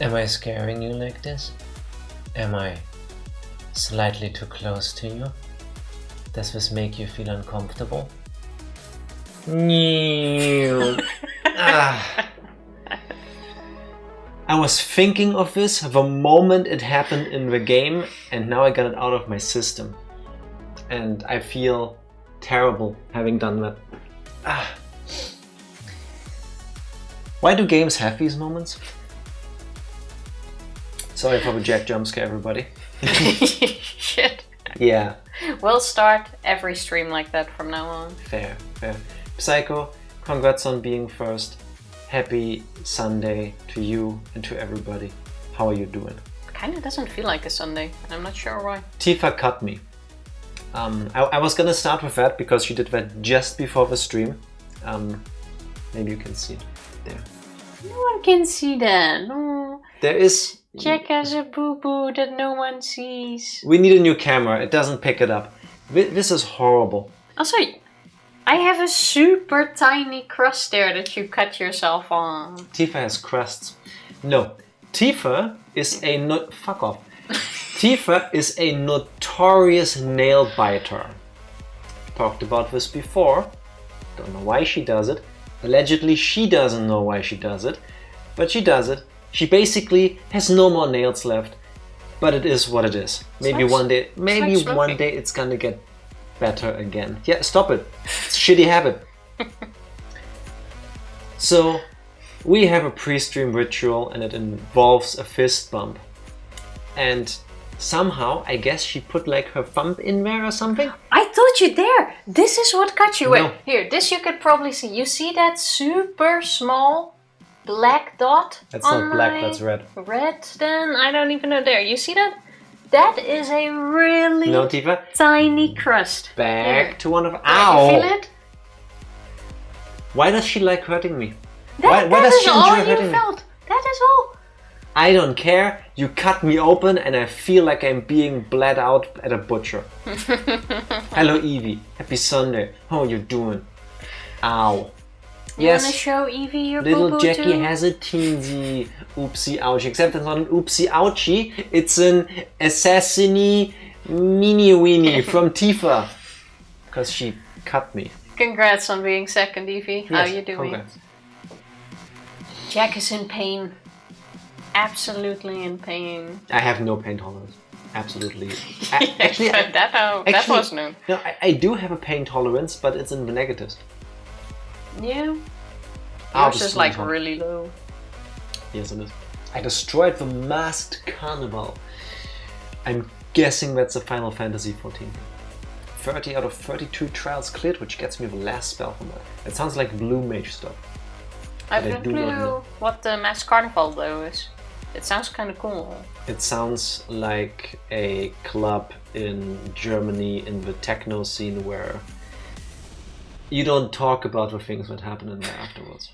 Am I scaring you like this? Am I slightly too close to you? Does this make you feel uncomfortable? Ah. I was thinking of this the moment it happened in the game, and now I got it out of my system. And I feel terrible having done that. Ah. Why do games have these moments? Sorry for the Jack jumpscare, everybody. Shit. Yeah. We'll start every stream like that from now on. Fair, fair. Psycho, congrats on being first. Happy Sunday to you and to everybody. How are you doing? Kinda doesn't feel like a Sunday, and I'm not sure why. Tifa cut me. I was gonna start with that because she did that just before the stream. Maybe you can see it there. No one can see that. No. There is... Jack has a boo-boo that no one sees. We need a new camera. It doesn't pick it up. This is horrible. Also, I have a super tiny crust there that you cut yourself on. Tifa has crusts. No. Tifa is a... Fuck off. Tifa is a notorious nail biter. Talked about this before. Don't know why she does it. Allegedly, she doesn't know why she does it. But she does it. She basically has no more nails left. But it is what it is. Maybe one day it's gonna get better again. Yeah, stop it. It's a shitty habit. So, we have a pre-stream ritual and it involves a fist bump. And somehow, I guess she put like her thumb in there or something? I told you there! This is what cut you. No. Wait, here, this you could probably see. You see that super small black dot? That's not black, that's red. Red, then? I don't even know. There, you see that? That is a really No, Tifa? tiny crust. Back to one of... Ow! Ow! You feel it? Why does she like hurting me? That why does is she all enjoy you hurting me? felt. That is all. I don't care. You cut me open and I feel like I'm being bled out at a butcher. Hello, Evie. Happy Sunday. How you doing? Ow. You Yes. wanna show Evie your Little boo-boo Jackie too? has a teensy oopsie ouchie. Except it's not an oopsie ouchie. It's an assassiny mini weenie from Tifa. Because she cut me. Congrats on being second, Evie. How Yes, you doing? congrats. Jack is in pain. Absolutely in pain. I have no pain tolerance. Absolutely. Actually, that was new. No, I do have a pain tolerance, but it's in the negatives. Yeah. I'll Yours just is like move on. really low. Yes, it is. I destroyed the masked carnival. I'm guessing that's a Final Fantasy 14. 30 out of 32 trials cleared, which gets me the last spell from that. It sounds like blue mage stuff. I have I no do not clue know. what the Mass Carnival though is. It sounds kind of cool. It sounds like a club in Germany in the techno scene where you don't talk about the things that happen in there afterwards.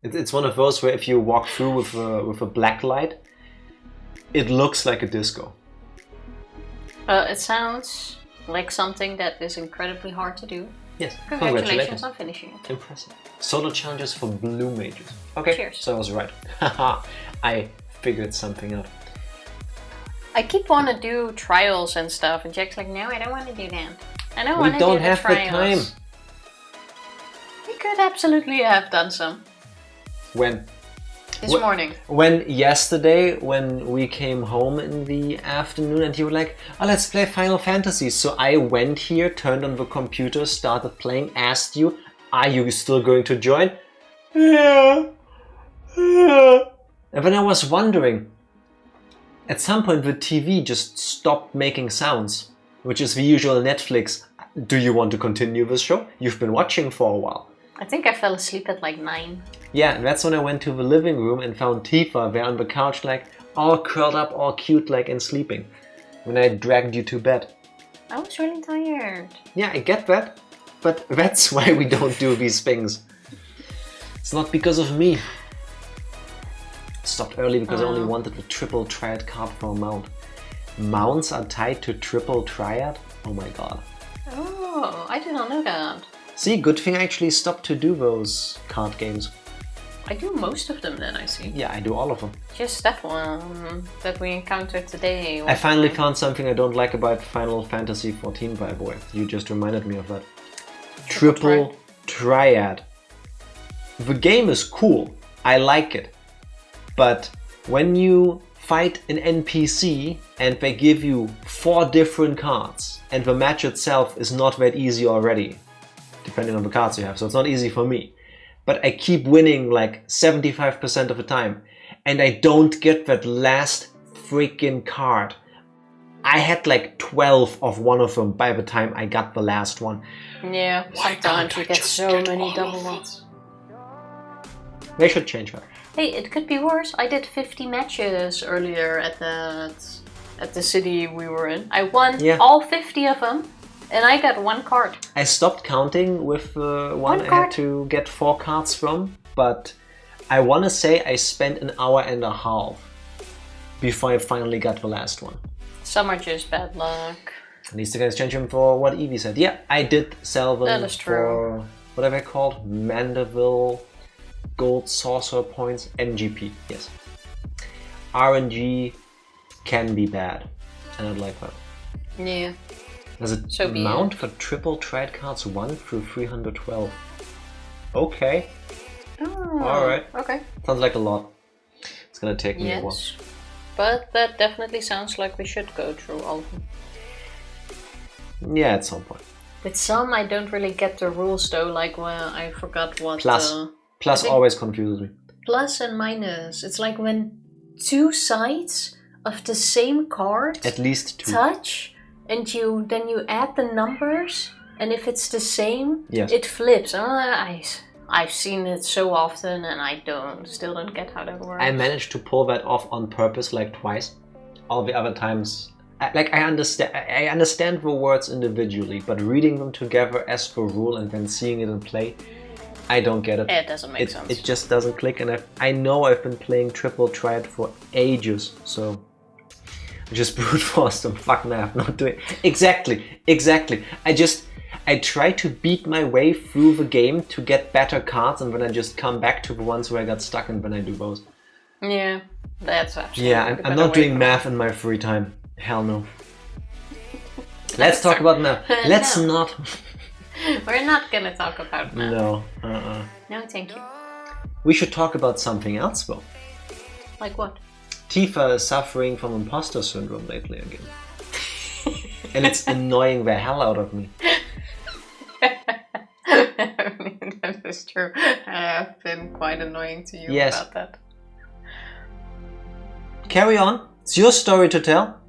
It's one of those where if you walk through with a black light, it looks like a disco. It sounds like something that is incredibly hard to do. Yes, Congratulations on finishing it. Impressive. Solo challenges for blue mages. Okay, Cheers. so I was right. Haha, I figured something out. I keep want to do trials and stuff, and Jack's like, no, I don't want to do that. I don't We want to do don't the have the trials. time. We could absolutely have done some When? this morning. When yesterday, when we came home in the afternoon and you were like, oh, let's play Final Fantasy. So I went here, turned on the computer, started playing, asked you, are you still going to join? Yeah. And then I was wondering, at some point the TV just stopped making sounds, which is the usual Netflix. Do you want to continue this show? You've been watching for a while. I think I fell asleep at like 9. Yeah, and that's when I went to the living room and found Tifa there on the couch, like all curled up, all cute, like and sleeping. When I dragged you to bed. I was really tired. Yeah, I get that, but that's why we don't do these things. It's not because of me. Stopped early because I only wanted the triple triad card for a mount. Mounts are tied to triple triad? Oh my god. Oh, I did not know that. See, good thing I actually stopped to do those card games. I do most of them then, I see. Yeah, I do all of them. Just that one that we encountered today. I finally found something I don't like about Final Fantasy XIV, by the way. You just reminded me of that. Triple Triad. The game is cool. I like it. But when you fight an NPC and they give you 4 different cards and the match itself is not that easy already, depending on the cards you have, so it's not easy for me. But I keep winning like 75% of the time and I don't get that last freaking card. I had like 12 of one of them by the time I got the last one. Yeah, sometimes we get so many double ones. They should change that. Hey, it could be worse. I did 50 matches earlier at the city we were in. I won all 50 of them, and I got 1 card. I stopped counting with one I had to get 4 cards from, but I want to say I spent an hour and a half before I finally got the last one. Some are just bad luck. At least you guys change them for what Evie said. Yeah, I did sell them for, what are they called? Mandeville Gold Sorcerer Points, MGP, yes. RNG can be bad, and I don't like that. Yeah. Does it mount for triple triad cards 1 through 312? Okay. Oh, alright. Okay. Sounds like a lot. It's gonna take me a while. But that definitely sounds like we should go through all of them. Yeah, at some point. With some, I don't really get the rules though, like when I forgot what... Plus always confuses me. Plus and minus. It's like when 2 sides of the same card at least 2 touch, and then you add the numbers, and if it's the same, it flips. I've seen it so often, and I still don't get how that works. I managed to pull that off on purpose like twice. All the other times, I understand the words individually, but reading them together as per rule and then seeing it in play, I don't get it. It doesn't make sense. It just doesn't click, and I know I've been playing Triple Triad for ages, so I just brute force them. Fuck math, not doing exactly. I try to beat my way through the game to get better cards, and then I just come back to the ones where I got stuck, and then I do those. Yeah, that's absolutely. Yeah, I'm not doing math in my free time. Hell no. Let's talk about math. Let's not. We're not gonna talk about math. No. No, thank you. We should talk about something else, though. Like what? Tifa is suffering from imposter syndrome lately again. And it's annoying the hell out of me. That is true. I have been quite annoying to you about that. Carry on. It's your story to tell.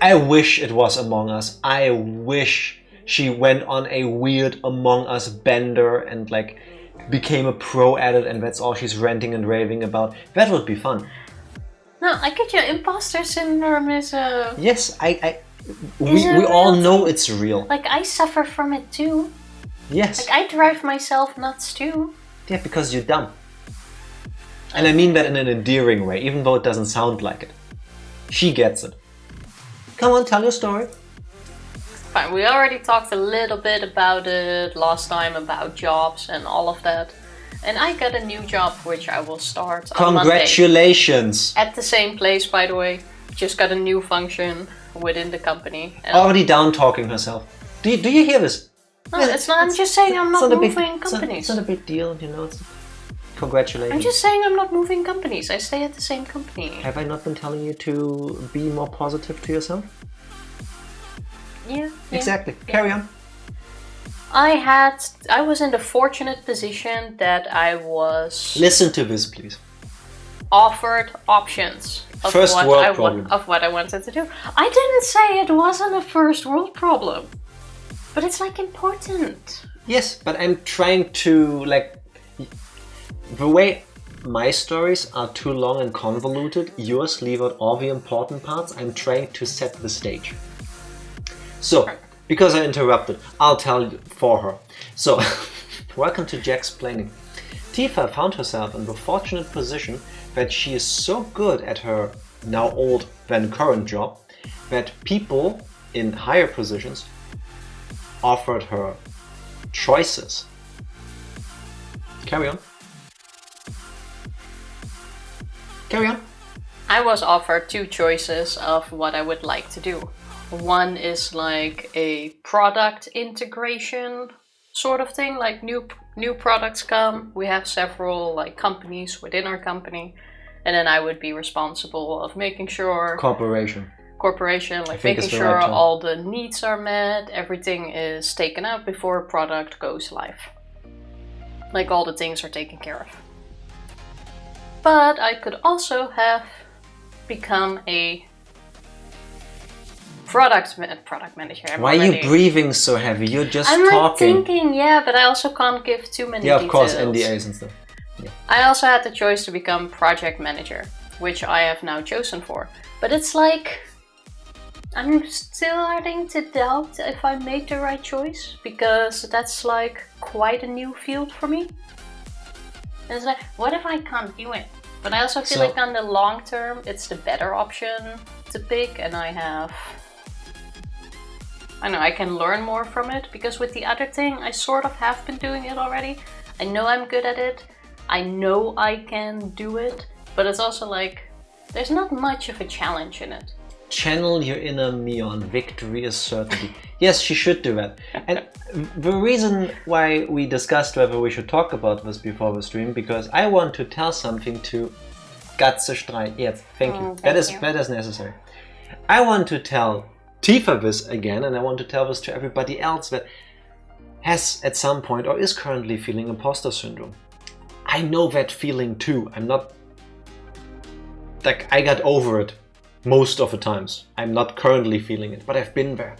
I wish it was Among Us. I wish she went on a weird Among Us bender and like became a pro at it, and that's all she's ranting and raving about. That would be fun. No, I get you. Imposter syndrome is a... Yes, we all know it's real. Like, I suffer from it too. Yes. Like, I drive myself nuts too. Yeah, because you're dumb. And I mean that in an endearing way, even though it doesn't sound like it. She gets it. Come on, tell your story. Fine, we already talked a little bit about it last time, about jobs and all of that. And I got a new job, which I will start on Monday. Congratulations! At the same place, by the way. Just got a new function within the company. And already down talking herself. Do you hear this? No, it's not. I'm just saying I'm not moving companies. It's not a big deal, you know. Congratulations. I'm just saying I'm not moving companies. I stay at the same company. Have I not been telling you to be more positive to yourself? Yeah. Exactly. Carry on. I was in the fortunate position that I was... Listen to this, please. Offered options of what I wanted to do. I didn't say it wasn't a first world problem. But it's like important. Yes, but I'm trying to like... The way my stories are too long and convoluted, yours leave out all the important parts. I'm trying to set the stage. So, because I interrupted, I'll tell you for her. So, welcome to Jack's Planning. Tifa found herself in the fortunate position that she is so good at her now old then current job that people in higher positions offered her choices. Carry on. Carry on. I was offered 2 choices of what I would like to do. One is like a product integration sort of thing, like new products come. We have several like companies within our company, and then I would be responsible of making sure corporation, like making sure all the needs are met, everything is taken out before a product goes live. Like all the things are taken care of. But I could also have become a product manager. Why are you breathing so heavy? You're just I'm talking. I'm thinking, yeah, but I also can't give too many details. Yeah, of course, NDAs and stuff. Yeah. I also had the choice to become project manager, which I have now chosen for. But it's like, I'm still starting to doubt if I made the right choice, because that's like quite a new field for me. And it's like, what if I can't do it? But I also feel like on the long term, it's the better option to pick, and I know I can learn more from it, because with the other thing, I sort of have been doing it already. I know I'm good at it. I know I can do it, but it's also like, there's not much of a challenge in it. Channel your inner Mion. Victory is certainty. Yes, she should do that. And the reason why we discussed whether we should talk about this before the stream, because I want to tell something to Gatze Streit. Yes, thank you. That is necessary. I want to tell Tifa this again, and I want to tell this to everybody else that has at some point or is currently feeling imposter syndrome. I know that feeling too. I'm not like, I got over it most of the times. I'm not currently feeling it, but I've been there.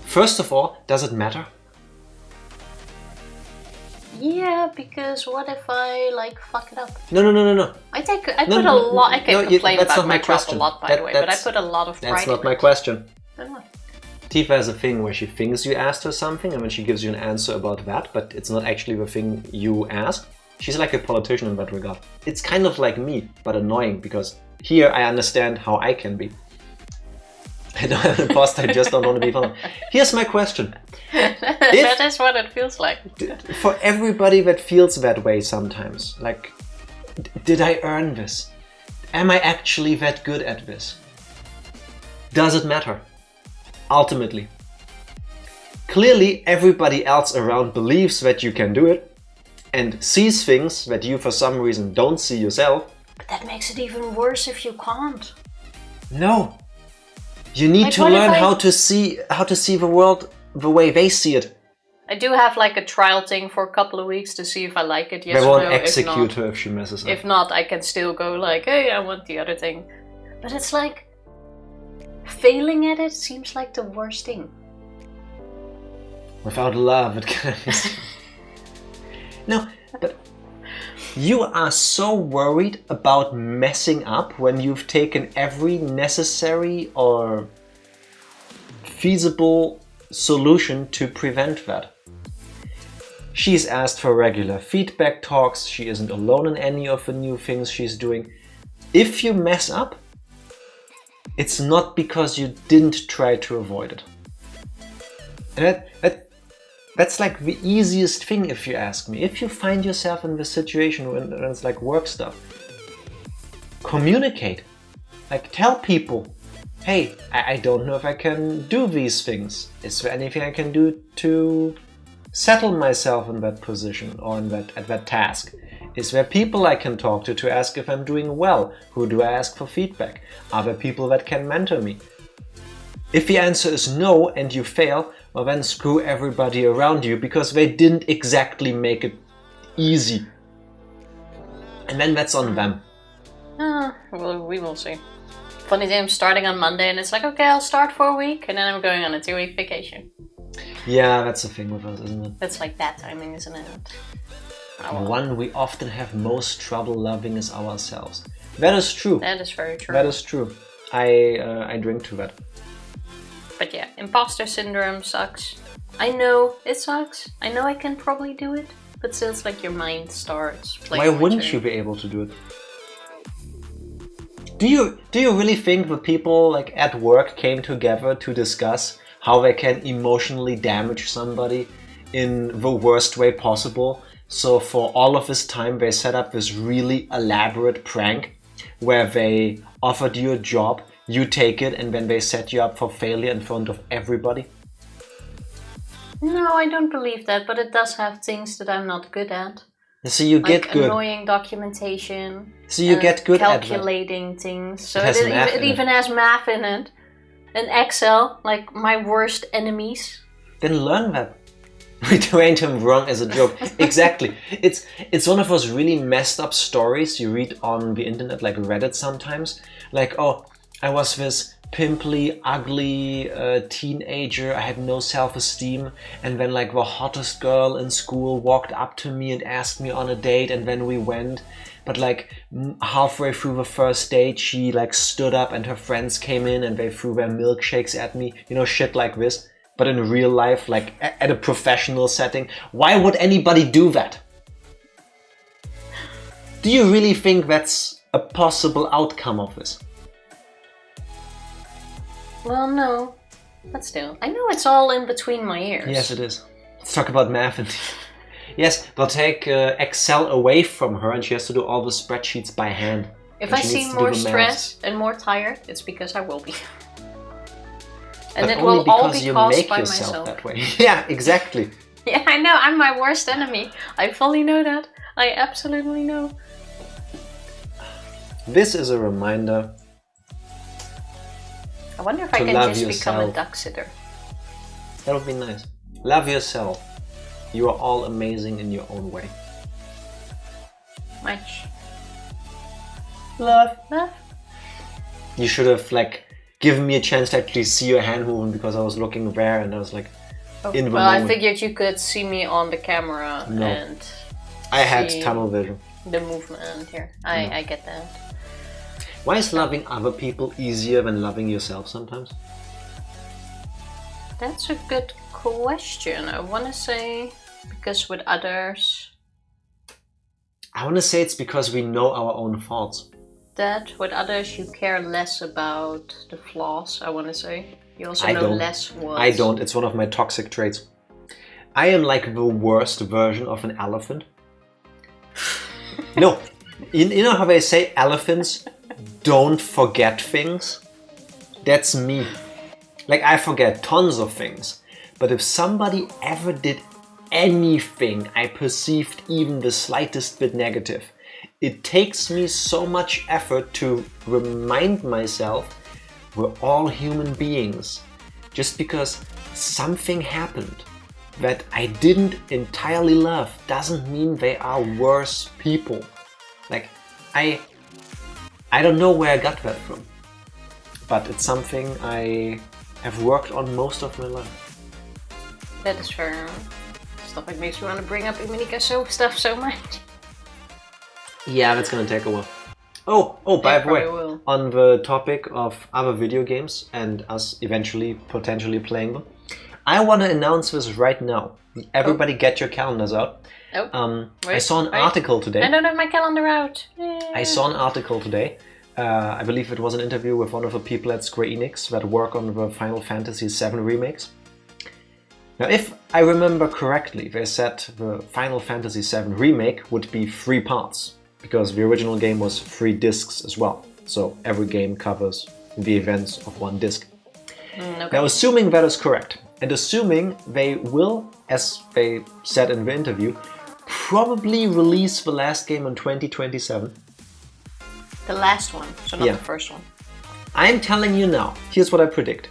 First of all, does it matter? Yeah, because what if I like fuck it up? No. I put a lot. I can complain about my job a lot, by the way, but I put a lot of pride in it. That's not my question. Then what? Tifa has a thing where she thinks you asked her something, and when she gives you an answer about that, but it's not actually the thing you asked. She's like a politician in that regard. It's kind of like me, but annoying, because here I understand how I can be. I don't have an imposter, I just don't want to be found. Here's my question. That is what it feels like. For everybody that feels that way sometimes, like, did I earn this? Am I actually that good at this? Does it matter? Ultimately. Clearly, everybody else around believes that you can do it and sees things that you for some reason don't see yourself. But that makes it even worse if you can't. No. You need to learn how to see the world the way they see it. I do have like a trial thing for a couple of weeks to see if I like it. Yes they or won't no. Execute her if she messes up. If not, I can still go like, hey, I want the other thing. But it's like, failing at it seems like the worst thing. Without love, it can't. No, but you are so worried about messing up when you've taken every necessary or feasible solution to prevent that. She's asked for regular feedback talks. She isn't alone in any of the new things she's doing. If you mess up, it's not because you didn't try to avoid it. And that's like the easiest thing, if you ask me. If you find yourself in this situation when it's like work stuff, communicate. Like, tell people, hey, I don't know if I can do these things. Is there anything I can do to settle myself in that position or at that task? Is there people I can talk to ask if I'm doing well? Who do I ask for feedback? Are there people that can mentor me? If the answer is no and you fail, well then screw everybody around you, because they didn't exactly make it easy. And then that's on them. Well, we will see. Funny thing, I'm starting on Monday and it's like, okay, I'll start for a week and then I'm going on a 2-week vacation. Yeah, that's the thing with us, isn't it? That's like bad timing, isn't it? The one we often have most trouble loving is ourselves. That is true. That is very true. That is true. I drink to that. But yeah, imposter syndrome sucks. I know it sucks. I know I can probably do it, but still it's like your mind starts playing. Why wouldn't you be able to do it? Do you really think the people like at work came together to discuss how they can emotionally damage somebody in the worst way possible So for all of this time, they set up this really elaborate prank where they offered you a job, you take it, and then they set you up for failure in front of everybody? No, I don't believe that, but it does have things that I'm not good at. So you get Like good. annoying documentation. So you get good at that. Calculating things. So has math it in it. even has math in it. And Excel, like my worst enemies. Then learn that. We trained him wrong as a joke. Exactly. It's one of those really messed up stories you read on the internet, like Reddit sometimes. Like, oh, I was this pimply, ugly teenager. I had no self-esteem. And then like the hottest girl in school walked up to me and asked me on a date, and then we went. But like halfway through the first date, she like stood up and her friends came in and they threw their milkshakes at me. You know, shit like this. But in real life, like at a professional setting, why would anybody do that? Do you really think that's a possible outcome of this? Well, no. But still, I know it's all in between my ears. Yes, it is. Let's talk about math. And yes, they'll take Excel away from her and she has to do all the spreadsheets by hand. If I seem more stressed and more tired, it's because I will be. And but it only will all because be you caused make by yourself myself. that way. Yeah, exactly. Yeah, I know. I'm my worst enemy. I fully know that. I absolutely know. This is a reminder. I wonder if I can just become a duck sitter. That would be nice. Love yourself. You are all amazing in your own way. Much. Love. Love. You should have like given me a chance to actually see your hand moving because I was looking there and I was like in the well, moment. I figured you could see me on the camera and I had tunnel vision. The movement here. I get that. Why is loving other people easier than loving yourself sometimes? That's a good question. I want to say because with others... I want to say it's because we know our own faults. That with others you care less about the flaws, I want to say. You also know less what... I don't. It's one of my toxic traits. I am like the worst version of an elephant. No. You know how they say elephants don't forget things? That's me. Like I forget tons of things. But if somebody ever did anything I perceived even the slightest bit negative, it takes me so much effort to remind myself we're all human beings. Just because something happened that I didn't entirely love doesn't mean they are worse people. Like, I don't know where I got that from. But it's something I have worked on most of my life. That is fair. Stuff like makes me want to bring up Uminika stuff so much. Yeah, that's gonna take a while. Oh, by the way, on the topic of other video games and us eventually, potentially playing them, I want to announce this right now. Everybody get your calendars out. I saw an article today. I don't have my calendar out. Yay. I saw an article today. I believe it was an interview with one of the people at Square Enix that work on the Final Fantasy VII remakes. Now, if I remember correctly, they said the Final Fantasy VII remake would be 3 parts, because the original game was 3 discs as well. So every game covers the events of 1 disc. Okay. Now, assuming that is correct, and assuming they will, as they said in the interview, probably release the last game in 2027. The last one, so not the first one. I'm telling you now, here's what I predict.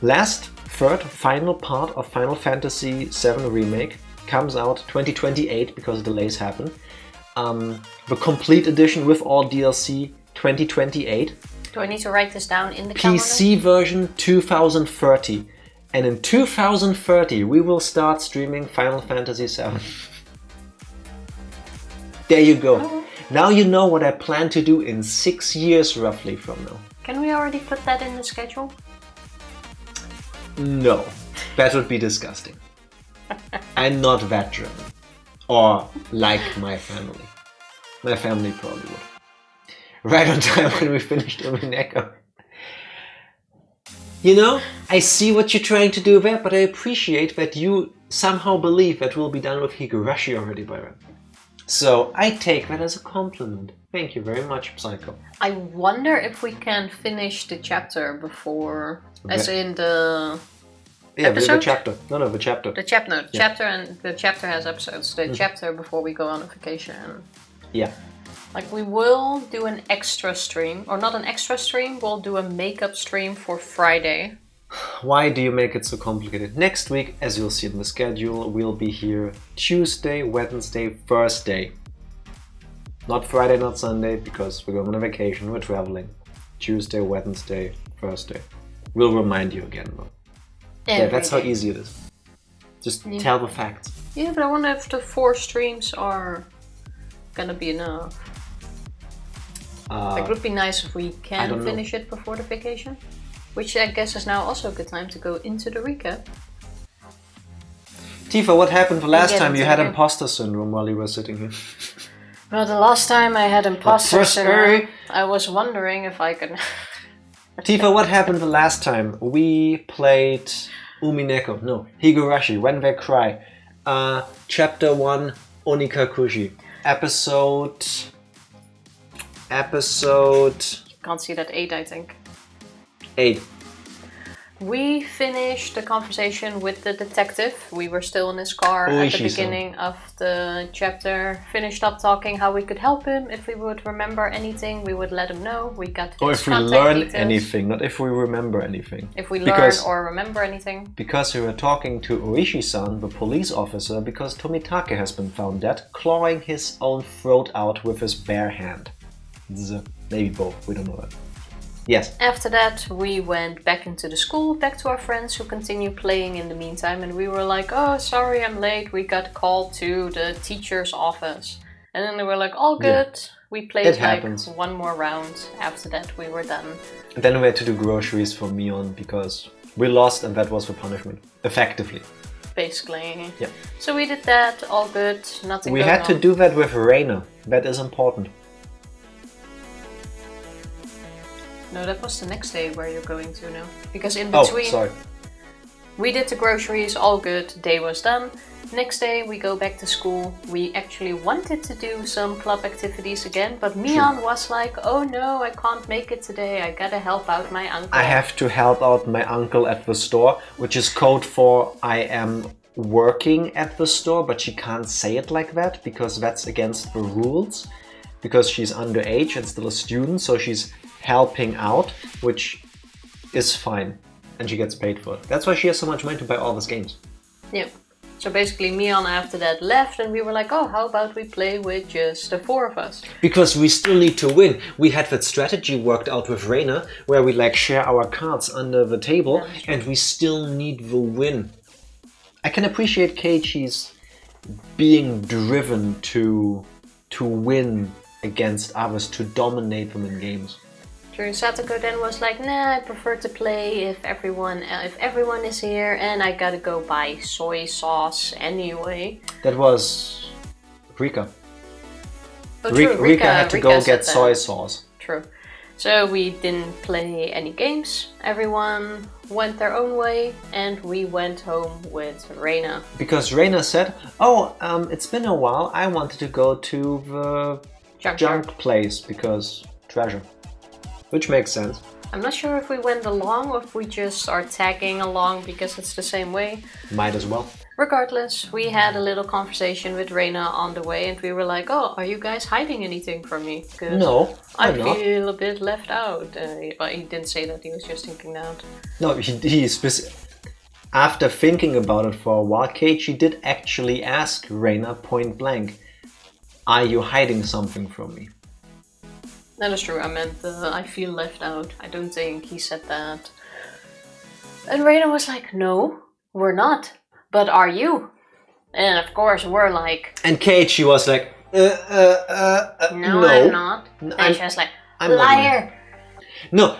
Last, third, final part of Final Fantasy VII Remake comes out 2028 because delays happen. The complete edition with all DLC 2028. Do I need to write this down in the calendar? PC version 2030. And in 2030 we will start streaming Final Fantasy VII. There you go. Oh. Now you know what I plan to do in 6 years roughly from now. Can we already put that in the schedule? No, that would be disgusting. I'm not that German. Or like my family. My family probably would. Right on time when we finished Umineko. You know, I see what you're trying to do there, but I appreciate that you somehow believe that we'll be done with Higurashi already by then. So I take that as a compliment. Thank you very much, Psycho. I wonder if we can finish the chapter before, as in the episode? The chapter. No, the chapter. The chapter, no, the chapter, and the chapter has episodes. The chapter before we go on a vacation. Yeah. Like, we will do an extra stream, or not an extra stream, we'll do a makeup stream for Friday. Why do you make it so complicated? Next week, as you'll see in the schedule, we'll be here Tuesday, Wednesday, Thursday. Not Friday, not Sunday, because we're going on a vacation, we're traveling. Tuesday, Wednesday, Thursday. We'll remind you again, though. Yeah, that's how easy it is. Just tell the facts. Yeah, but I wonder if the 4 streams are gonna be enough. It would be nice if we can finish it before the vacation. Which I guess is now also a good time to go into the recap. Tifa, what happened the last time you had imposter syndrome while you were sitting here? Well, the last time I had imposter syndrome, I was wondering if I could... Tifa, what happened the last time? We played Higurashi, When They Cry. Chapter 1, Onikakushi. Episode... Can't see that 8, I think. 8. We finished the conversation with the detective. We were still in his car at the beginning of the chapter. Finished up talking how we could help him. If we would remember anything, we would let him know. We got his Or if we learn anything, not if we remember anything. If we learn or remember anything. Because we were talking to ooishi-san, the police officer, because Tomitake has been found dead, clawing his own throat out with his bare hand. Maybe both, we don't know that. Yes. After that, we went back into the school, back to our friends who continue playing in the meantime, and we were like, oh, sorry, I'm late. We got called to the teacher's office. And then they were like, all good. Yeah. We played one more round. After that, we were done. And then we had to do groceries for Mion because we lost and that was the punishment. Effectively. Basically. Yeah. So we did that, all good, nothing We had to do that with Reina. That is important. No, that was the next day where you're going to now. Because in between, we did the groceries, all good, day was done. Next day we go back to school. We actually wanted to do some club activities again, but Mion was like, oh no, I can't make it today. I gotta help out my uncle. I have to help out my uncle at the store, which is code for I am working at the store, but she can't say it like that because that's against the rules. Because she's underage and still a student, so she's helping out, which is fine, and she gets paid for it. That's why she has so much money to buy all these games. Yeah. So basically Mion after that left and we were like, oh, how about we play with just the 4 of us? Because we still need to win. We had that strategy worked out with Reina where we like share our cards under the table and we still need the win. I can appreciate Keiichi's being driven to win against others, to dominate them in games. True. Satoko then was like, nah, I prefer to play if everyone is here and I gotta go buy soy sauce anyway. That was Rika. Oh, true. Rika had to go get soy sauce. True. So we didn't play any games. Everyone went their own way and we went home with Reina. Because Reina said, oh, it's been a while. I wanted to go to the junk place because treasure. Which makes sense. I'm not sure if we went along or if we just are tagging along because it's the same way. Might as well. Regardless, we had a little conversation with Reina on the way and we were like, oh, are you guys hiding anything from me? No, I feel a bit left out. But he didn't say that, he was just thinking that. No, after thinking about it for a while, Keiichi did actually ask Reina point blank, are you hiding something from me? That is true, I meant I feel left out. I don't think he said that. And Reina was like, no, we're not. But are you? And of course we're like... And Keiichi was like, no. I'm not. And she was like, liar! No.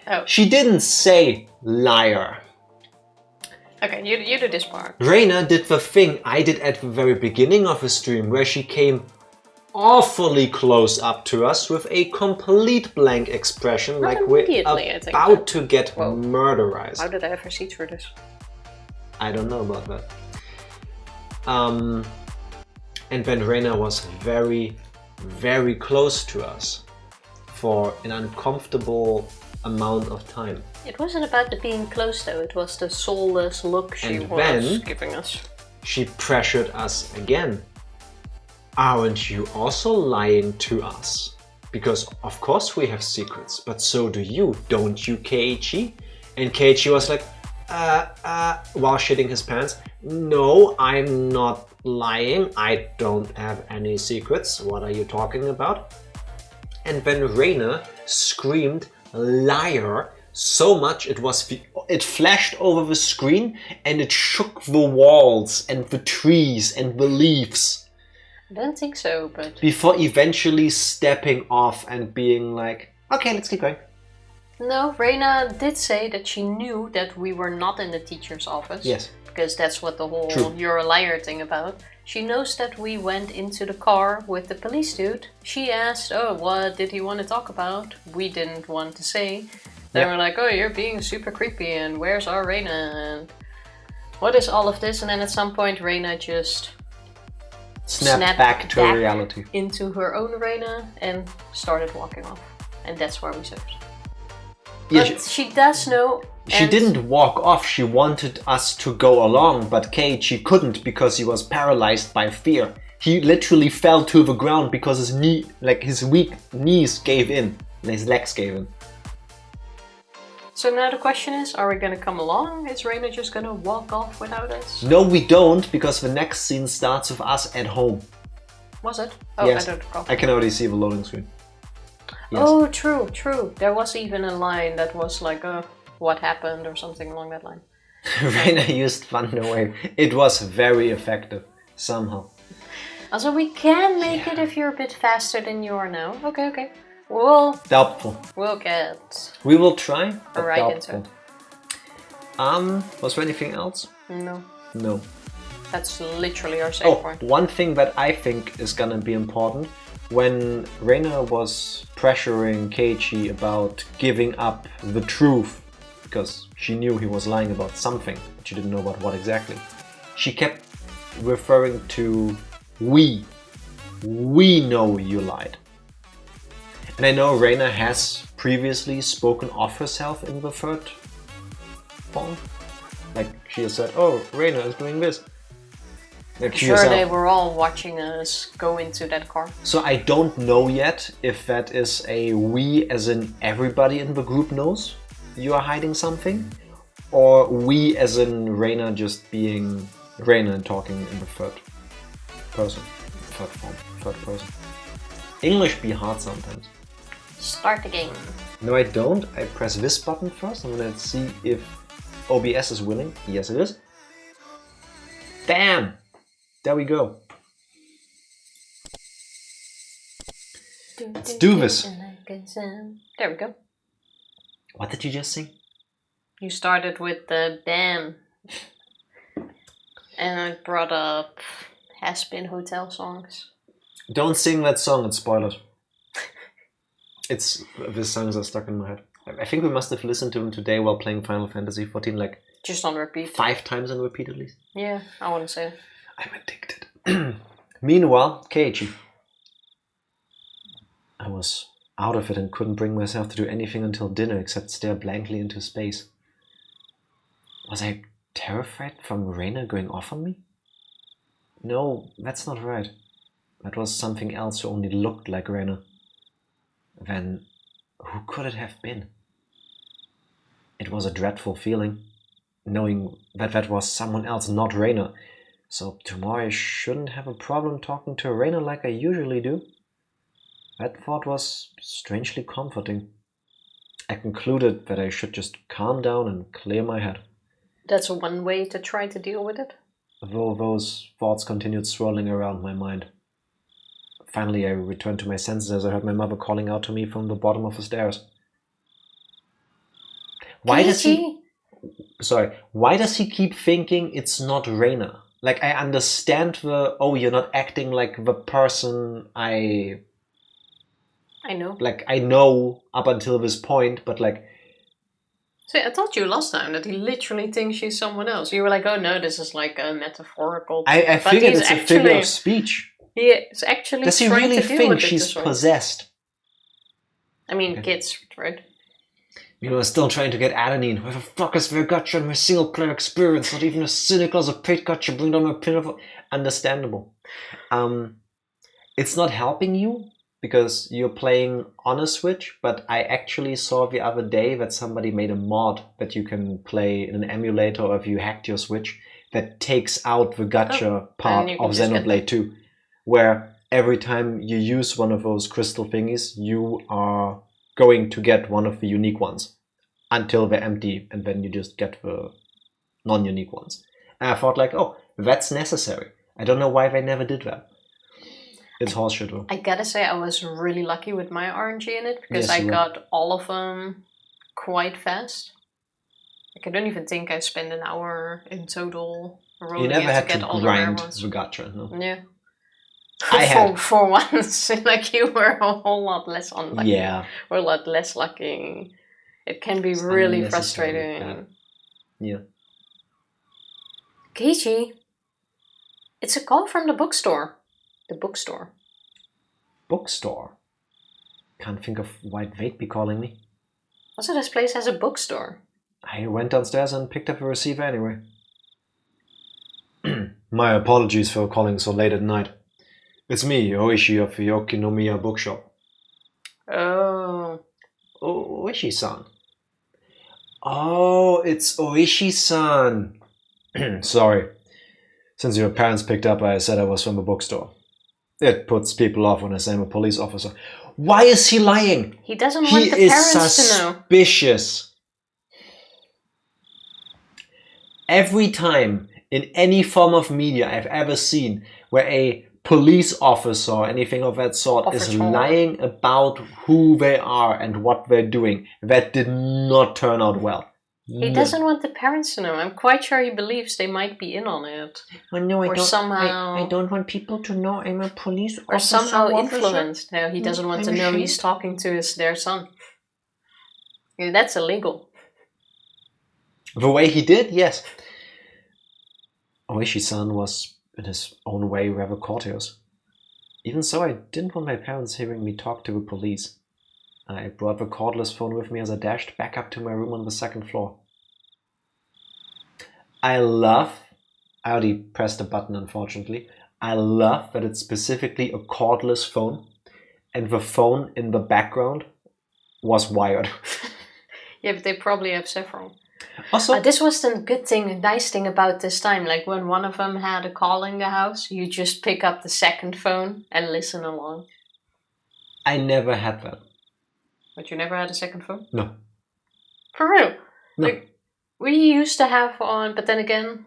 Oh. She didn't say liar. Okay, you do this part. Reina did the thing I did at the very beginning of the stream where she came awfully close up to us with a complete blank expression, not like we're about to get murderized. How did I ever see through this? I don't know about that. And when Reina was very, very close to us for an uncomfortable amount of time. It wasn't about the being close though, it was the soulless look she And was then giving us. She pressured us again. Aren't you also lying to us? Because of course we have secrets, but so do you, don't you, Keiichi? And Keiichi was like, while shitting his pants, no, I'm not lying. I don't have any secrets. What are you talking about? And when Reina screamed, liar, so much it flashed over the screen and it shook the walls and the trees and the leaves. I don't think so, but... Before eventually stepping off and being like, okay, let's keep going. No, Reina did say that she knew that we were not in the teacher's office. Yes. Because that's what the whole True. You're a liar thing about. She knows that we went into the car with the police dude. She asked, oh, what did he want to talk about? We didn't want to say. Then we're like, oh, you're being super creepy and where's our Reina? And what is all of this? And then at some point Reina just snapped back to reality. Into her own Reina and started walking off. And that's where we stopped. Yeah, but she does know. She didn't walk off, she wanted us to go along, but Keiichi couldn't because he was paralyzed by fear. He literally fell to the ground because his weak knees gave in and his legs gave in. So now the question is, are we gonna come along? Is Reina just gonna walk off without us? No, we don't, because the next scene starts with us at home. Was it? Oh, yes. I don't recall. I can already see the loading screen. Yes. Oh, true, true. There was even a line that was like, what happened or something along that line. Reina used Thunderwave. It was very effective, somehow. Also, we can make it if you're a bit faster than you are now. Okay, okay. Doubtful. We'll get... We will try, but right doubtful. Into it. Was there anything else? No. No. That's literally our save point. One thing that I think is gonna be important. When Reina was pressuring Keiichi about giving up the truth, because she knew he was lying about something, but she didn't know about what exactly, she kept referring to we. We know you lied. And I know Reina has previously spoken of herself in the third form. Like, she has said, oh, Reina is doing this. I'm sure they were all watching us go into that car. So I don't know yet if that is a we as in everybody in the group knows you are hiding something, or we as in Reina just being Reina and talking in the third person. Third form. Third person. English be hard sometimes. Start the game. No, I don't. I press this button first. I'm gonna see if OBS is willing. Yes, it is. Bam! There we go. Let's do this. There we go. What did you just sing? You started with the bam. And I brought up has-been hotel songs. Don't sing that song, it's spoilers. These songs are stuck in my head. I think we must have listened to them today while playing Final Fantasy XIV, like... Just on repeat. 5 times on repeat at least. Yeah, I wouldn't say. I'm addicted. Meanwhile, Keiichi. I was out of it and couldn't bring myself to do anything until dinner except stare blankly into space. Was I terrified from Reina going off on me? No, that's not right. That was something else who only looked like Reina. Then, who could it have been? It was a dreadful feeling, knowing that that was someone else, not Reina. So tomorrow I shouldn't have a problem talking to Reina like I usually do. That thought was strangely comforting. I concluded that I should just calm down and clear my head. That's one way to try to deal with it. Though those thoughts continued swirling around my mind. Finally, I returned to my senses as I heard my mother calling out to me from the bottom of the stairs. Why does he keep thinking it's not Reina? Like, I understand you're not acting like the person I know. Like, I know up until this point, but like, See, I told you last time that he literally thinks she's someone else. You were like, oh no, this is like a metaphorical thing. I figured it's a figure of speech. He is actually Does he trying really to deal think with she's it this way. possessed? I mean, kids, right? Still trying to get adenine. Where the fuck is Vergotcha and my single player experience? Not even a cynical as a pit gotcha bring down my pinnacle. Understandable. It's not helping you because you're playing on a Switch, but I actually saw the other day that somebody made a mod that you can play in an emulator, or if you hacked your Switch, that takes out the gotcha part of Xenoblade 2, where every time you use one of those crystal thingies, you are going to get one of the unique ones until they're empty, and then you just get the non-unique ones. And I thought like, oh, that's necessary. I don't know why they never did that. It's horseshit though. I gotta say, I was really lucky with my RNG in it, because I got all of them quite fast. Like, I don't even think I spent an hour in total rolling. You never had to get to all grind the gotcha, no? Yeah. I had. For once, like, you were a whole lot less unlucky. Yeah. Or a lot less lucky. It can be really frustrating. Yeah. Keiichi, it's a call from the bookstore. The bookstore. Bookstore? Can't think of why they'd be calling me. Also, this place has a bookstore. I went downstairs and picked up the receiver anyway. My apologies for calling so late at night. It's me, Oishi of the Okinomiya bookshop. Oh. Ooishi-san. Oh, it's ooishi-san. Sorry. Since your parents picked up, I said I was from a bookstore. It puts people off when I say I'm a police officer. Why is he lying? He doesn't want the parents to know. He is suspicious. Every time in any form of media I've ever seen where a police officer or anything of that sort is lying about who they are and what they're doing, that did not turn out well. He doesn't want the parents to know. I'm quite sure he believes they might be in on it. Oh, no, or somehow, I don't want people to know I'm a police officer. Or somehow influenced. No, he doesn't want to know he's talking to their son. Yeah, that's illegal. The way he did, yes. Oishi-san was, in his own way, rather courteous. Even so, I didn't want my parents hearing me talk to the police. I brought the cordless phone with me as I dashed back up to my room on the second floor. I already pressed a button unfortunately, I love that it's specifically a cordless phone and the phone in the background was wired. Yeah, but they probably have several. Also, this was the nice thing about this time. Like when one of them had a call in the house, you just pick up the second phone and listen along. I never had that. But you never had a second phone? No. For real? No. Like, we used to have one, but then again,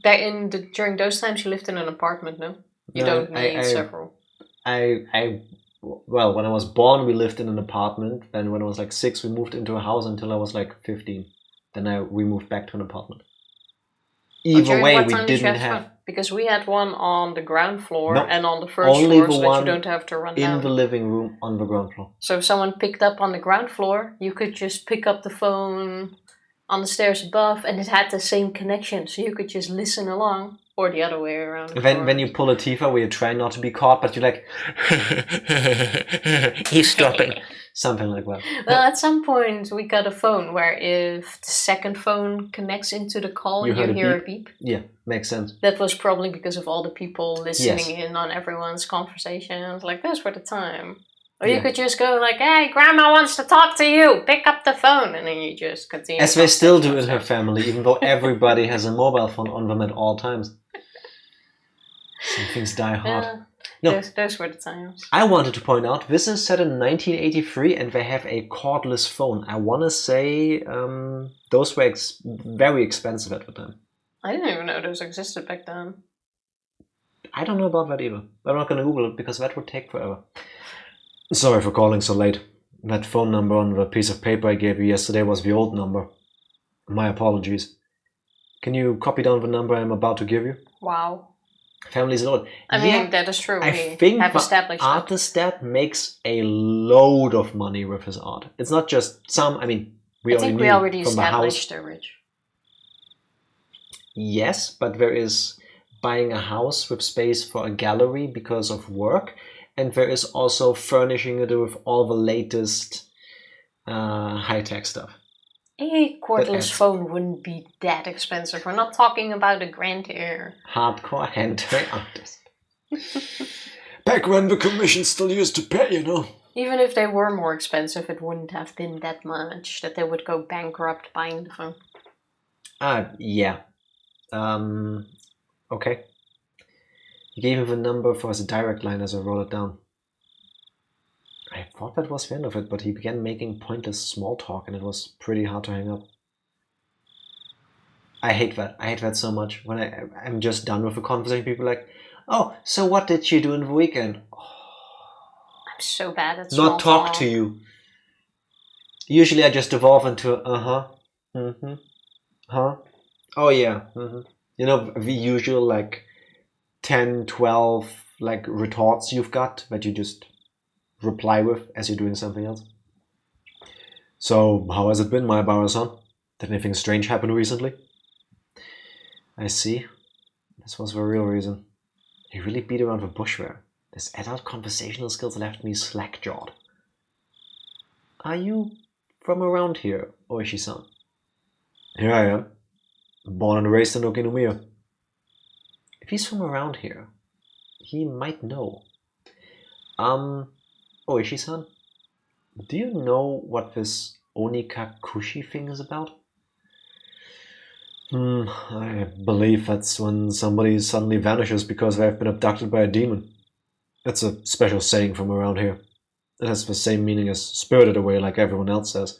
during those times you lived in an apartment, no? You don't need several. Well, when I was born, we lived in an apartment. Then when I was like 6, we moved into a house until I was like 15. Then we moved back to an apartment. Either way, we didn't have... Because we had one on the ground floor and on the first only floor, the so one that you don't have to run down. in the living room on the ground floor. So if someone picked up on the ground floor, you could just pick up the phone on the stairs above, and it had the same connection, so you could just listen along, or the other way around. When you pull a Tifa where you try not to be caught, but you're like, he's stopping. Something like that. Well, at some point we got a phone where if the second phone connects into the call, you hear a beep. Yeah, makes sense. That was probably because of all the people listening in on everyone's conversations. Like, this for the time. Or you could just go like, hey, grandma wants to talk to you. Pick up the phone. And then you just continue. As they still do in her family, even though everybody has a mobile phone on them at all times. Some things die hard. Yeah, no, those were the times. I wanted to point out, this is set in 1983 and they have a cordless phone. I want to say those were very expensive at the time. I didn't even know those existed back then. I don't know about that either. I'm not going to Google it because that would take forever. Sorry for calling so late. That phone number on the piece of paper I gave you yesterday was the old number. My apologies. Can you copy down the number I'm about to give you? Wow. Family's old. I mean, that is true. I think the artist dad makes a load of money with his art. It's not just some, I mean, We I only think we knew already from the house. established they're rich. Yes, but there is buying a house with space for a gallery because of work, and there is also furnishing it with all the latest high-tech stuff. A cordless adds- phone wouldn't be that expensive. We're not talking about a grand here. Hardcore hentai artist. Back when the commission still used to pay, you know. Even if they were more expensive, it wouldn't have been that much that they would go bankrupt buying the phone. Yeah. Okay. He gave me the number for his direct line as I wrote it down. I thought that was the end of it, but he began making pointless small talk and it was pretty hard to hang up. I hate that. I hate that so much. When I'm just done with a conversation, people are like, oh, so what did you do in the weekend? I'm so bad at small Not talk to you. Usually I just evolve into huh, oh yeah, You know, the usual like 10, 12 like retorts you've got that you just reply with as you're doing something else. So, how has it been, Maebara-san? Did anything strange happen recently? I see. This was the real reason. He really beat around the bush there. His adult conversational skills left me slack-jawed. Are you from around here, Ooishi-san? Here I am. Born and raised in Okinomiya. If he's from around here, he might know. Ooishi-san, do you know what this Onikakushi thing is about? I believe that's when somebody suddenly vanishes because they've been abducted by a demon. It's a special saying from around here. It has the same meaning as spirited away like everyone else says.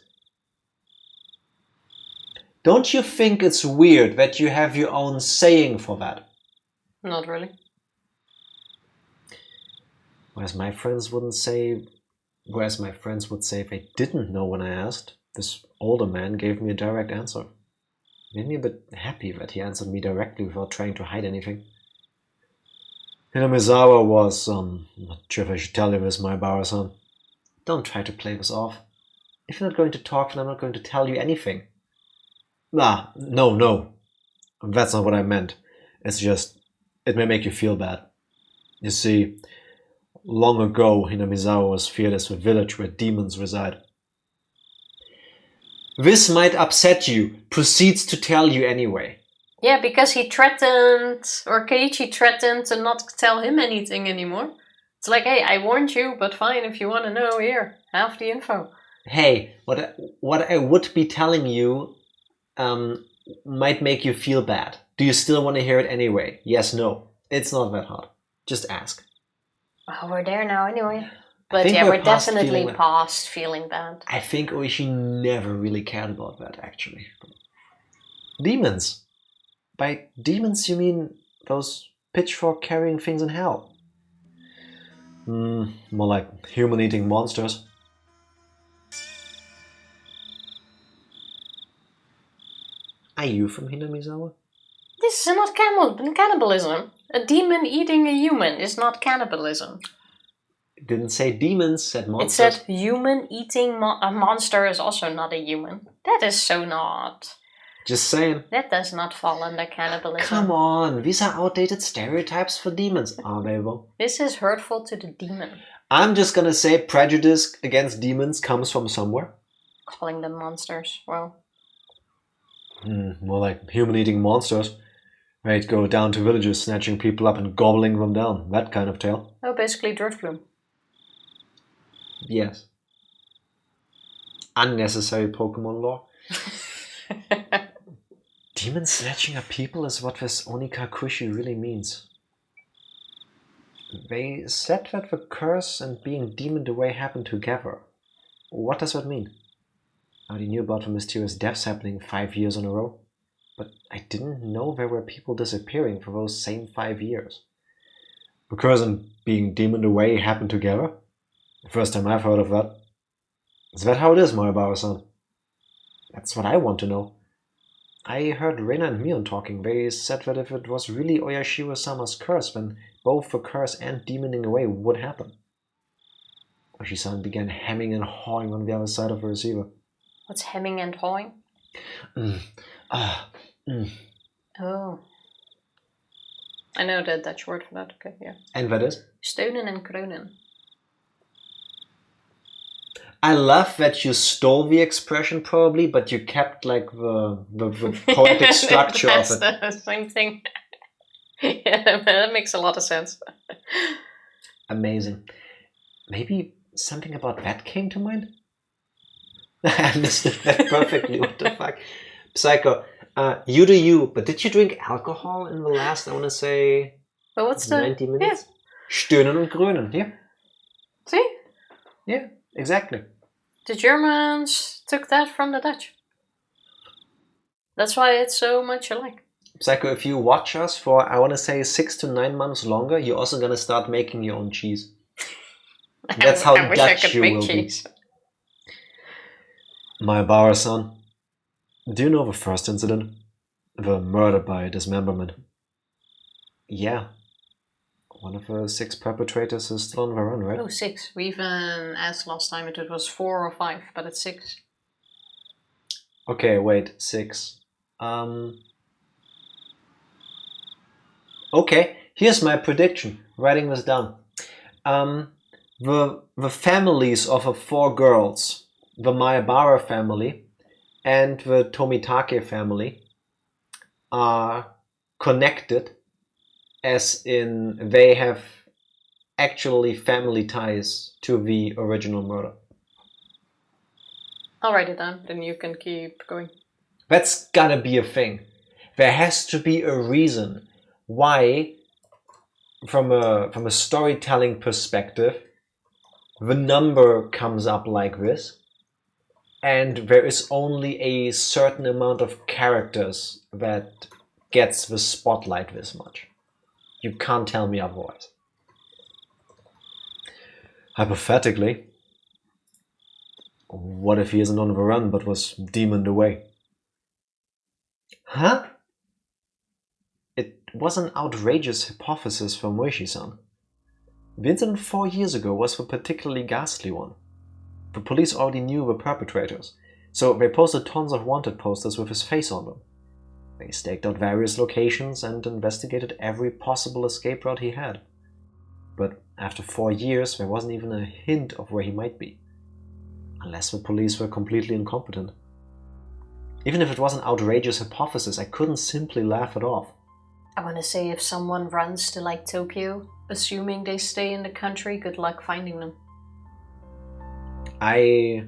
Don't you think it's weird that you have your own saying for that? Not really. Whereas my friends would say they didn't know when I asked, this older man gave me a direct answer. Made me a bit happy that he answered me directly without trying to hide anything. Hinamizawa was, not sure if I should tell you this, Maebara-san. Don't try to play this off. If you're not going to talk, then I'm not going to tell you anything. No. That's not what I meant. It's just, it may make you feel bad. You see, long ago, Hinamizawa was feared as the village where demons reside. This might upset you. Proceeds to tell you anyway. Yeah, because he threatened, or Keiichi threatened to not tell him anything anymore. It's like, hey, I warned you, but fine, if you want to know, here, have the info. Hey, what I would be telling you might make you feel bad. Do you still want to hear it anyway? Yes, no. It's not that hard. Just ask. Oh, we're there now anyway. But yeah, we're definitely past feeling bad. I think Ooishi never really cared about that, actually. Demons. By demons, you mean those pitchfork-carrying things in hell? More like human-eating monsters. Are you from Hinamizawa? This is not cannibalism. A demon eating a human is not cannibalism. It didn't say demons, said monsters. It said human eating a monster is also not a human. That is so not. Just saying. That does not fall under cannibalism. Come on, these are outdated stereotypes for demons, are they though? This is hurtful to the demon. I'm just gonna say prejudice against demons comes from somewhere. Calling them monsters, well. More like human-eating monsters. They'd go down to villages, snatching people up and gobbling them down. That kind of tale. Oh, basically Driftbloom. Yes. Unnecessary Pokemon lore. Demon snatching up people is what this Onikakushi really means. They said that the curse and being demoned away happened together. What does that mean? I already knew about the mysterious deaths happening 5 years in a row, but I didn't know there were people disappearing for those same 5 years. The curse and being demoned away happened together? The first time I've heard of that. Is that how it is, Maebara-san? That's what I want to know. I heard Reina and Mion talking. They said that if it was really Oyashiro-sama's curse, then both the curse and demoning away would happen. Ooishi-san began hemming and hawing on the other side of the receiver. What's hemming and hawing? Oh. I know the Dutch word for that. Okay, yeah. And what is? Steunen en kreunen. I love that you stole the expression probably, but you kept like the poetic structure of it. That's the same thing. Yeah, that makes a lot of sense. Amazing. Maybe something about that came to mind? I understood that perfectly. What the fuck? Psycho, you do you, but did you drink alcohol in the last, I want to say, But what's the 90 minutes? Yeah. Stöhnen und grönen, yeah. See? Yeah, exactly. The Germans took that from the Dutch. That's why it's so much alike. Psycho, if you watch us for, I want to say, 6 to 9 months longer, you're also going to start making your own cheese. That's how I wish I Dutch could you make will cheese. be. Maebara-san, do you know the first incident? The murder by dismemberment. Yeah. One of the 6 perpetrators is still on the run, right? Oh, 6. We even asked last time if it was 4 or 5, but it's 6. Okay, wait, 6. Okay, here's my prediction. Writing this down. The families of the 4 girls, the Maebara family and the Tomitake family, are connected, as in they have actually family ties to the original murder. I'll write it down, then you can keep going. That's gotta be a thing. There has to be a reason why, from a storytelling perspective, the number comes up like this, and there is only a certain amount of characters that gets the spotlight this much. You can't tell me otherwise. Hypothetically, what if he isn't on the run but was demoned away? Huh? It was an outrageous hypothesis from ooishi-san. The incident 4 years ago was a particularly ghastly one. The police already knew the perpetrators, so they posted tons of wanted posters with his face on them. They staked out various locations and investigated every possible escape route he had. But after 4 years, there wasn't even a hint of where he might be. Unless the police were completely incompetent. Even if it was an outrageous hypothesis, I couldn't simply laugh it off. I want to say if someone runs to like Tokyo, assuming they stay in the country, good luck finding them. I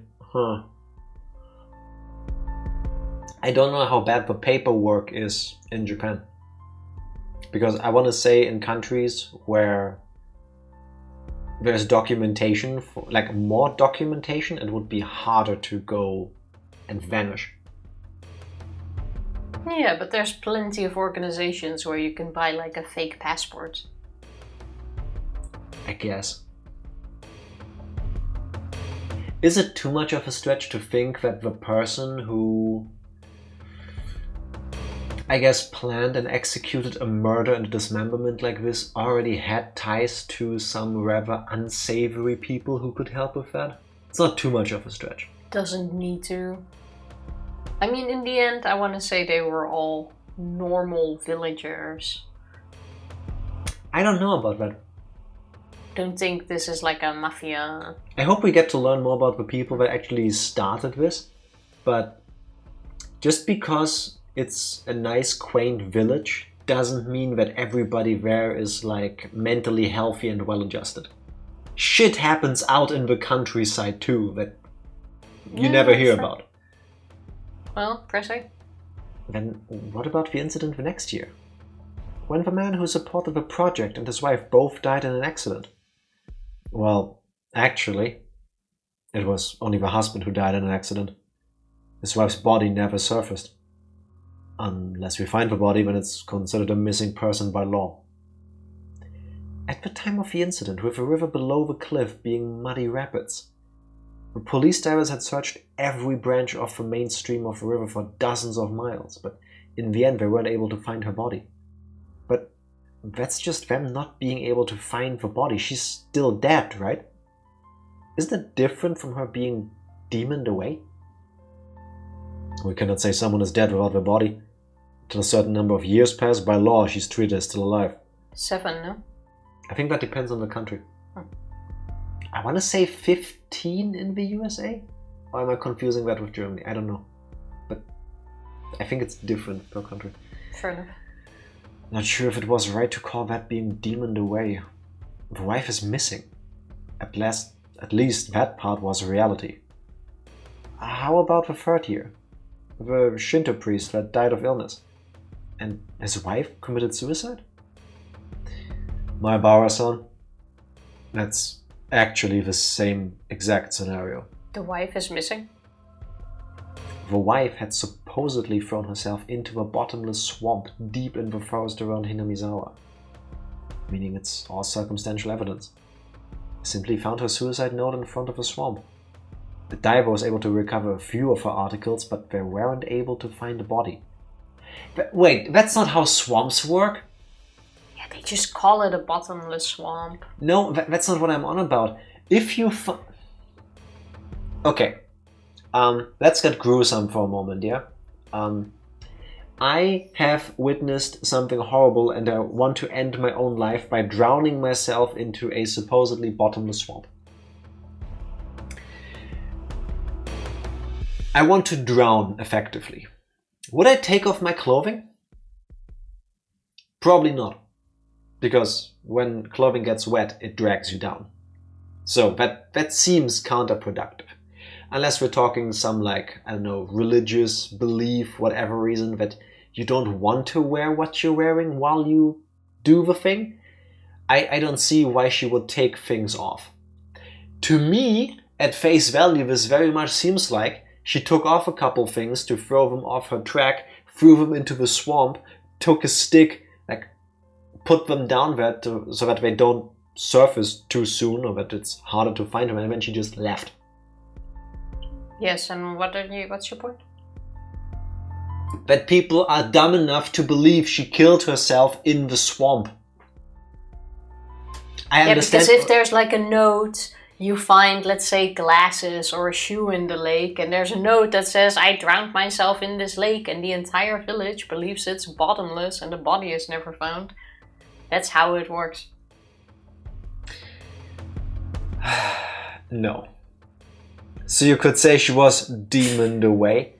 don't know how bad the paperwork is in Japan. Because I want to say in countries where there's documentation, like more documentation, it would be harder to go and vanish. Yeah, but there's plenty of organizations where you can buy like a fake passport. I guess. Is it too much of a stretch to think that the person who, I guess, planned and executed a murder and a dismemberment like this already had ties to some rather unsavory people who could help with that? It's not too much of a stretch. Doesn't need to. I mean, in the end, I want to say they were all normal villagers. I don't know about that. Don't think this is like a mafia. I hope we get to learn more about the people that actually started this, but just because it's a nice, quaint village doesn't mean that everybody there is like mentally healthy and well-adjusted. Shit happens out in the countryside too that you never hear about. Well, press A. Then what about the incident the next year? When the man who supported the project and his wife both died in an accident? Well, actually, it was only the husband who died in an accident. His wife's body never surfaced. Unless we find the body, then it's considered a missing person by law. At the time of the incident, with the river below the cliff being muddy rapids, the police divers had searched every branch of the main stream of the river for dozens of miles, but in the end they weren't able to find her body. But that's just them not being able to find the body. She's still dead, right? Isn't that different from her being demoned away? We cannot say someone is dead without their body. Till a certain number of years pass, by law, she's treated as still alive. 7, no? I think that depends on the country. Hmm. I want to say 15 in the USA? Or am I confusing that with Germany? I don't know. But I think it's different per country. Fair enough. Not sure if it was right to call that being demoned away. The wife is missing. At least that part was reality. How about the third year? The Shinto priest that died of illness. And his wife committed suicide? Maebara-san, that's actually the same exact scenario. The wife is missing? The wife had supposedly thrown herself into a bottomless swamp deep in the forest around Hinamizawa. Meaning it's all circumstantial evidence. Simply found her suicide note in front of a swamp. The diver was able to recover a few of her articles, but they weren't able to find the body. But wait, that's not how swamps work? Yeah, they just call it a bottomless swamp. No, that's not what I'm on about. If you Okay. Let's get gruesome for a moment, yeah? I have witnessed something horrible and I want to end my own life by drowning myself into a supposedly bottomless swamp. I want to drown effectively. Would I take off my clothing? Probably not. Because when clothing gets wet, it drags you down. So that seems counterproductive. Unless we're talking some, like, I don't know, religious belief, whatever reason, that you don't want to wear what you're wearing while you do the thing. I don't see why she would take things off. To me, at face value, this very much seems like she took off a couple things to throw them off her track, threw them into the swamp, took a stick, like, put them down there so that they don't surface too soon or that it's harder to find them, and then she just left. Yes, and what's your point? That people are dumb enough to believe she killed herself in the swamp. I understand. Because if there's like a note, you find, let's say, glasses or a shoe in the lake, and there's a note that says, I drowned myself in this lake, and the entire village believes it's bottomless and the body is never found. That's how it works. No. So you could say she was demoned away?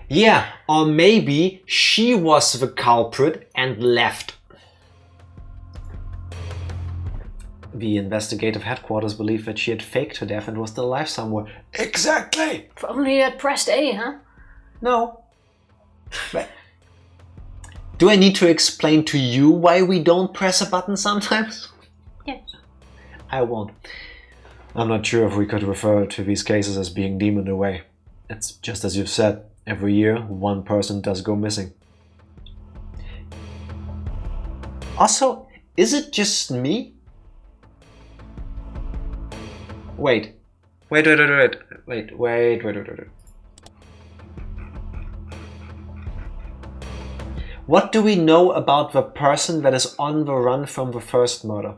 Yeah, or maybe she was the culprit and left. The investigative headquarters believed that she had faked her death and was still alive somewhere. Exactly! If only you had pressed A, huh? No. But do I need to explain to you why we don't press a button sometimes? Yes. I won't. I'm not sure if we could refer to these cases as being demoned away. It's just as you've said, every year one person does go missing. Also, is it just me? Wait. What do we know about the person that is on the run from the first murder?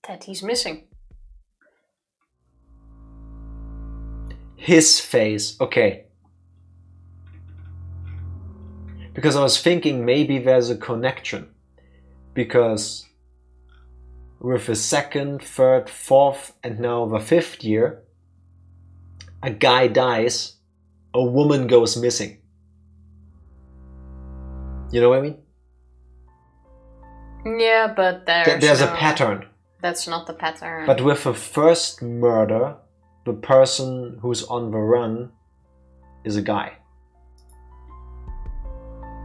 That he's missing. His face, okay. Because I was thinking maybe there's a connection. Because with the second, third, fourth, and now the fifth year, a guy dies, a woman goes missing. You know what I mean? Yeah, but There's a pattern. That's not the pattern. But with the first murder, the person who's on the run is a guy.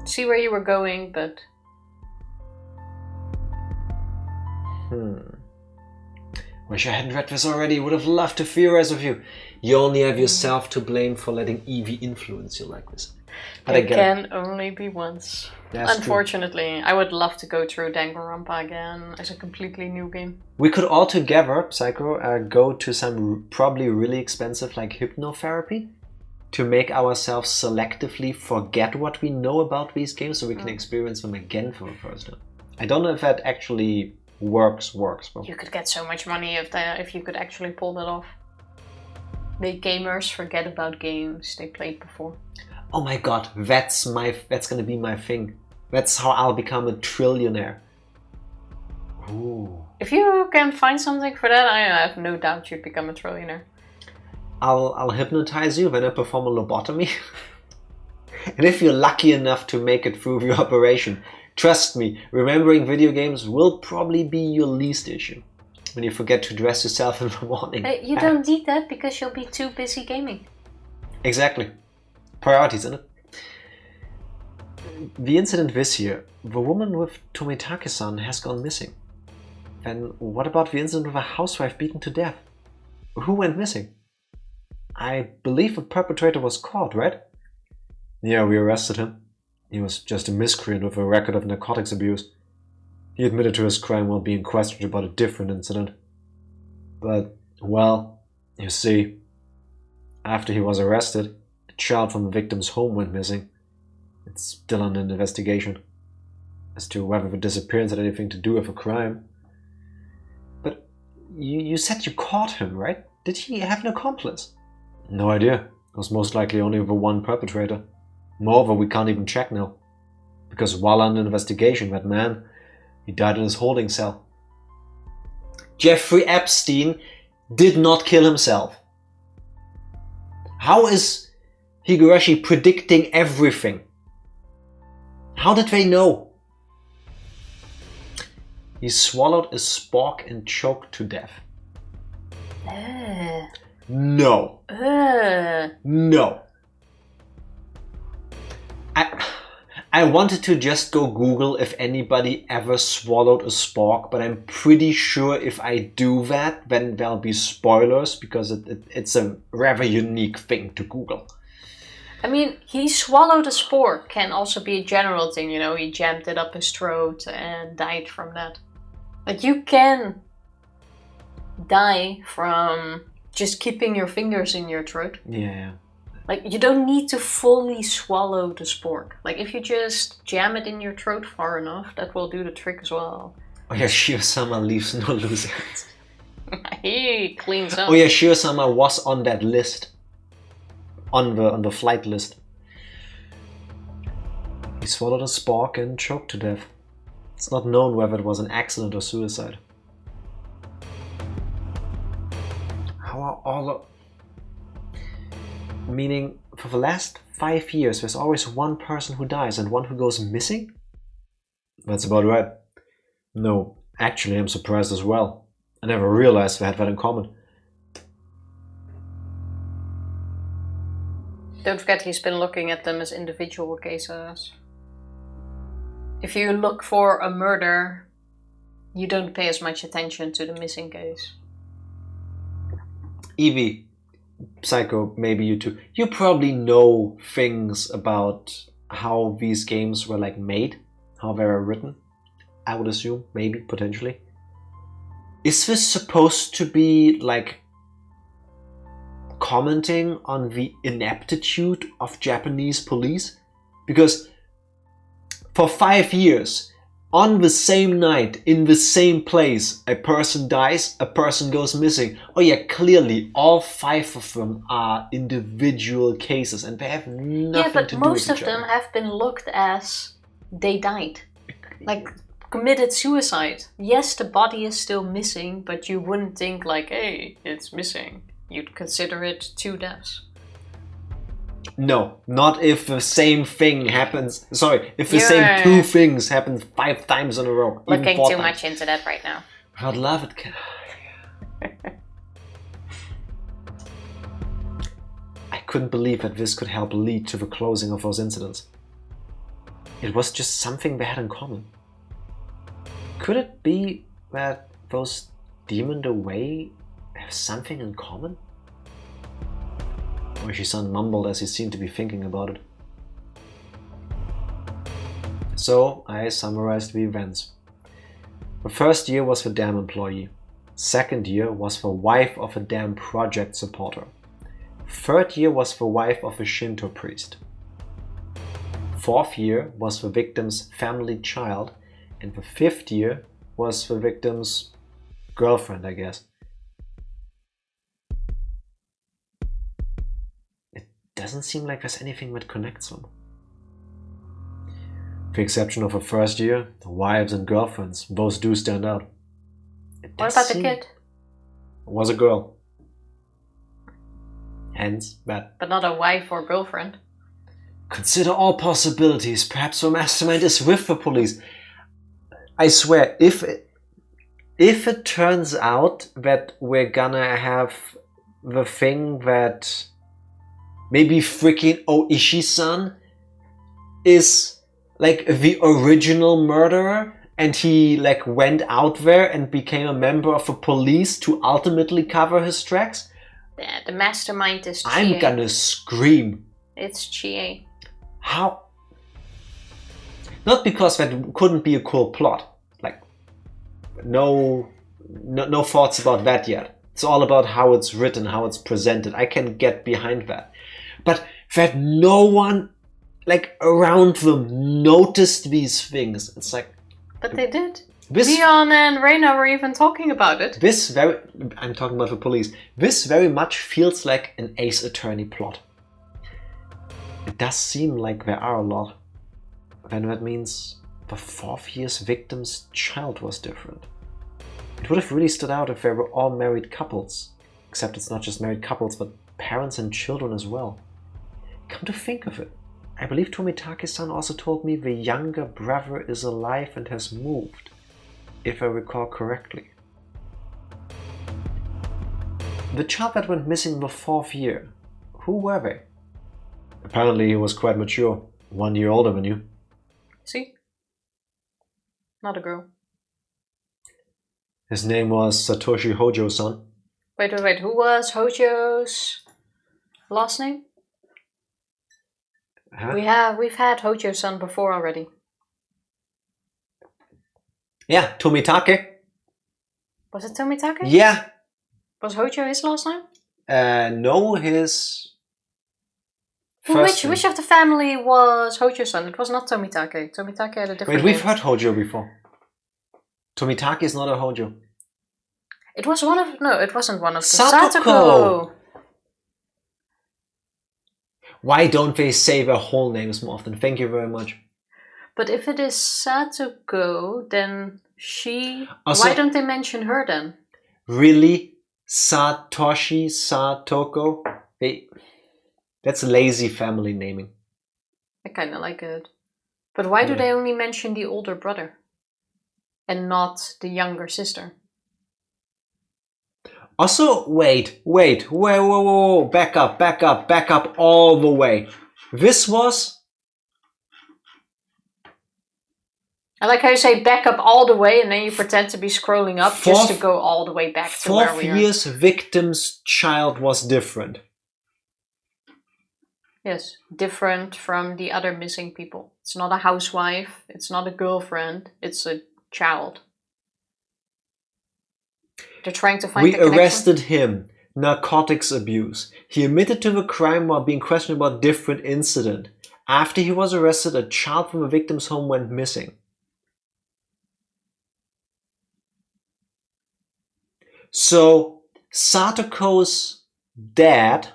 See where you were going, but... Wish I hadn't read this already. Would have loved to theorize with you. You only have yourself to blame for letting Evie influence you like this. But it can only be once. That's Unfortunately, true. I would love to go through Danganronpa again as a completely new game. We could all together, Psycho, go to some probably really expensive like hypnotherapy to make ourselves selectively forget what we know about these games so we can experience them again for the first time. I don't know if that actually works. But you could get so much money if you could actually pull that off. The gamers forget about games they played before. Oh my god, that's gonna be my thing. That's how I'll become a trillionaire. Ooh. If you can find something for that, I have no doubt you'd become a trillionaire. I'll hypnotize you when I perform a lobotomy. And if you're lucky enough to make it through the operation, trust me, remembering video games will probably be your least issue. When you forget to dress yourself in the morning. You don't need that because you'll be too busy gaming. Exactly. Priorities, isn't it? The incident this year, the woman with Tomitake-san has gone missing. And what about the incident with a housewife beaten to death? Who went missing? I believe the perpetrator was caught, right? Yeah, we arrested him. He was just a miscreant with a record of narcotics abuse. He admitted to his crime while being questioned about a different incident. But, well, you see, after he was arrested, a child from the victim's home went missing. It's still under investigation as to whether the disappearance had anything to do with a crime. But you said you caught him, right? Did he have an accomplice? No idea. It was most likely only the one perpetrator. Moreover, we can't even check now. Because while under investigation, that man, he died in his holding cell. Jeffrey Epstein did not kill himself. How is Higurashi predicting everything? How did they know? He swallowed a spork and choked to death. No. No. I wanted to just go Google if anybody ever swallowed a spork, but I'm pretty sure if I do that, then there'll be spoilers because it's a rather unique thing to Google. I mean, he swallowed a spork can also be a general thing, you know, he jammed it up his throat and died from that. Like, you can die from just keeping your fingers in your throat. Yeah. Like, you don't need to fully swallow the spork. Like, if you just jam it in your throat far enough, that will do the trick as well. Oyashiro-sama leaves no loose ends. He cleans up. Oyashiro-sama was on that list. On the flight list. He swallowed a spork and choked to death. It's not known whether it was an accident or suicide. How are all of... Meaning, for the last 5 years, there's always one person who dies and one who goes missing? That's about right. No, actually, I'm surprised as well. I never realized they had that in common. Don't forget, he's been looking at them as individual cases. If you look for a murder, you don't pay as much attention to the missing case. Evie, Psycho, maybe you too. You probably know things about how these games were like made, how they were written. I would assume, maybe, potentially. Is this supposed to be like commenting on the ineptitude of Japanese police? Because for 5 years, on the same night, in the same place, a person dies, a person goes missing. Oh yeah, clearly all 5 of them are individual cases and they have nothing to do with each other. Yeah, but most of them have been looked as they died. Like, committed suicide. Yes, the body is still missing, but you wouldn't think like, hey, it's missing. You'd consider it 2 deaths. No, not if the same thing happens. Sorry, if the same 2 things happen 5 times in a row. Looking too much into that right now. I'd love it. I couldn't believe that this could help lead to the closing of those incidents. It was just something they had in common. Could it be that those demoned away have something in common? Ooishi-san mumbled as he seemed to be thinking about it. So I summarized the events. The first year was the dam employee. Second year was the wife of a dam project supporter. Third year was the wife of a Shinto priest. Fourth year was the victim's family child. And the 5th year was the victim's girlfriend, I guess. doesn't seem like there's anything that connects them. With the exception of a first year, wives and girlfriends, those do stand out. What about the kid? Was a girl. Hence, that. But not a wife or girlfriend. Consider all possibilities. Perhaps the mastermind is with the police. I swear, if it turns out that we're gonna have the thing that maybe freaking Ooishi-san is like the original murderer and he like went out there and became a member of the police to ultimately cover his tracks, Yeah, the mastermind is Chie. I'm gonna scream. It's Chie. How? Not because that couldn't be a cool plot. Like, no thoughts about that yet. It's all about how it's written, how it's presented. I can get behind that. But that no one, like, around them noticed these things. It's like... But they did. Leon and Reina were even talking about it. I'm talking about the police. This very much feels like an Ace Attorney plot. It does seem like there are a lot. Then that means the 4th year's victim's child was different. It would have really stood out if they were all married couples. Except it's not just married couples, but parents and children as well. Come to think of it, I believe Tomitake-san also told me the younger brother is alive and has moved, if I recall correctly. The child that went missing the 4th year, who were they? Apparently he was quite mature, 1 year older than you. See? Not a girl. His name was Satoshi Hojo-san. Wait, who was Hojo's last name? Huh? We've had Hojo-san before already. Yeah, Tomitake. Was it Tomitake? Yeah. Was Hojo his last name? No, his... Which of the family was Hojo-san? It was not Tomitake. Tomitake had a different name. Wait, we've heard Hojo before. Tomitake is not a Hojo. It was one of... No, it wasn't one of the... Satoko! Why don't they say their whole names more often? Thank you very much. But if it is Satoko, then she... Also, why don't they mention her then? Really? Satoshi, Satoko? That's lazy family naming. I kind of like it. But why do they only mention the older brother? And not the younger sister? Also, wait, whoa, back up all the way. This was... I like how you say back up all the way and then you pretend to be scrolling up just to go all the way back to where we are. 4th year's victim's child was different. Yes, different from the other missing people. It's not a housewife, it's not a girlfriend, it's a child. They're trying to find the connection. We arrested him. Narcotics abuse. He admitted to the crime while being questioned about a different incident. After he was arrested, a child from the victim's home went missing. So, Satoko's dad,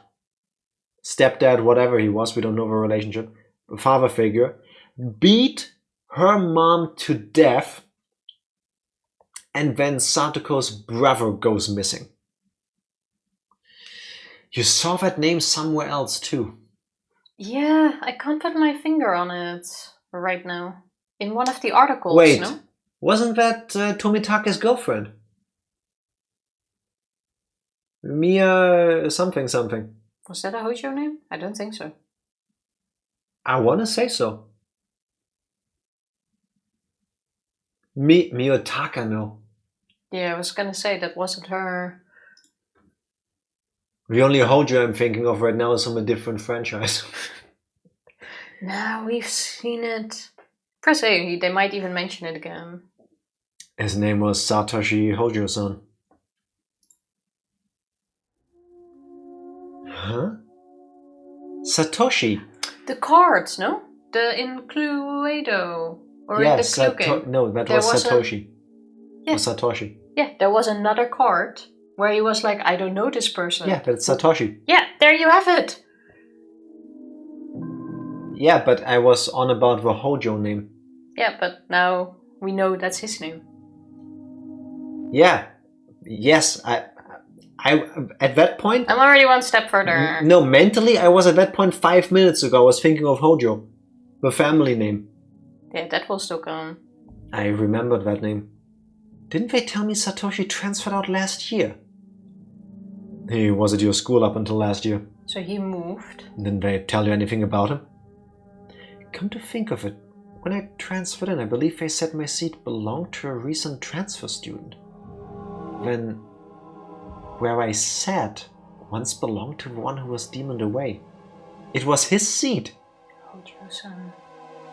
stepdad, whatever he was, we don't know the relationship, father figure, beat her mom to death, and then Satoko's brother goes missing. You saw that name somewhere else too. Yeah, I can't put my finger on it right now. In one of the articles, Wait, no? Wasn't that Tomitake's girlfriend? Mia something. Was that a Hojo name? I don't think so. I want to say so. Miyotaka, no. Yeah, I was gonna say that wasn't her. The only Hojo I'm thinking of right now is from a different franchise. No, we've seen it. Press A, they might even mention it again. His name was Satoshi Hojo-san. Huh? Satoshi? The cards, no? In Cluedo. Or in the Clue game. No, that was Satoshi. Yeah. Was Satoshi. Yeah, there was another card where he was like, I don't know this person. Yeah, but it's Satoshi. Yeah, there you have it. Yeah, but I was on about the Hojo name. Yeah, but now we know that's his name. Yeah. Yes, I at that point... I'm already one step further. No, mentally, I was at that point 5 minutes ago. I was thinking of Hojo, the family name. Yeah, that will still come. I remembered that name. Didn't they tell me Satoshi transferred out last year? He was at your school up until last year. So he moved. Didn't they tell you anything about him? Come to think of it, when I transferred in, I believe they said my seat belonged to a recent transfer student. Then, where I sat once belonged to the one who was demoned away. It was his seat. Hojo-san.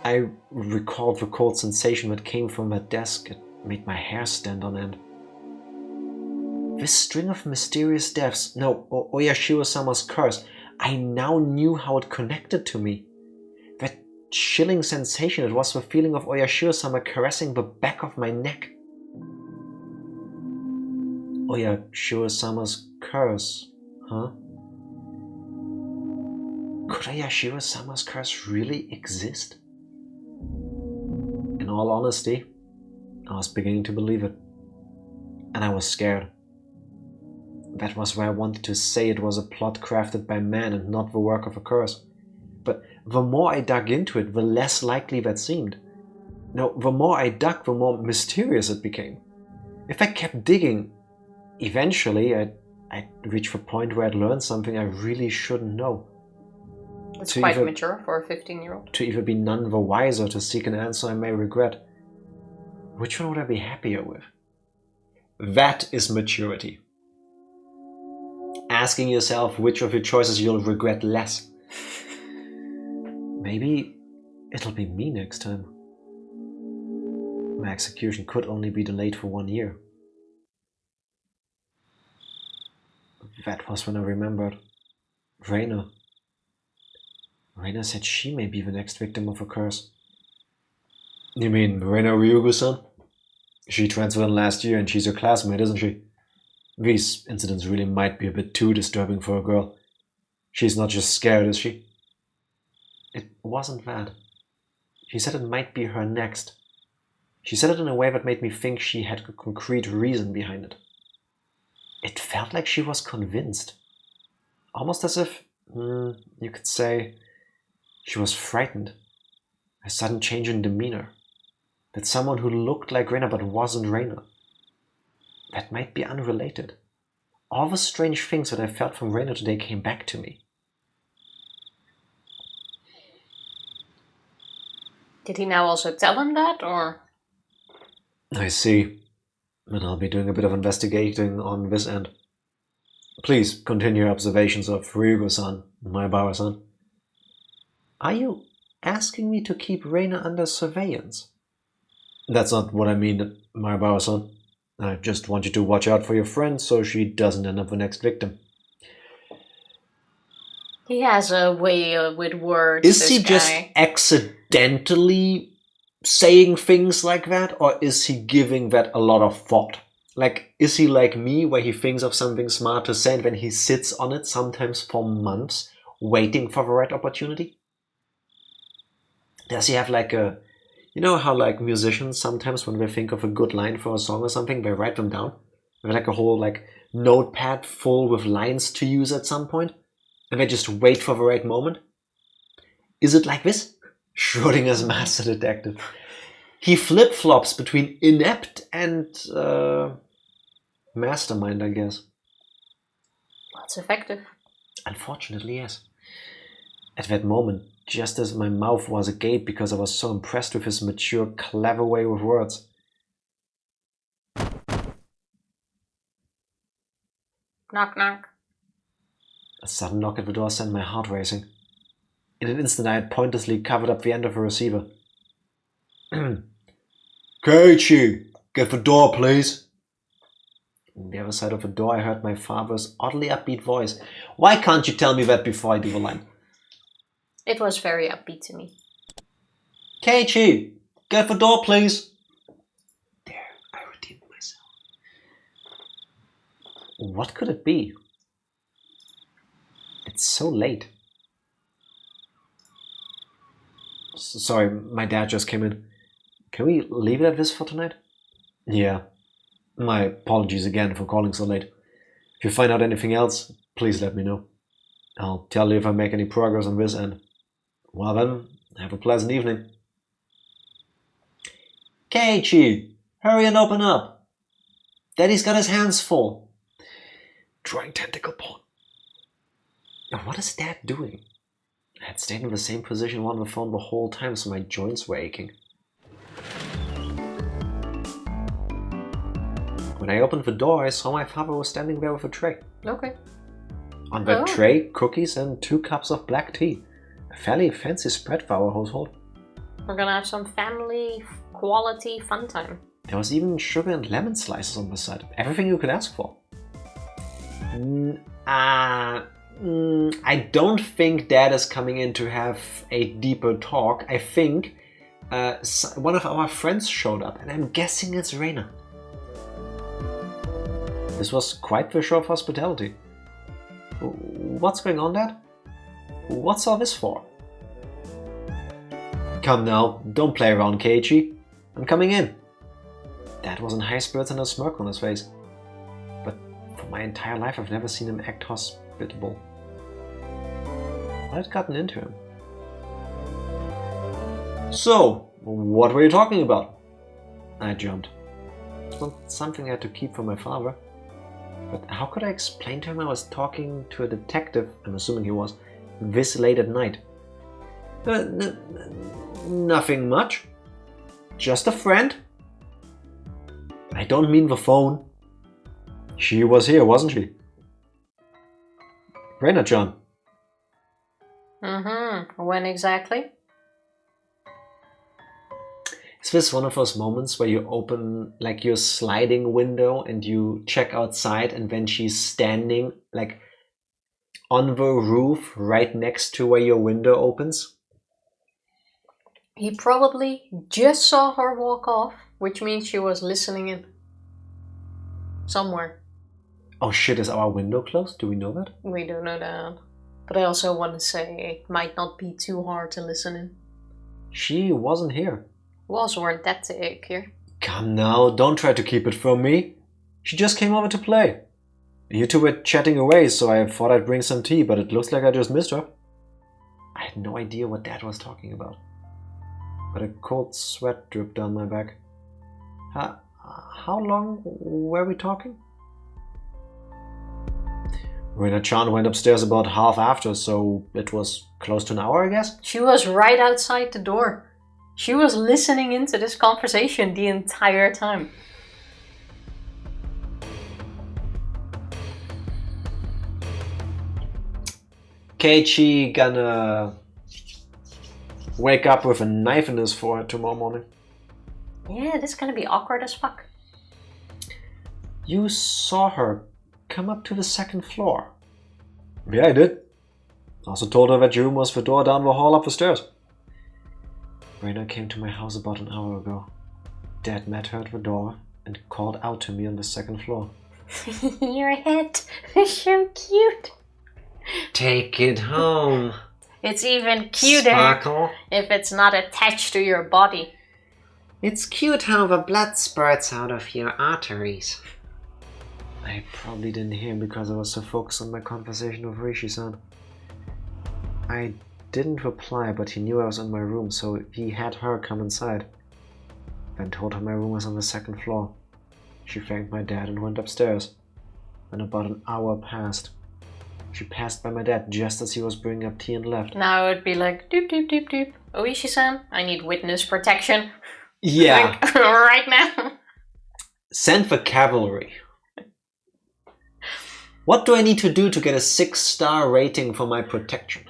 I recalled the cold sensation that came from that desk. It made my hair stand on end. This string of mysterious deaths, no, Oyashiro-sama's curse, I now knew how it connected to me. That chilling sensation, it was the feeling of Oyashiro-sama caressing the back of my neck. Oyashiro-sama's curse, huh? Could Oyashiro-sama's curse really exist? In all honesty, I was beginning to believe it. And I was scared. That was why I wanted to say it was a plot crafted by man and not the work of a curse. But the more I dug into it, the less likely that seemed. No, the more I dug, the more mysterious it became. If I kept digging, eventually I'd reach the point where I'd learn something I really shouldn't know. It's quite mature for a 15-year-old. To either be none the wiser, to seek an answer I may regret. Which one would I be happier with? That is maturity. Asking yourself which of your choices you'll regret less. Maybe it'll be me next time. My execution could only be delayed for 1 year. That was when I remembered. Reina. Reina said she may be the next victim of a curse. You mean Reina Ryugu-san? She transferred in last year and she's your classmate, isn't she? These incidents really might be a bit too disturbing for a girl. She's not just scared, is she? It wasn't that. She said it might be her next. She said it in a way that made me think she had a concrete reason behind it. It felt like she was convinced. Almost as if, you could say, she was frightened. A sudden change in demeanor. That someone who looked like Reina but wasn't Reina. That might be unrelated. All the strange things that I felt from Reina today came back to me. Did he now also tell him that, or? I see. And I'll be doing a bit of investigating on this end. Please continue your observations of Ryugu-san, Maebara-san. Are you asking me to keep Reina under surveillance? That's not what I mean, Maebara-san. I just want you to watch out for your friend so she doesn't end up the next victim. He has a way with words. Is he just accidentally saying things like that, or is he giving that a lot of thought? Like, is he like me, where he thinks of something smart to say and then he sits on it sometimes for months, waiting for the right opportunity? Does he have like a... You know how like musicians sometimes when they think of a good line for a song or something, they write them down? They have like a whole like notepad full with lines to use at some point, and they just wait for the right moment? Is it like this? Schrodinger's master detective. He flip-flops between inept and mastermind, I guess. That's effective. Unfortunately, yes. At that moment, just as my mouth was agape because I was so impressed with his mature, clever way with words. Knock, knock. A sudden knock at the door sent my heart racing. In an instant, I had pointlessly covered up the end of the receiver. Keiichi, get the door, please. On the other side of the door, I heard my father's oddly upbeat voice. Why can't you tell me that before I do the line? It was very upbeat to me. Keiichi, get the door, please. There, I redeemed myself. What could it be? It's so late. Sorry, my dad just came in. Can we leave it at this for tonight? Yeah. My apologies again for calling so late. If you find out anything else, please let me know. I'll tell you if I make any progress on this end. Well then, have a pleasant evening. Keiichi, hurry and open up. Daddy's got his hands full. Drawing tentacle porn. Now, what is Dad doing? I had stayed in the same position on the phone the whole time, so my joints were aching. When I opened the door, I saw my father was standing there with a tray. Okay. On that tray, cookies and 2 cups of black tea. A fairly fancy spread for our household. We're gonna have some family quality fun time. There was even sugar and lemon slices on the side. Everything you could ask for. I don't think Dad is coming in to have a deeper talk. I think one of our friends showed up, and I'm guessing it's Reina. This was quite the show of hospitality. What's going on, Dad? What's all this for? Come now, don't play around, Keiichi. I'm coming in. Dad was in high spirits and a smirk on his face. But for my entire life, I've never seen him act hospitable. What had gotten into him? So, what were you talking about? I jumped. It was something I had to keep from my father. But how could I explain to him I was talking to a detective, I'm assuming he was, this late at night? Nothing much. Just a friend. I don't mean the phone. She was here, wasn't she? Reina-chan. When exactly? Is this one of those moments where you open like your sliding window and you check outside and then she's standing like on the roof right next to where your window opens? He probably just saw her walk off, which means she was listening in. Somewhere. Oh shit, is our window closed? Do we know that? We don't know that. But I also want to say it might not be too hard to listen in. She wasn't here. Walls weren't that thick here. Come now, don't try to keep it from me. She just came over to play. You two were chatting away, so I thought I'd bring some tea, but it looks like I just missed her. I had no idea what Dad was talking about. But a cold sweat dripped down my back. How long were we talking? Reina-chan went upstairs about half after, so it was close to an hour, I guess? She was right outside the door. She was listening into this conversation the entire time. Keiichi gonna wake up with a knife in his forehead tomorrow morning. Yeah, this is gonna be awkward as fuck. You saw her come up to the 2nd floor. Yeah, I did. Also told her that your room was the door down the hall up the stairs. Reina came to my house about an hour ago. Dad met her at the door and called out to me on the 2nd floor. Your head is so cute. Take it home. It's even cuter Sparkle. if it's not attached to your body. It's cute how the blood spurts out of your arteries. I probably didn't hear him because I was so focused on my conversation with Rishi-san. I didn't reply, but he knew I was in my room, so he had her come inside. Then told her my room was on the 2nd floor. She thanked my dad and went upstairs. Then about an hour passed. She passed by my dad just as he was bringing up tea and left. Now it would be like, doop doop doop doop. Ooishi-san, I need witness protection. Yeah. Like, right now. Send the cavalry. What do I need to do to get a 6-star rating for my protection?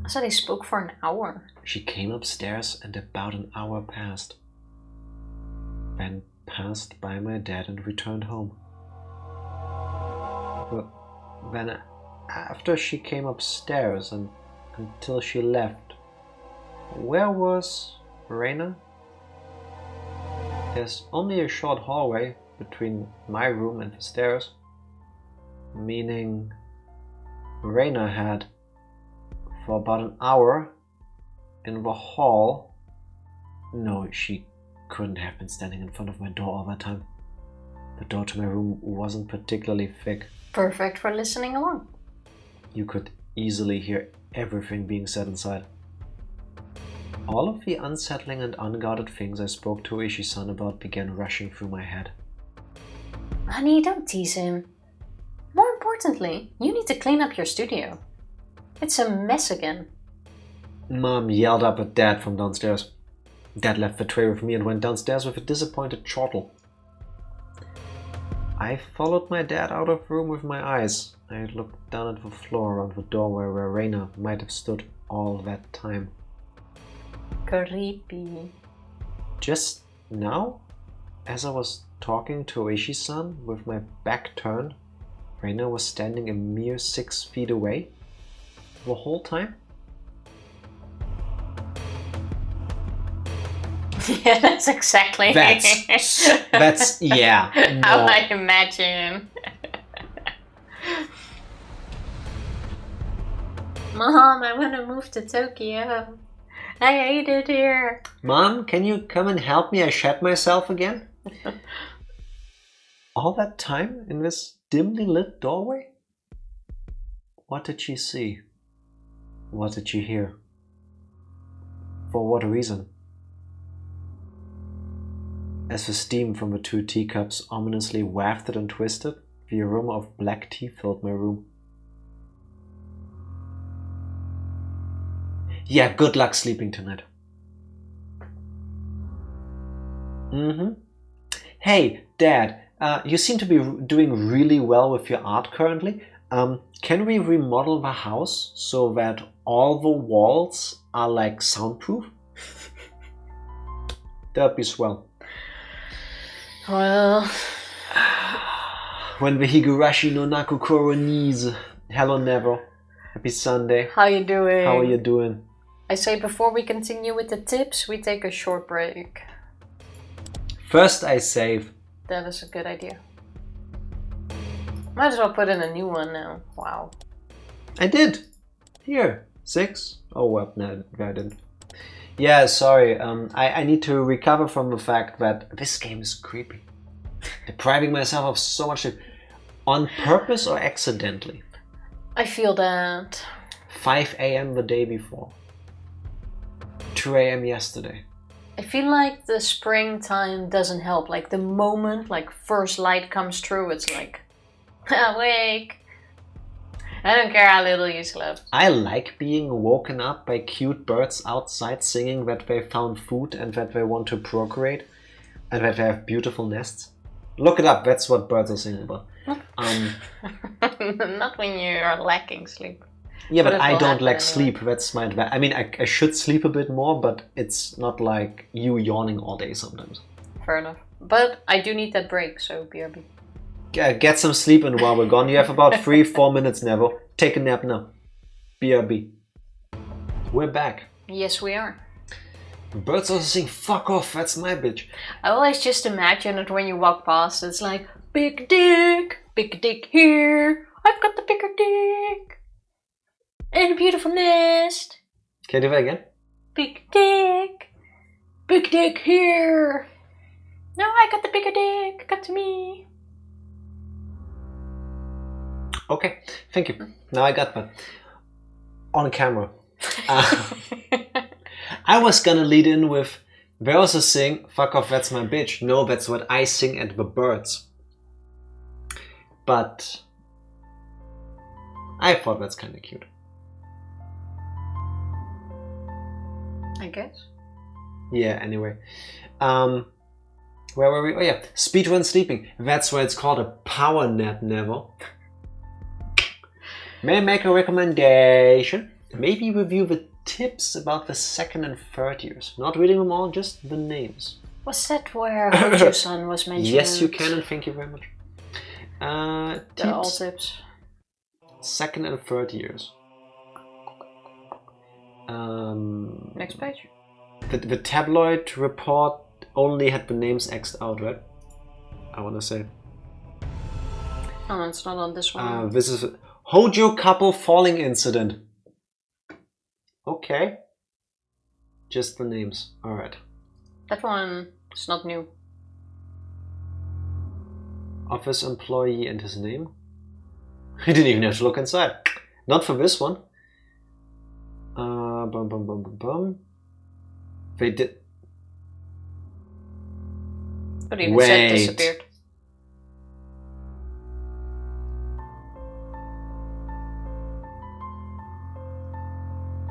So they spoke for an hour. She came upstairs and about an hour passed. Then passed by my dad and returned home. But then after she came upstairs and until she left, where was Reina? There's only a short hallway between my room and the stairs, meaning Reina had for about an hour in the hall. No, she couldn't have been standing in front of my door all that time. The door to my room wasn't particularly thick. Perfect for listening along. You could easily hear everything being said inside. All of the unsettling and unguarded things I spoke to ooishi-san about began rushing through my head. Honey, don't tease him. More importantly, you need to clean up your studio. It's a mess again. Mom yelled up at Dad from downstairs. Dad left the tray with me and went downstairs with a disappointed chortle. I followed my dad out of the room with my eyes. I looked down at the floor around the doorway where Reina might have stood all that time. Creepy. Just now, as I was talking to ooishi-san with my back turned, Reina was standing a mere 6 feet away the whole time. Yeah, that's exactly That's yeah. how No. I imagine. Mom, I want to move to Tokyo. I hate it here. Mom, can you come and help me? I shat myself again. All that time in this dimly lit doorway? What did she see? What did she hear? For what reason? As the steam from the 2 teacups ominously wafted and twisted, the aroma of black tea filled my room. Yeah, good luck sleeping tonight. Hey, Dad, you seem to be doing really well with your art currently. Can we remodel the house so that all the walls are like soundproof? That'd be swell. Well, When the Higurashi no Naku Koro knees. Hello, Neville. Happy Sunday. how you doing? How are you doing? I say before we continue with the tips, we take a short break. First, I save. That is a good idea. Might as well put in a new one now. Wow. I did. Here, 6. Oh, well, no, I didn't. Yeah, sorry. I need to recover from the fact that this game is creepy. Depriving myself of so much sleep. On purpose or accidentally? I feel that. 5 a.m. the day before. 2 a.m. yesterday. I feel like the springtime doesn't help. Like the moment, like first light comes through, it's like, awake. I don't care how little you slept. I like being woken up by cute birds outside singing that they found food and that they want to procreate and that they have beautiful nests. Look it up, that's what birds are singing about. Not when you are lacking sleep. Yeah, but it I will don't happen like anyway. sleep. That's my advantage. I mean, I should sleep a bit more, but it's not like you yawning all day sometimes. Fair enough. But I do need that break, so BRB. Get some sleep in while we're gone. You have about 3-4 minutes, Neville. Take a nap now. BRB. We're back. Yes, we are. Birds also sing, fuck off, that's my bitch. I always just imagine it when you walk past. It's like, big dick here. I've got the bigger dick. And a beautiful nest. Can you do that again? Big dick here. No, I got the bigger dick. Got to me. Okay, thank you. Now I got that. On camera. I was gonna lead in with, they also sing, fuck off, that's my bitch. No, that's what I sing at the birds. But I thought that's kind of cute. I guess. Yeah, anyway. Where were we? Oh yeah, speedrun sleeping. That's why it's called a power nap, Neville. May I make a recommendation? Maybe review the tips about the 2nd and 3rd years. Not reading them all, just the names. Was that where Gojo-san was mentioned? Yes, you can, and thank you very much. The all tips. 2nd and 3rd years. Next page. The tabloid report only had the names X'd out, right? I want to say. Oh, it's not on this one. This is Hojo couple falling incident. Okay. Just the names. Alright. That one is not new. Office employee and his name? I didn't even have to look inside. Not for this one. They did. But even said disappeared.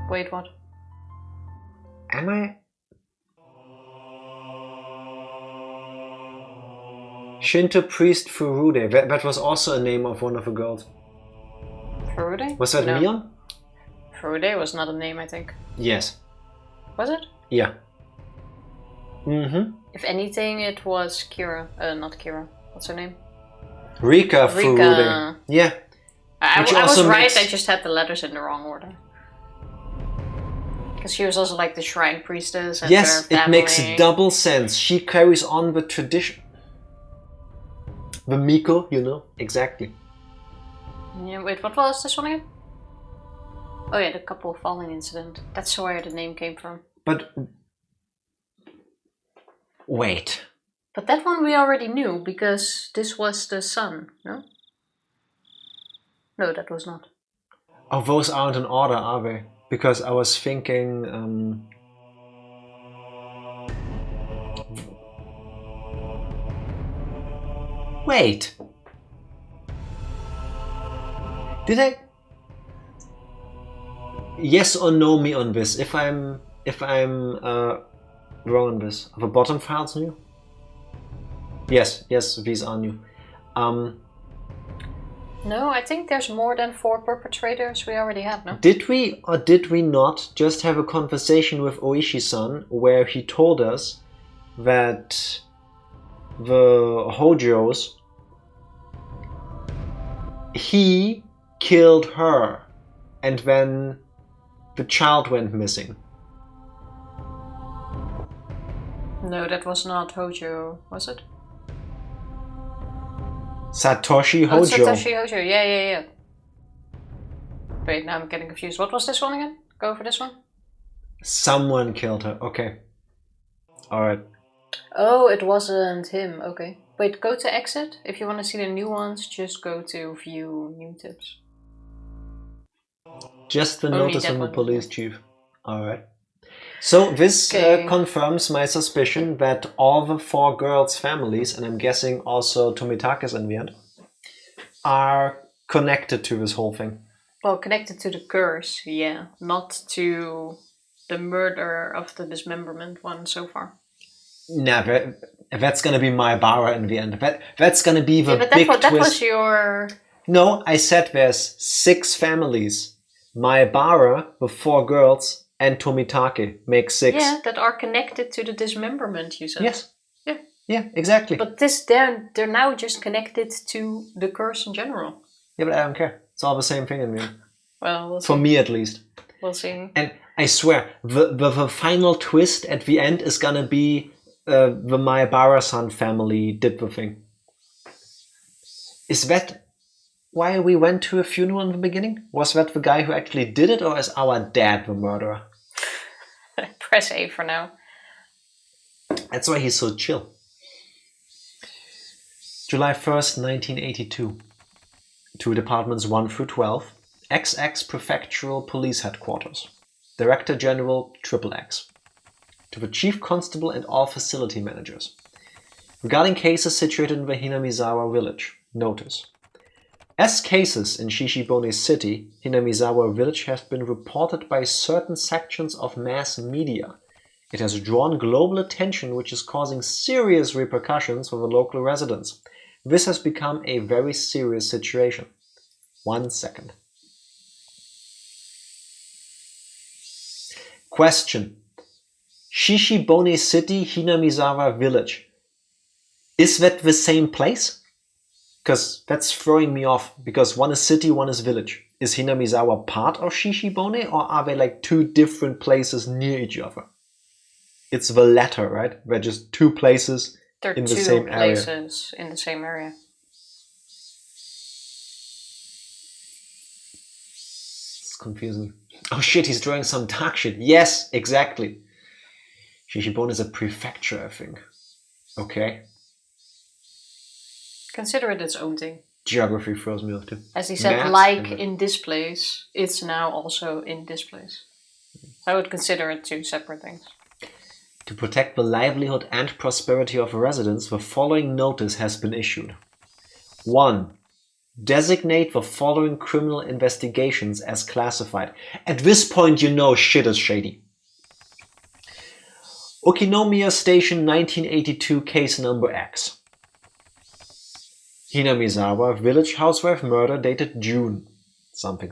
Wait, what? Am I? Shinto priest Furude. That was also a name of one of the girls. Furude? Was that No. Mion? Furude was not a name, I think. Yes. Was it? Yeah. Mm-hmm. If anything, it was Kira. Not Kira. What's her name? Rika Furude. Yeah. I was also right, makes- I just had the letters in the wrong order. Because she was also like the shrine priestess. And Yes, her it makes family. double sense. She carries on the tradition. The Miko, you know, exactly. Yeah, wait, what was this one again? Oh yeah, the couple falling incident. That's where the name came from. But wait. But that one we already knew, because this was the son, no? No, that was not. Oh, those aren't in order, are they? Because I was thinking. Wait. Did I? Yes or no me on this? If I'm wrong on this, are the bottom files new? Yes, these are new. No, I think there's more than 4 perpetrators we already had, no? Did we or did we not just have a conversation with Ooishi-san where he told us that the Hojos, he killed her and then the child went missing? No, that was not Hojo, was it? Satoshi Oh, Hojo. Satoshi Hojo, yeah. Wait, now I'm getting confused. What was this one again? Go for this one? Someone killed her. Okay. Alright. Oh, it wasn't him. Okay. Wait, go to exit. If you want to see the new ones, just go to view new tips. Just the Only notice that from the one. police chief. Alright. So this Okay. confirms my suspicion that all the 4 girls' families, and I'm guessing also Tomitake's in the end, are connected to this whole thing. Well, connected to the curse, yeah. Not to the murder of the dismemberment one so far. Nah, that's gonna be Maebara in the end. That's gonna be the Yeah, but big that twist. was your... No, I said there's 6 families. Maebara, the 4 girls, and Tomitake make 6. Yeah, that are connected to the dismemberment, you said. Yes. Yeah. Yeah, exactly. But they're now just connected to the curse in general. Yeah, but I don't care. It's all the same thing in the end. Well, we'll see. For me, at least. We'll see. And I swear, the final twist at the end is gonna be the Maebara-san family did the thing. Is that why we went to a funeral in the beginning? Was that the guy who actually did it, or is our dad the murderer? Press A for now. That's why he's so chill. July 1st, 1982. To Departments 1 through 12. XX Prefectural Police Headquarters. Director General XXX. To the Chief Constable and all facility managers. Regarding cases situated in the Hinamizawa village, notice. As cases in Shishibone City, Hinamizawa village have been reported by certain sections of mass media. It has drawn global attention, which is causing serious repercussions for the local residents. This has become a very serious situation. 1 second. Question. Shishibone City, Hinamizawa village. Is that the same place? Because that's throwing me off, because one is city, one is village. Is Hinamizawa part of Shishibone, or are they like 2 different places near each other? It's the latter, right? They're just 2 places There are in 2 the same area. places in the same area. It's confusing. Oh shit, he's drawing some dark shit. Yes, exactly. Shishibone is a prefecture, I think. Okay. Consider it its own thing. Geography throws me off too. As he said, Maths like and in this place, it's now also in this place. I would consider it two separate things. To protect the livelihood and prosperity of residents, the following notice has been issued. 1. Designate the following criminal investigations as classified. At this point, you know shit is shady. Okinomiya Station 1982 case number X. Hinamizawa village housewife murder dated June. Something.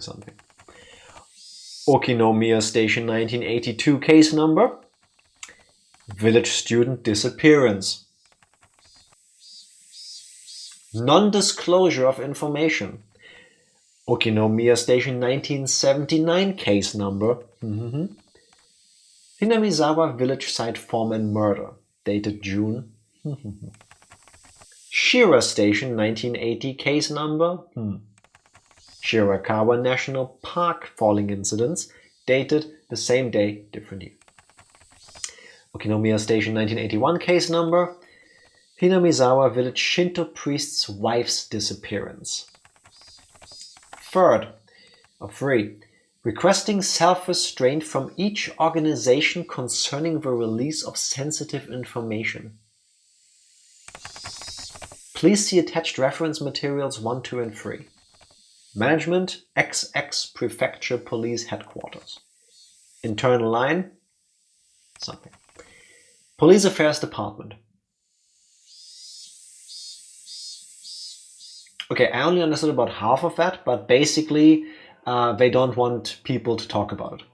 Okinomiya Station 1982 case number. Village student disappearance. Non-disclosure of information. Okinomiya Station 1979 case number. Hinamizawa village site foreman murder dated June. Shira Station 1980 case number. Shirakawa National Park falling incidents dated the same day, different year. Okinomiya Station 1981 case number. Hinamizawa village Shinto priest's wife's disappearance. 3. Requesting self-restraint from each organization concerning the release of sensitive information. Please see attached reference materials 1, 2, and 3. Management, XX Prefecture Police Headquarters. Internal line, something. Police Affairs Department. Okay, I only understood about half of that, but basically they don't want people to talk about it.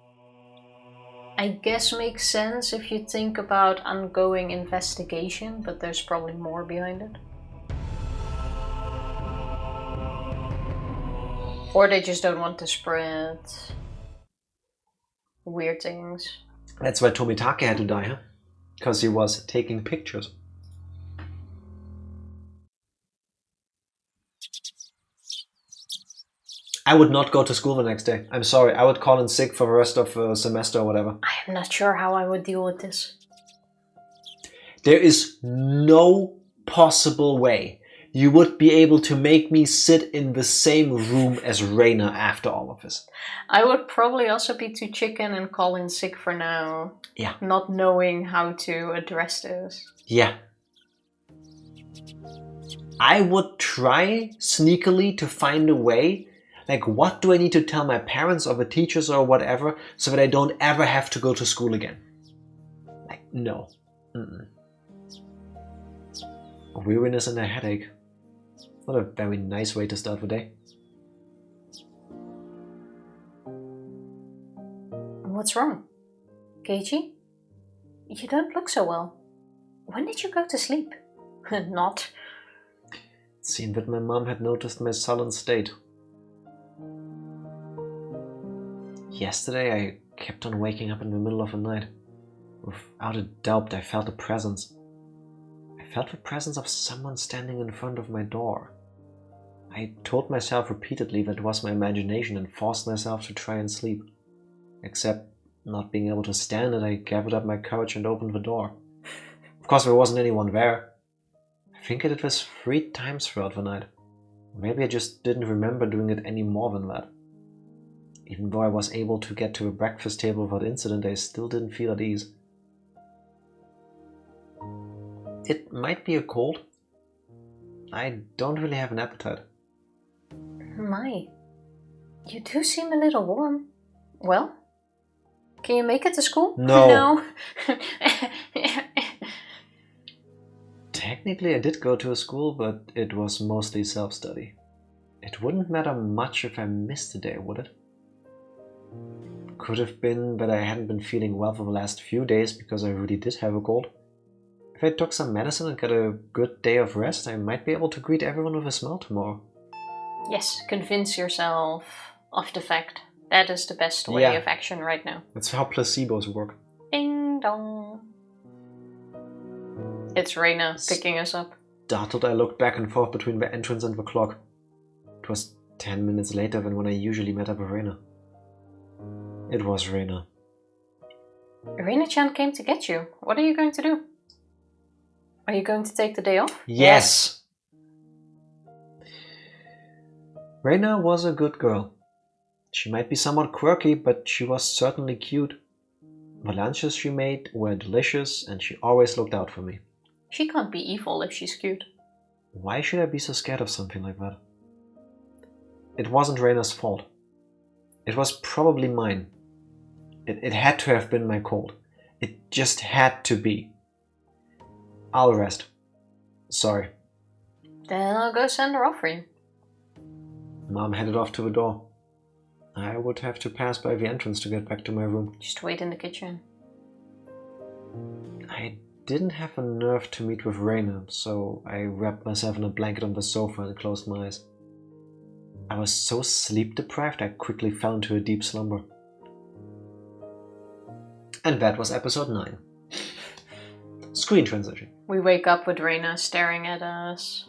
I guess makes sense if you think about ongoing investigation, but there's probably more behind it. Or they just don't want to spread weird things. That's why Tomitake had to die, huh? Because he was taking pictures. I would not go to school the next day. I'm sorry. I would call in sick for the rest of the semester or whatever. I'm not sure how I would deal with this. There is no possible way you would be able to make me sit in the same room as Reina after all of this. I would probably also be too chicken and call in sick for now. Yeah. Not knowing how to address this. Yeah. I would try sneakily to find a way. Like, what do I need to tell my parents or the teachers or whatever so that I don't ever have to go to school again? Like, no. A weariness and a headache. Not a very nice way to start the day. What's wrong? Keiichi? You don't look so well. When did you go to sleep? Not. It seemed that my mom had noticed my sullen state. Yesterday I kept on waking up in the middle of the night. Without a doubt I felt a presence. I felt the presence of someone standing in front of my door. I told myself repeatedly that it was my imagination and forced myself to try and sleep. Except, not being able to stand it, I gathered up my courage and opened the door. Of course there wasn't anyone there. I think I did this 3 times throughout the night. Maybe I just didn't remember doing it any more than that. Even though I was able to get to the breakfast table without incident, I still didn't feel at ease. It might be a cold. I don't really have an appetite. My, you do seem a little warm. Well, can you make it to school? No. No. Technically I did go to a school, but it was mostly self-study. It wouldn't matter much if I missed a day, would it? Could have been that I hadn't been feeling well for the last few days because I really did have a cold. If I took some medicine and got a good day of rest, I might be able to greet everyone with a smile tomorrow. Yes, convince yourself of the fact. That is the best way of action right now. That's how placebos work. Ding dong. It's Reina picking us up. Startled, I looked back and forth between the entrance and the clock. It was 10 minutes later than when I usually met up with Reina. It was Reina. Reina-chan came to get you. What are you going to do? Are you going to take the day off? Yes! Reina was a good girl. She might be somewhat quirky, but she was certainly cute. The lunches she made were delicious, and she always looked out for me. She can't be evil if she's cute. Why should I be so scared of something like that? It wasn't Reina's fault. It was probably mine. It had to have been my cold. It just had to be. I'll rest. Sorry. Then I'll go send her off for you. Mom headed off to the door. I would have to pass by the entrance to get back to my room. Just wait in the kitchen. I didn't have the nerve to meet with Reina, so I wrapped myself in a blanket on the sofa and closed my eyes. I was so sleep deprived I quickly fell into a deep slumber. And that was episode 9. Screen transition. We wake up with Reina staring at us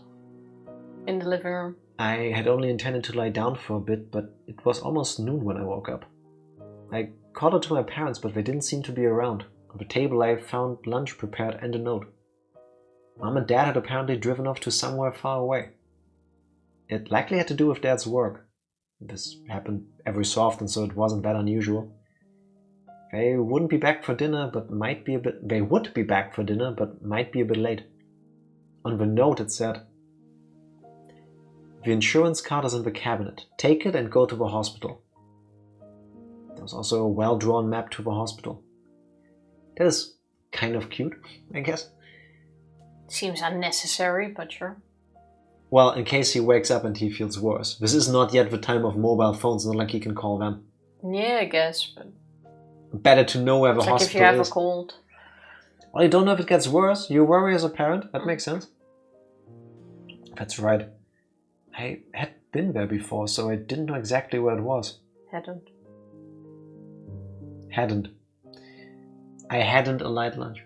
in the living room. I had only intended to lie down for a bit, but it was almost noon when I woke up. I called out to my parents, but they didn't seem to be around. On the table I found lunch prepared and a note. Mom and Dad had apparently driven off to somewhere far away. It likely had to do with Dad's work. This happened every so often, so it wasn't that unusual. They wouldn't be back for dinner, but might be a bit... They would be back for dinner, but might be a bit late. On the note it said, "The insurance card is in the cabinet. Take it and go to the hospital." There was also a well-drawn map to the hospital. That is kind of cute, I guess. Seems unnecessary, but sure. Well, in case he wakes up and he feels worse. This is not yet the time of mobile phones, not like he can call them. Yeah, I guess, but... Better to know where the It's like hospital if you have is. a cold. Well, you don't know if it gets worse. You worry as a parent. That makes sense. That's right. I had been there before, so I didn't know exactly where it was. Hadn't. I hadn't a light lunch.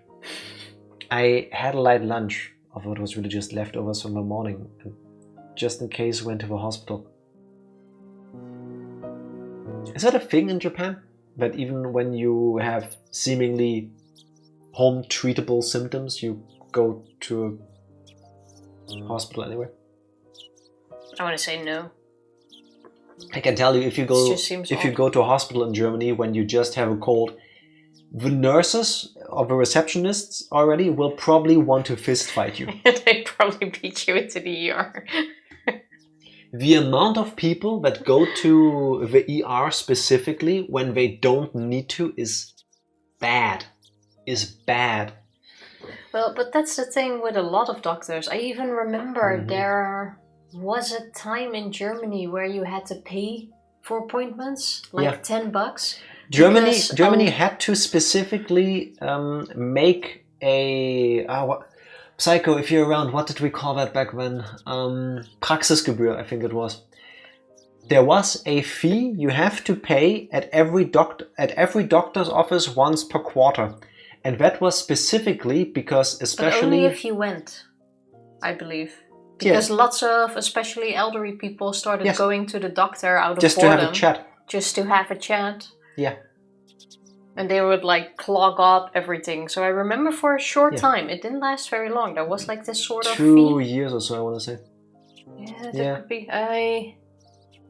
I had a light lunch of what was really just leftovers from the morning, just in case I went to the hospital. Is that a thing in Japan? That even when you have seemingly home-treatable symptoms, you go to a hospital anyway? I want to say no. I can tell you, if you go odd. go to a hospital in Germany when you just have a cold, the nurses or the receptionists already will probably want to fist fight you. They probably beat you into the ER. The amount of people that go to the ER specifically when they don't need to is bad. Well, but that's the thing with a lot of doctors. I even remember there was a time in Germany where you had to pay for appointments, like $10. Germany had to specifically make a... Psycho, if you're around, what did we call that back then? Praxisgebühr, I think it was. There was a fee you have to pay at every doctor's office once per quarter. And that was specifically because especially... But only if you went, I believe. Because lots of, especially elderly people, started going to the doctor out of just boredom. to have a chat. Just to have a chat. Yeah. And they would like clog up everything. So I remember for a short time, it didn't last very long. There was like this sort of 2 fee. years or so, I want to say. Yeah, that could be. I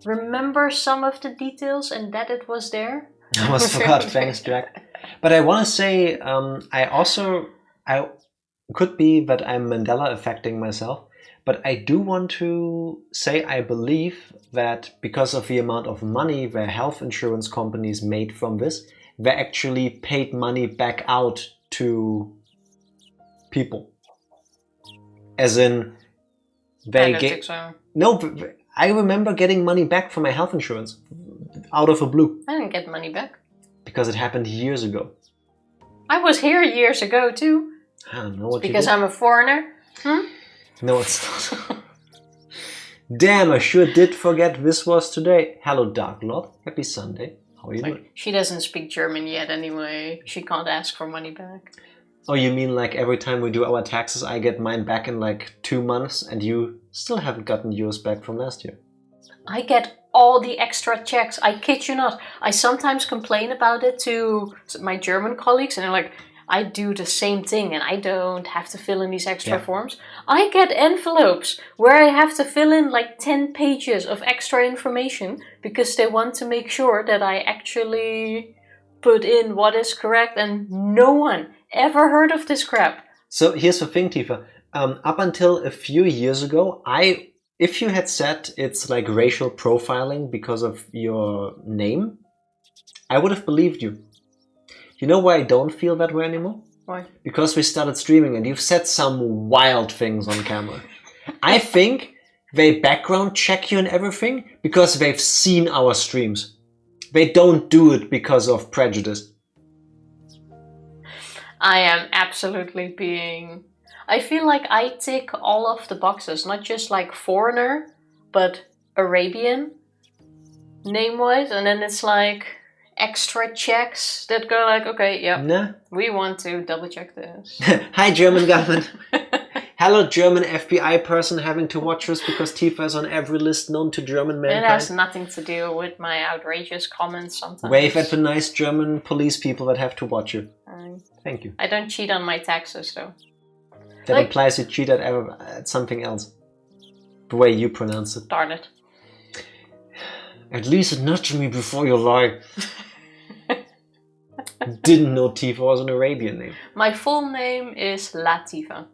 remember some of the details and that it was there. I almost forgot, thanks Jack. But I want to say, I could be that I'm Mandela affecting myself, but I do want to say I believe that because of the amount of money the health insurance companies made from this, they actually paid money back out to people. As in, they gave... So. No, I remember getting money back from my health insurance out of the blue. I didn't get money back. Because it happened years ago. I was here years ago too. I don't know what because I'm a foreigner. No, it's not. Damn, I sure did forget this was today. Hello, Dark Lord. Happy Sunday. How are you doing? She doesn't speak German yet anyway. She can't ask for money back. Oh, you mean like every time we do our taxes, I get mine back in like 2 months and you still haven't gotten yours back from last year? I get all the extra checks. I kid you not. I sometimes complain about it to my German colleagues, and they're like, I do the same thing and I don't have to fill in these extra forms. I get envelopes where I have to fill in like 10 pages of extra information because they want to make sure that I actually put in what is correct, and no one ever heard of this crap. So here's the thing, Tifa. Up until a few years ago, if you had said it's like racial profiling because of your name, I would have believed you. You know why I don't feel that way anymore? Why? Because we started streaming and you've said some wild things on camera. I think they background check you and everything because they've seen our streams. They don't do it because of prejudice. I am absolutely being... I feel like I tick all of the boxes, not just like foreigner, but Arabian, name-wise, and then it's like extra checks that go like, okay, yeah, Nah. we want to double-check this. Hi, German government. Hello, German FBI person having to watch us because Tifa is on every list known to German mankind. It has nothing to do with my outrageous comments sometimes. Wave at the nice German police people that have to watch you. Thank you. I don't cheat on my taxes, though. That implies you cheat at something else. The way you pronounce it. Darn it. At least nudge me before you lie. Didn't know Tifa was an Arabian name. My full name is Latifa.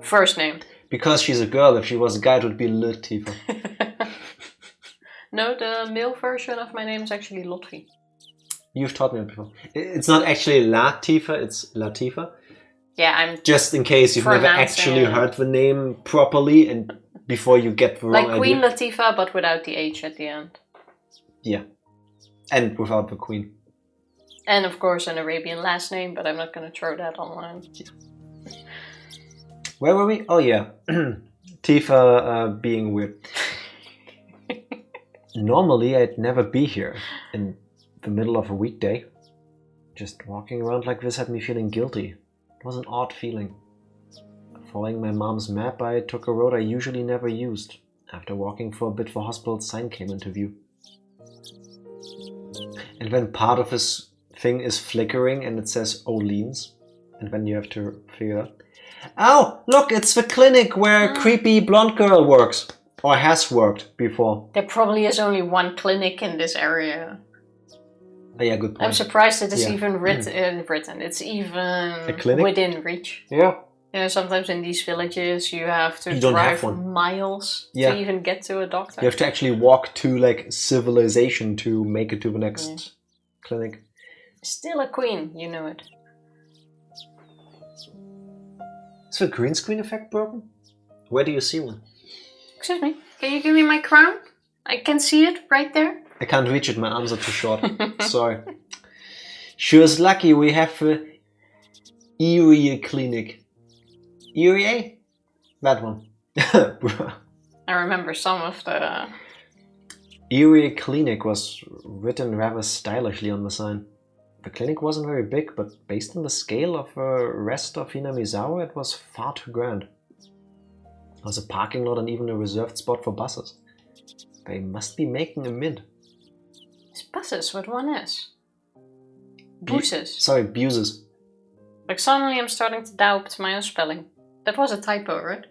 First name. Because she's a girl, if she was a guy, it would be Tifa. No, the male version of my name is actually Lotfi. You've taught me that before. It's not actually Latifa, it's Latifa. Yeah, I'm just in case you've never actually heard the name properly and before you get the wrong like Queen idea. Latifah, but without the H at the end. Yeah. And without the queen. And of course an Arabian last name, but I'm not going to throw that online. Yeah. Where were we? Oh yeah. Tifa being weird. Normally I'd never be here in the middle of a weekday. Just walking around like this had me feeling guilty. It was an odd feeling. Following my mom's map, I took a road I usually never used. After walking for a bit, the hospital sign came into view. And when part of this thing is flickering and it says Oleans, and then you have to figure it out. Oh, look, it's the clinic where creepy blonde girl works. Or has worked before. There probably is only one clinic in this area. Oh, yeah, good point. I'm surprised it is even written. It's even within reach. Yeah. You know, sometimes in these villages you have to drive miles to even get to a doctor. You have to actually walk to like civilization to make it to the next clinic. Still a queen, you know it. Is the green screen effect broken? Where do you see one? Excuse me, can you give me my crown? I can see it right there. I can't reach it, my arms are too short. Sorry. Sure is lucky we have a Erie clinic. Erie? That one. I remember some of the... Erie clinic was written rather stylishly on the sign. The clinic wasn't very big, but based on the scale of the rest of Hinamizawa, it was far too grand. There was a parking lot and even a reserved spot for buses. They must be making a mint. It's buses with one S. Buses. Sorry, buses. Like suddenly I'm starting to doubt my own spelling. That was a typo, right?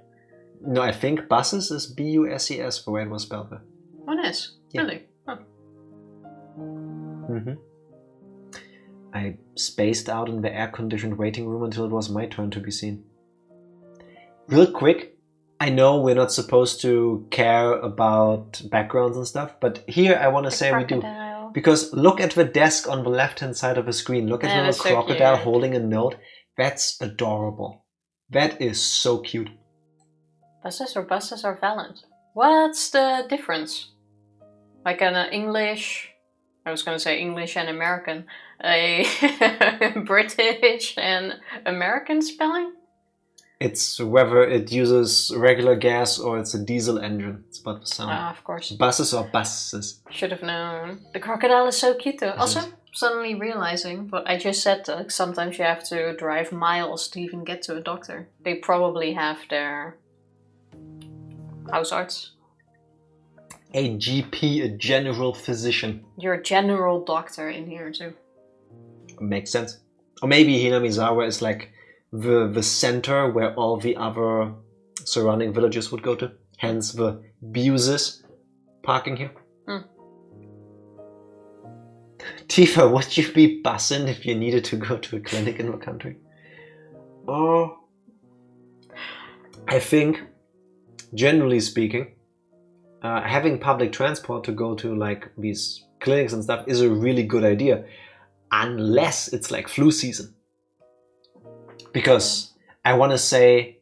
No, I think buses is B-U-S-E-S the way it was spelled there. One S? Yeah. Really? Huh. Mm-hmm. I spaced out in the air-conditioned waiting room until it was my turn to be seen. Real quick, I know we're not supposed to care about backgrounds and stuff, but here I want to say we do. Because look at the desk on the left-hand side of the screen. Look at the little crocodile holding a note. That's adorable. That is so cute. Buses are valid. What's the difference? Like an English... I was going to say English and American. A British and American spelling? It's whether it uses regular gas or it's a diesel engine. It's about the sound. Ah, of course. Buses or buses. Should have known. The crocodile is so cute though. Also, suddenly realizing what I just said, sometimes you have to drive miles to even get to a doctor. They probably have their house arts A GP, a general physician. Your general doctor in here too. Makes sense. Or maybe Hinamizawa is like the center where all the other surrounding villages would go to. Hence the buses parking here. Tifa, would you be buzzing if you needed to go to a clinic in the country? Oh, I think, generally speaking, having public transport to go to like these clinics and stuff is a really good idea, unless it's like flu season. Because I want to say,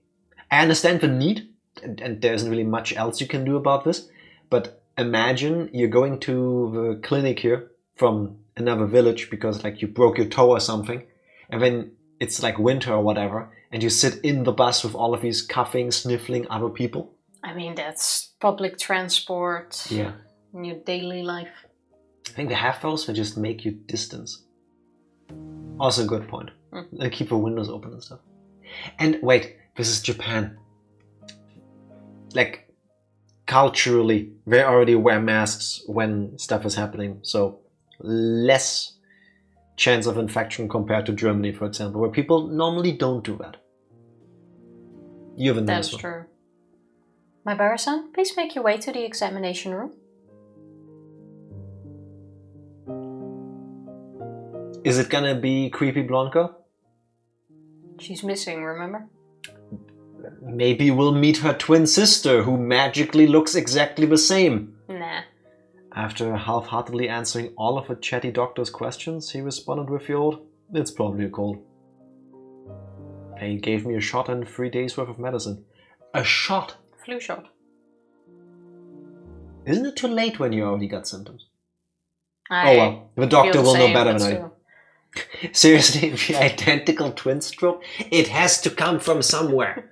I understand the need, and there isn't really much else you can do about this, but imagine you're going to the clinic here from another village because like you broke your toe or something, and then it's like winter or whatever, and you sit in the bus with all of these coughing, sniffling other people. I mean, that's public transport. Yeah. In your daily life. I think they have those that just make you distance. Also a good point. And keep the windows open and stuff. And wait, this is Japan. Like, culturally, they already wear masks when stuff is happening, so less chance of infection compared to Germany, for example, where people normally don't do that. You have a That's nice one. true. Maebara-san, please make your way to the examination room. Is it gonna be creepy blonde girl? She's missing, remember? Maybe we'll meet her twin sister, who magically looks exactly the same. Nah. After half-heartedly answering all of the chatty doctor's questions, he responded with the old, "It's probably a cold." They gave me a shot and 3 days worth of medicine. A shot? Flu shot. Isn't it too late when you already got symptoms? I Oh well, the doctor feel the will know same, better but than I still. do. Seriously, the identical twin stroke? It has to come from somewhere.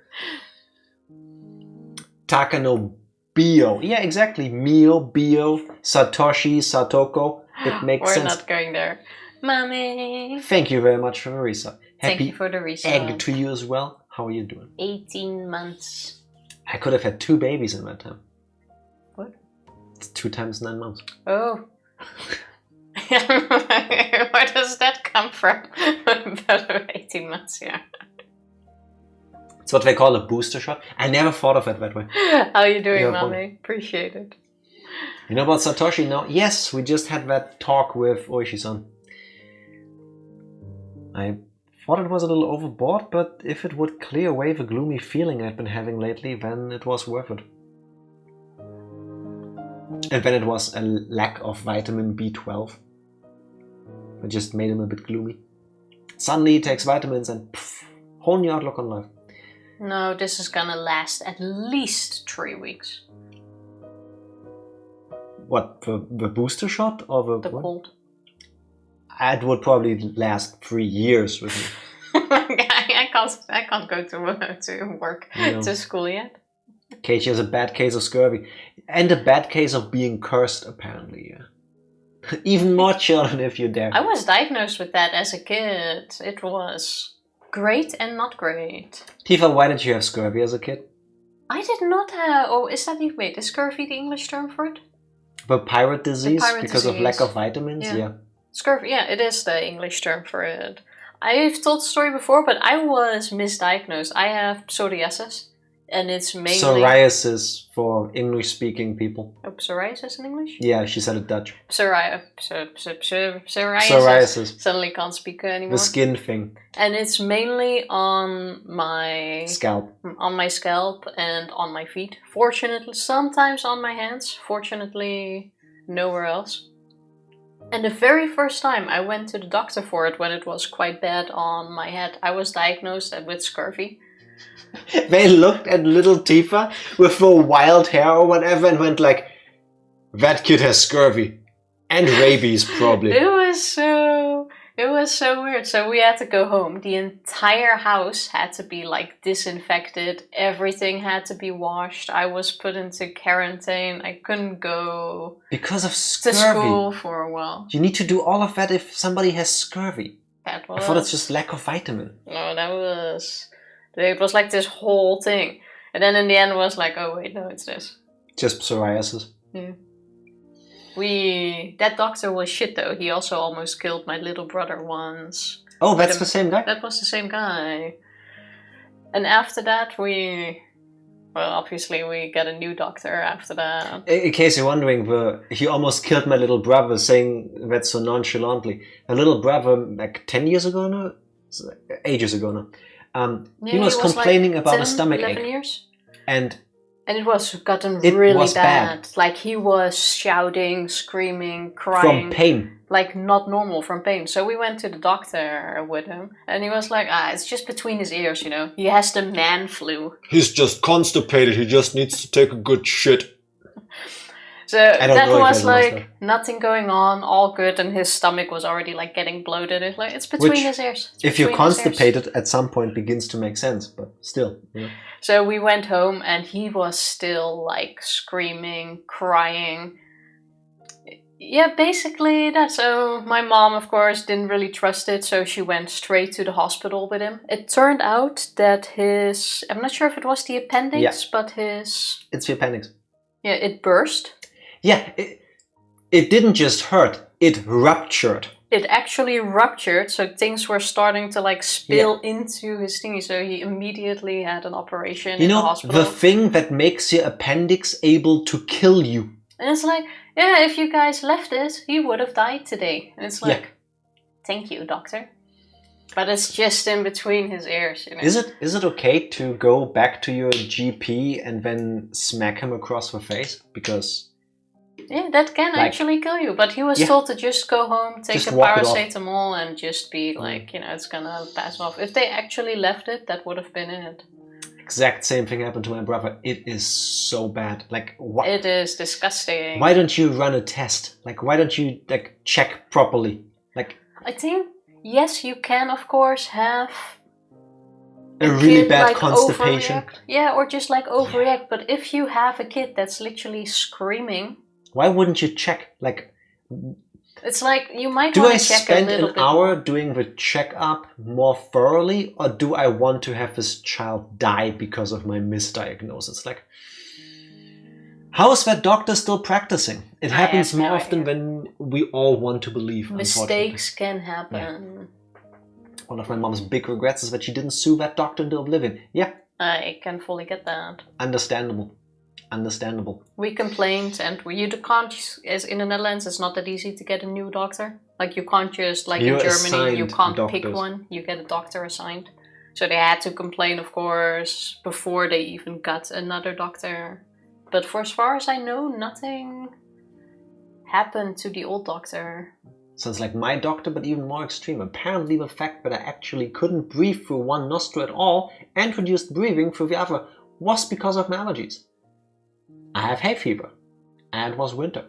Takano Bio. Yeah, exactly. Mio, Bio, Satoshi, Satoko. It makes We're sense. not going there. Mommy! Thank you very much for the resub. Thank Happy you for the resub. egg to you as well. How are you doing? 18 months. I could have had 2 babies in that time. What? It's 2 times 9 months. Oh. Where does that come from? About 18 months, yeah. It's what they call a booster shot. I never thought of it that way. How are you doing, Yeah, Mommy? Appreciate it. You know about Satoshi now? Yes, we just had that talk with ooishi-san. I thought it was a little overboard, but if it would clear away the gloomy feeling I've been having lately, then it was worth it. And then it was a lack of vitamin B12. It just made him a bit gloomy. Suddenly he takes vitamins and pff, whole new outlook on life. No, this is gonna last at least 3 weeks. What, the booster shot or The what? cold. It would probably last 3 years with me. I can't go to work, No. to school yet. Keiichi has a bad case of scurvy. And a bad case of being cursed, apparently. Yeah. Even more children if you dare. I was diagnosed with that as a kid. It was great and not great. Tifa, why did you have scurvy as a kid? I did not have... Oh, is that the... Wait, is scurvy the English term for it? The pirate disease pirate because of disease. lack of vitamins? Yeah. Scurvy, yeah, it is the English term for it. I've told the story before, but I was misdiagnosed. I have psoriasis, and it's mainly... Psoriasis for English-speaking people. Oh, psoriasis in English? Yeah, she said it Dutch. Psoriasis. Psoriasis. Suddenly can't speak anymore. The skin thing. And it's mainly on my... Scalp. On my scalp and on my feet. Fortunately, sometimes on my hands. Fortunately, nowhere else. And the very first time I went to the doctor for it, when it was quite bad on my head, I was diagnosed with scurvy. They looked at little Tifa with the wild hair or whatever and went like, that kid has scurvy. And rabies, probably. It was so weird. So we had to go home. The entire house had to be like disinfected. Everything had to be washed. I was put into quarantine. I couldn't go Because of to scurvy. school for a while. You need to do all of that if somebody has scurvy. That was... I thought it's just lack of vitamin. No, that was... It was like this whole thing. And then in the end it was like, oh wait, no, it's this. Just psoriasis. Yeah. That doctor was shit though. He also almost killed my little brother once. Oh, that's the same guy? That was the same guy. And after that obviously we got a new doctor after that. In case you're wondering, he almost killed my little brother, saying that so nonchalantly. My little brother, like 10 years ago now? Ages ago now. He was complaining like about 10, a stomach 11 ache. years. And it was gotten really was bad. Like he was shouting, screaming, crying. From pain. Like not normal from pain. So we went to the doctor with him. And he was like, it's just between his ears, you know. He has the man flu. He's just constipated. He just needs to take a good shit. So that was like nothing going on, all good. And his stomach was already like getting bloated. It's like, it's between his ears. If you're constipated, at some point begins to make sense. But still, you know. So we went home and he was still like screaming, crying. Yeah, basically that. So my mom, of course, didn't really trust it. So she went straight to the hospital with him. It turned out that I'm not sure if it was the appendix, but It's the appendix. Yeah, it burst. Yeah, it didn't just hurt. It ruptured. It actually ruptured, so things were starting to like spill into his thingy. So he immediately had an operation in the hospital. The thing that makes your appendix able to kill you. And it's like, if you guys left it, he would have died today. And it's like, thank you, doctor. But it's just in between his ears, you know. Is it okay to go back to your GP and then smack him across the face? Because... yeah, that can actually kill you. But he was told to just go home, take a paracetamol, and just be like, it's gonna pass off. If they actually left it, that would have been it. Exact same thing happened to my brother. It is so bad. Like, what? It is disgusting. Why don't you run a test? Like, why don't you check properly? Like, I think yes, you can of course have a really bad constipation. Overreact. Yeah, or just like overreact. But if you have a kid that's literally screaming, why wouldn't you check? Like, it's like you might want to check a little bit. Do I spend an hour doing the checkup more thoroughly, or do I want to have this child die because of my misdiagnosis? Like, how is that doctor still practicing? It happens more often than we all want to believe. Mistakes can happen. Yeah. One of my mom's big regrets is that she didn't sue that doctor into oblivion. Yeah. I can fully get that. Understandable. We complained, and you can't, as in the Netherlands, it's not that easy to get a new doctor. Like, you can't just, like in Germany, you can't pick one. You get a doctor assigned. So they had to complain, of course, before they even got another doctor. But for as far as I know, nothing happened to the old doctor. Sounds like my doctor, but even more extreme. Apparently the fact that I actually couldn't breathe through one nostril at all and reduced breathing through the other was because of my allergies. I have hay fever, and it was winter.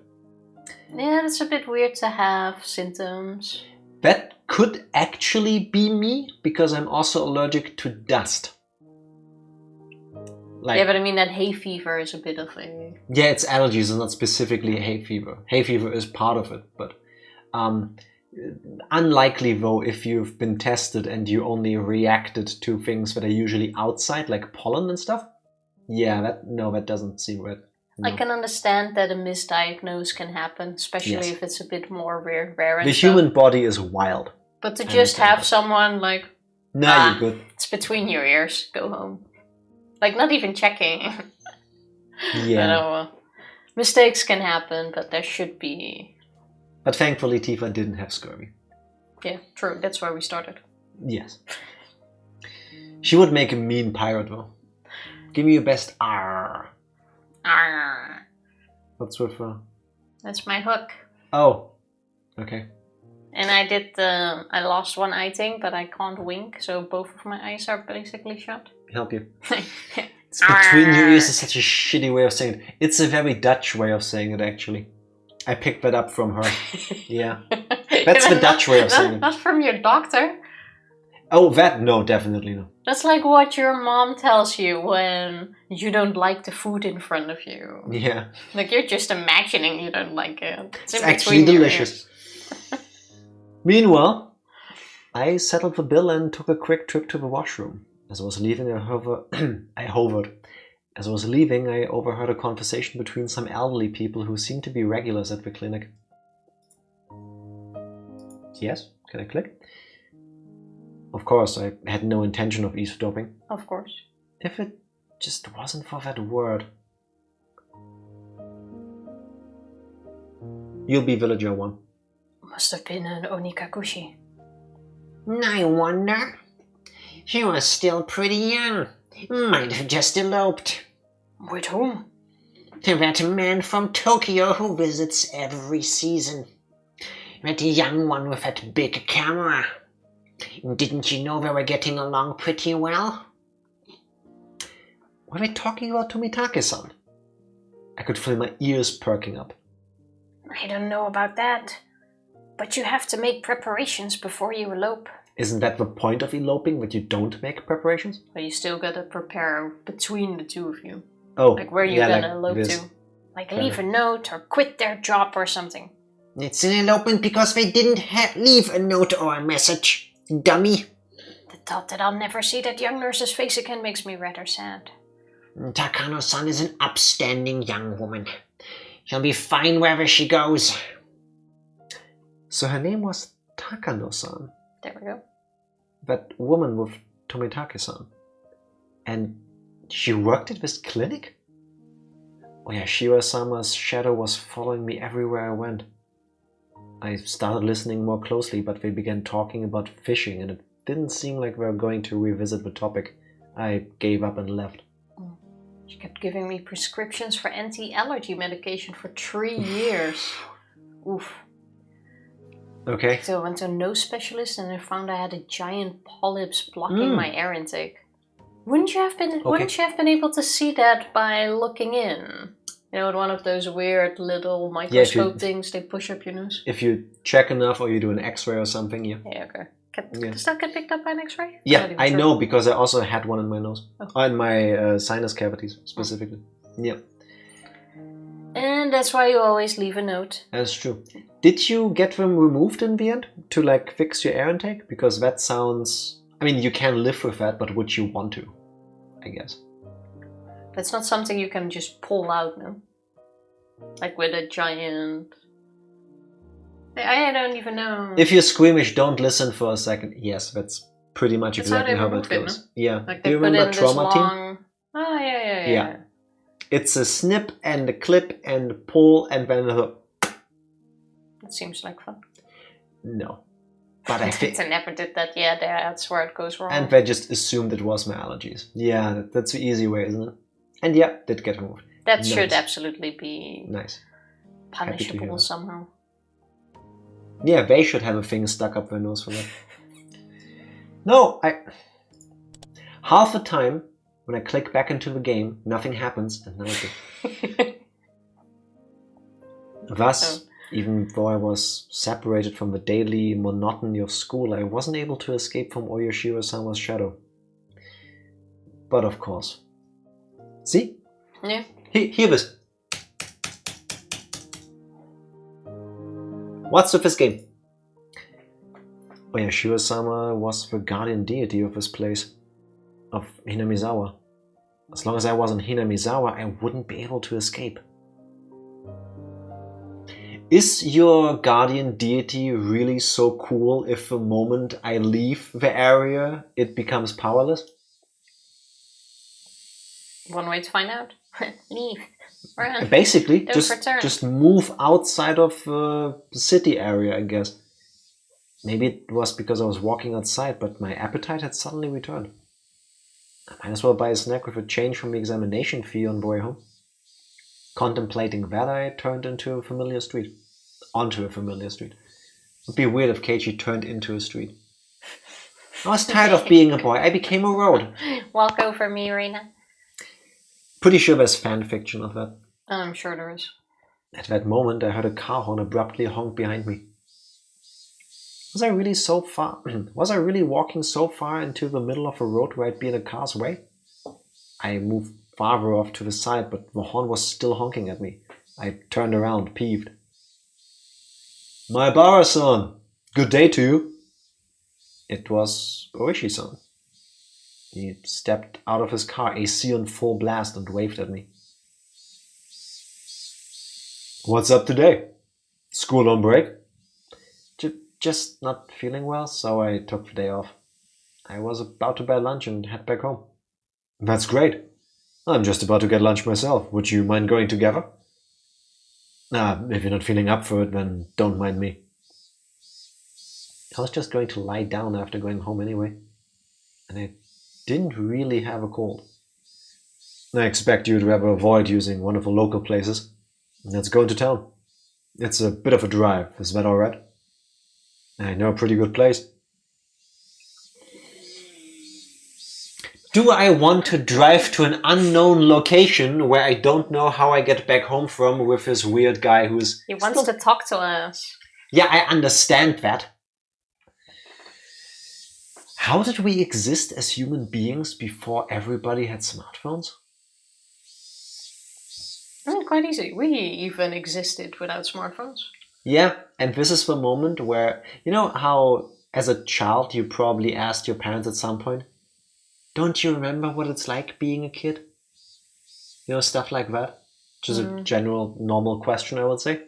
Yeah, it's a bit weird to have symptoms. That could actually be me, because I'm also allergic to dust. Yeah, but I mean that hay fever is a bit of a... Yeah, it's allergies, it's not specifically hay fever. Hay fever is part of it, but... unlikely though if you've been tested and you only reacted to things that are usually outside, like pollen and stuff. Yeah, that doesn't seem right. No. I can understand that a misdiagnose can happen, especially if it's a bit more rare and the stuff. human body is wild. But to just have someone like, you're good. It's between your ears, go home. Like, not even checking. Yeah. Mistakes can happen, but there should be... But thankfully Tifa didn't have scurvy. Yeah, true. That's where we started. Yes. She would make a mean pirate though. Give me your best R. Arr. What's with That's my hook. Oh. Okay. And I lost one eye thing, but I can't wink, so both of my eyes are basically shut. Help you. It's between your ears is such a shitty way of saying it. It's a very Dutch way of saying it, actually. I picked that up from her. Yeah. That's the Dutch way of saying it. Not from your doctor. Oh, that? No, definitely no. That's like what your mom tells you when you don't like the food in front of you. Yeah. Like, you're just imagining you don't like it. It's actually delicious. Meanwhile, I settled the bill and took a quick trip to the washroom. As I was leaving, I hovered As I was leaving, I overheard a conversation between some elderly people who seemed to be regulars at the clinic. Yes? Can I click? Of course, I had no intention of eavesdropping. Of course. If it just wasn't for that word. You'll be villager 1. Must have been an Onikakushi. I wonder. She was still pretty young. Might have just eloped. With whom? That man from Tokyo who visits every season. That young one with that big camera. Didn't you know they were getting along pretty well? Were they talking about Tomitake-san? I could feel my ears perking up. I don't know about that. But you have to make preparations before you elope. Isn't that the point of eloping, that you don't make preparations? But you still gotta prepare between the two of you. Oh, Like where you're yeah, gonna elope this. to. Like leave a note or quit their job or something. It's an elopement because they didn't leave a note or a message. Dummy. The thought that I'll never see that young nurse's face again makes me rather sad. Takano-san is an upstanding young woman. She'll be fine wherever she goes. So her name was Takano-san. There we go. That woman with Tomitake-san. And she worked at this clinic? Oyashiro-sama's shadow was following me everywhere I went. I started listening more closely, but they began talking about fishing, and it didn't seem like we were going to revisit the topic. I gave up and left. She kept giving me prescriptions for anti-allergy medication for 3 years. Oof. Okay. So I went to a nose specialist and I found I had a giant polyps blocking my air intake. Wouldn't you have been able to see that by looking in? You know, with one of those weird little microscope things they push up your nose? If you check enough or you do an x-ray or something, yeah. Yeah, okay. Does that get picked up by an x-ray? Yeah, I know because I also had one in my nose. Oh. In my sinus cavities, specifically. Yeah. And that's why you always leave a note. That's true. Did you get them removed in the end to like fix your air intake? Because that sounds... I mean, you can live with that, but would you want to? I guess. That's not something you can just pull out, no? Like with a giant... I don't even know. If you're squeamish, don't listen for a second. Yes, that's pretty much exactly how that goes. No? Yeah. Like Do they you put in remember this Trauma Team? long... Oh, yeah. It's a snip and a clip and a pull and then another... That seems like fun. No. But I think... I never did that. Yeah, that's where it goes wrong. And they just assumed it was my allergies. Yeah, that's the easy way, isn't it? And yeah, did get removed. That should absolutely be nice. punishable somehow. Yeah, they should have a thing stuck up their nose for that. No, half the time, when I click back into the game, nothing happens, and now it did. Thus, even though I was separated from the daily monotony of school, I wasn't able to escape from Oyashiro-sama's shadow. But of course. See? Yeah. Hear this. What's with this game? Oyashiro-sama was the guardian deity of this place, of Hinamizawa. As long as I was in Hinamizawa, I wouldn't be able to escape. Is your guardian deity really so cool if the moment I leave the area, it becomes powerless? One way to find out. Leave. Run. Basically, Don't just move outside of the city area, I guess. Maybe it was because I was walking outside, but my appetite had suddenly returned. I might as well buy a snack with a change from the examination fee on the way home. Contemplating that, I turned onto a familiar street. It would be weird if Keiichi turned into a street. I was tired of being a boy. I became a road. Walk over me, Reina. Pretty sure there's fan fiction of that. I'm sure there is. At that moment, I heard a car horn abruptly honk behind me. Was I really walking so far into the middle of a road where I'd be in a car's way? I moved farther off to the side, but the horn was still honking at me. I turned around, peeved. Maebara-san! Good day to you! It was ooishi-san. He stepped out of his car, AC on full blast, and waved at me. What's up today? School on break? Just not feeling well, so I took the day off. I was about to buy lunch and head back home. That's great. I'm just about to get lunch myself. Would you mind going together? If you're not feeling up for it, then don't mind me. I was just going to lie down after going home anyway. And I didn't really have a cold. I expect you'd rather avoid using one of the local places. Let's go into town. It's a bit of a drive. Is that alright? I know a pretty good place. Do I want to drive to an unknown location where I don't know how I get back home from with this weird guy who's... He wants to talk to us. Yeah, I understand that. How did we exist as human beings before everybody had smartphones? I mean, quite easy. We even existed without smartphones. Yeah, and this is the moment where, you know how as a child you probably asked your parents at some point, don't you remember what it's like being a kid? You know, stuff like that. Just a general, normal question, I would say.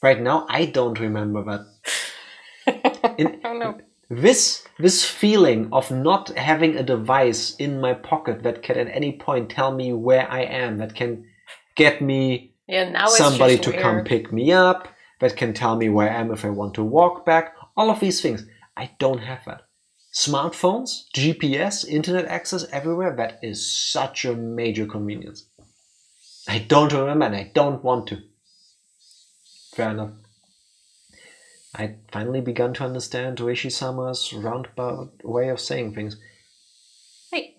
Right now, I don't remember that. Oh no. This feeling of not having a device in my pocket that can at any point tell me where I am, that can get me now somebody it's to just come weird. pick me up, that can tell me where I am if I want to walk back, all of these things. I don't have that. Smartphones, GPS, internet access everywhere, that is such a major convenience. I don't remember and I don't want to. Fair enough. I'd finally begun to understand ooishi-sama's roundabout way of saying things. Hey.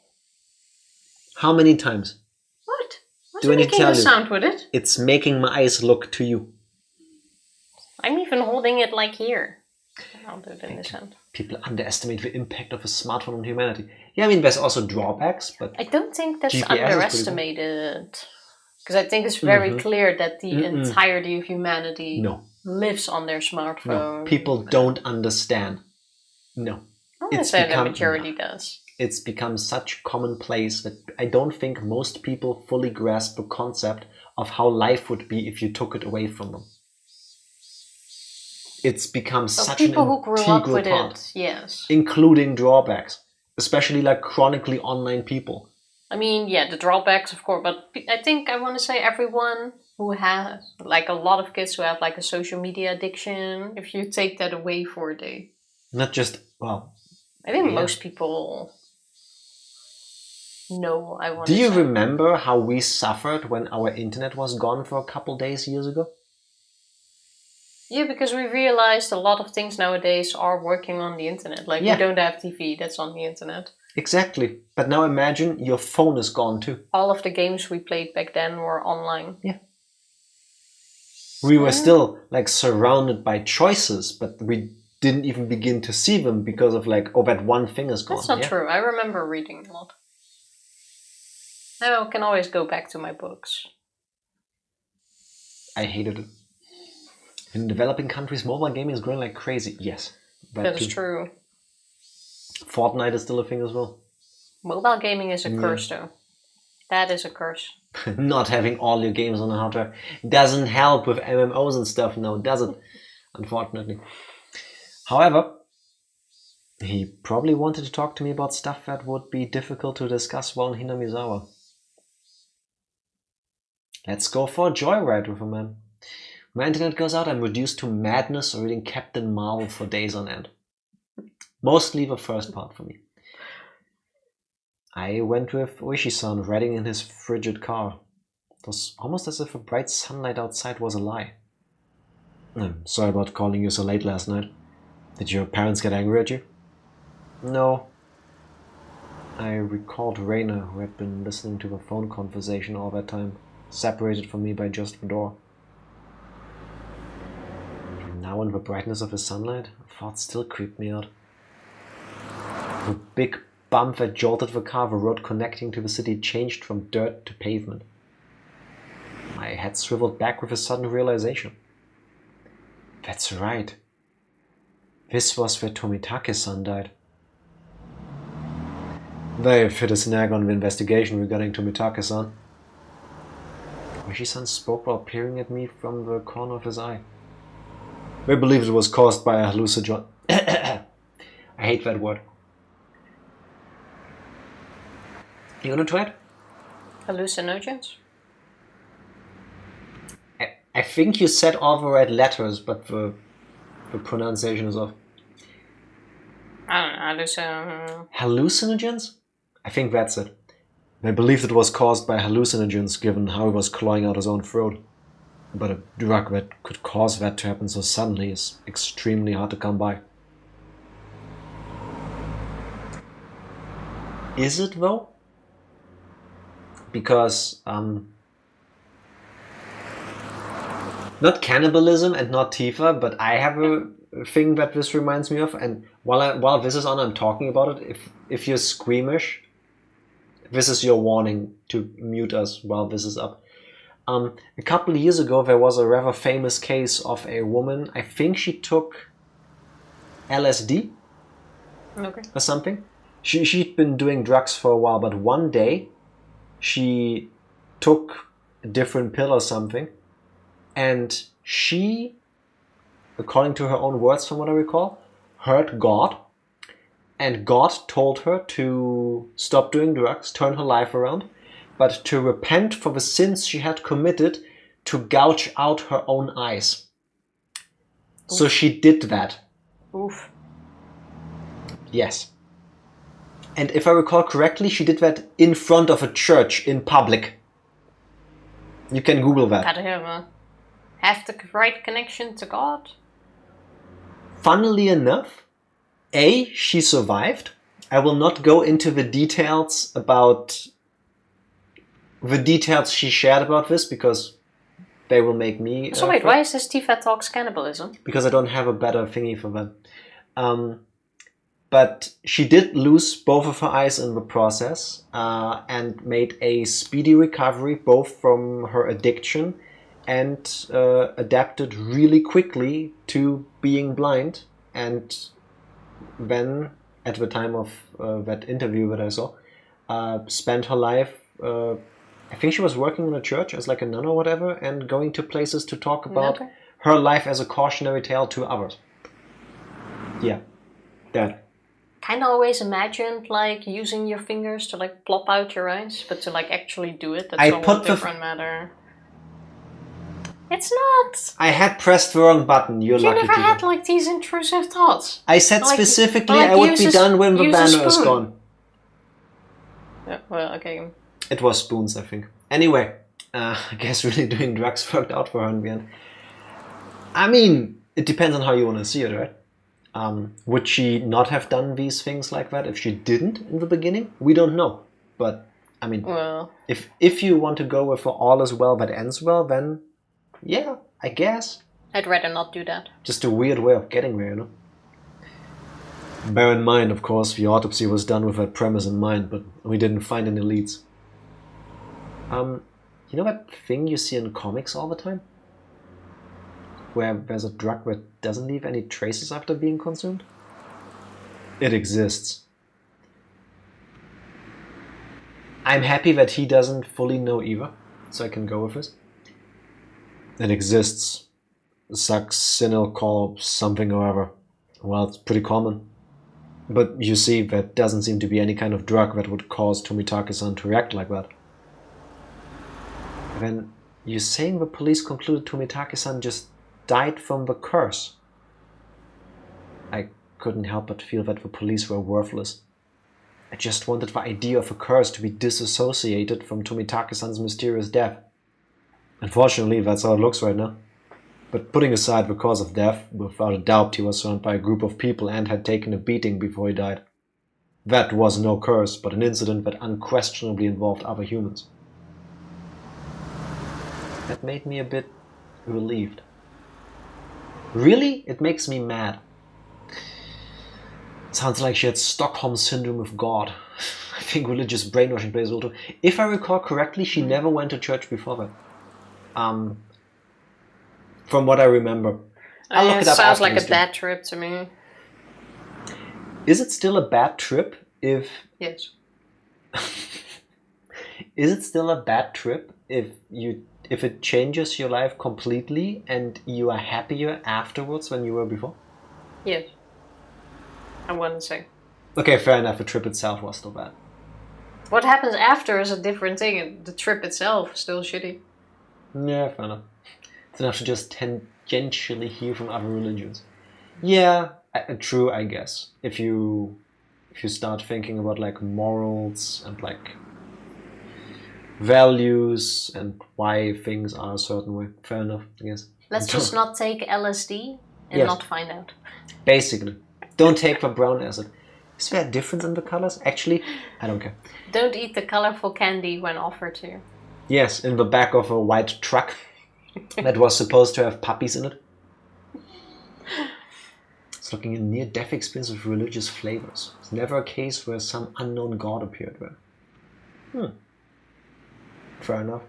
How many times? What? What's Do I need to making tell a you? sound with it? It's making my eyes look to you. I'm even holding it like here. I'll do it in this hand. People underestimate the impact of a smartphone on humanity. Yeah, I mean, there's also drawbacks, but... I don't think that's GPS is pretty cool. underestimated. Because I think it's very clear that the entirety of humanity lives on their smartphone. No, people don't understand. No. I wouldn't say the majority does. It's become such commonplace that I don't think most people fully grasp the concept of how life would be if you took it away from them. It's become such an people who grew up with part, it, yes. Including drawbacks, especially like chronically online people. I mean, yeah, the drawbacks, of course, but I think I want to say everyone who has, like a lot of kids who have like a social media addiction, if you take that away for a day. Not just, well... I think most people know, I want Do to you say. remember how we suffered when our internet was gone for a couple days years ago? Yeah, because we realized a lot of things nowadays are working on the internet. Like, we don't have TV that's on the internet. Exactly. But now imagine your phone is gone too. All of the games we played back then were online. Yeah. We were still like surrounded by choices, but we didn't even begin to see them because of like, oh, that one thing is gone. That's not true. I remember reading a lot. Now I can always go back to my books. I hated it. In developing countries, mobile gaming is growing like crazy. Yes. That is true. Fortnite is still a thing as well. Mobile gaming is a curse, though. That is a curse. Not having all your games on the hard drive doesn't help with MMOs and stuff now, does it? Unfortunately. However, he probably wanted to talk to me about stuff that would be difficult to discuss while in Hinamizawa. Let's go for a joyride with a man. My internet goes out, I'm reduced to madness reading Captain Marvel for days on end. Mostly the first part for me. I went with ooishi-san riding in his frigid car. It was almost as if the bright sunlight outside was a lie. I'm sorry about calling you so late last night. Did your parents get angry at you? No. I recalled Raina, who had been listening to the phone conversation all that time, separated from me by just the door. Now in the brightness of the sunlight, thoughts still creeped me out. The big bump that jolted the car, the road connecting to the city changed from dirt to pavement. My head swiveled back with a sudden realization. That's right. This was where Tomitake-san died. They fit a snag on the investigation regarding Tomitake-san. Ooishi-san spoke while peering at me from the corner of his eye. They believed it was caused by a hallucinogen. I hate that word. You wanna try it? Hallucinogens? I think you said all the right letters, but the pronunciation is off. I don't know. Hallucinogens? I think that's it. They believed it was caused by hallucinogens given how he was clawing out his own throat. But a drug that could cause that to happen so suddenly is extremely hard to come by. Is it though? Because not cannibalism and not Tifa, but I have a thing that this reminds me of, and while this is on, I'm talking about it. If you're squeamish, this is your warning to mute us while this is up. A couple of years ago, there was a rather famous case of a woman. I think she took LSD or something. She'd been doing drugs for a while, but one day she took a different pill or something, and she, according to her own words from what I recall, heard God, and God told her to stop doing drugs, turn her life around, but to repent for the sins she had committed, to gouge out her own eyes. Oof. So she did that. Oof. Yes. And if I recall correctly, she did that in front of a church, in public. You can Google that. Gotta have the right connection to God. Funnily enough, she survived. I will not go into the details she shared about this, because they will make me... So wait, why is this Tifa Talks cannibalism? Because I don't have a better thingy for that. But she did lose both of her eyes in the process, and made a speedy recovery both from her addiction and adapted really quickly to being blind. And then, at the time of that interview that I saw, spent her life... I think she was working in a church as like a nun or whatever, and going to places to talk about her life as a cautionary tale to others. Yeah, that. Kind of always imagined like using your fingers to like plop out your eyes, but to like actually do it, that's a whole different matter. It's not. I had pressed the wrong button. You're lucky. You never had like these intrusive thoughts. I said like, specifically I would be done when the banner is gone. Yeah, well, okay. It was spoons, I think. Anyway, I guess really doing drugs worked out for her in the end. I mean, it depends on how you want to see it, right? Would she not have done these things like that if she didn't in the beginning? We don't know. But, I mean, well, if you want to go with all is well that ends well, then, yeah, I guess. I'd rather not do that. Just a weird way of getting there, you know? Bear in mind, of course, the autopsy was done with that premise in mind, but we didn't find any leads. You know that thing you see in comics all the time? Where there's a drug that doesn't leave any traces after being consumed? It exists. I'm happy that he doesn't fully know either, so I can go with this. It exists. Succinylcholine something or other. Well, it's pretty common. But you see, that doesn't seem to be any kind of drug that would cause Tomitake-san to react like that. Then you're saying the police concluded Tomitake-san just died from the curse. I couldn't help but feel that the police were worthless. I just wanted the idea of a curse to be disassociated from Tomitake-san's mysterious death. Unfortunately, that's how it looks right now. But putting aside the cause of death, without a doubt he was surrounded by a group of people and had taken a beating before he died. That was no curse, but an incident that unquestionably involved other humans. That made me a bit relieved. Really? It makes me mad. Sounds like she had Stockholm Syndrome with God. I think religious brainwashing plays a role too. If I recall correctly, she never went to church before that. From what I remember. I'll look it up. Sounds like a bad trip to me. Is it still a bad trip if... Yes. Is it still a bad trip if it changes your life completely and you are happier afterwards than you were before? Yes. I wouldn't say. Okay, fair enough. The trip itself was still bad. What happens after is a different thing, and the trip itself is still shitty. Yeah, fair enough. It's enough to just tangentially hear from other religions. Yeah, true, I guess. If you start thinking about like morals and like values and why things are a certain way, fair enough, I guess. Let's just not take LSD and Yes. not find out. Basically, don't take the brown acid. Is there a difference in the colors? Actually, I don't care. Don't eat the colorful candy when offered to you. Yes, in the back of a white truck that was supposed to have puppies in it. It's looking a near-death experience with religious flavors. It's never a case where some unknown god appeared there. Fair enough.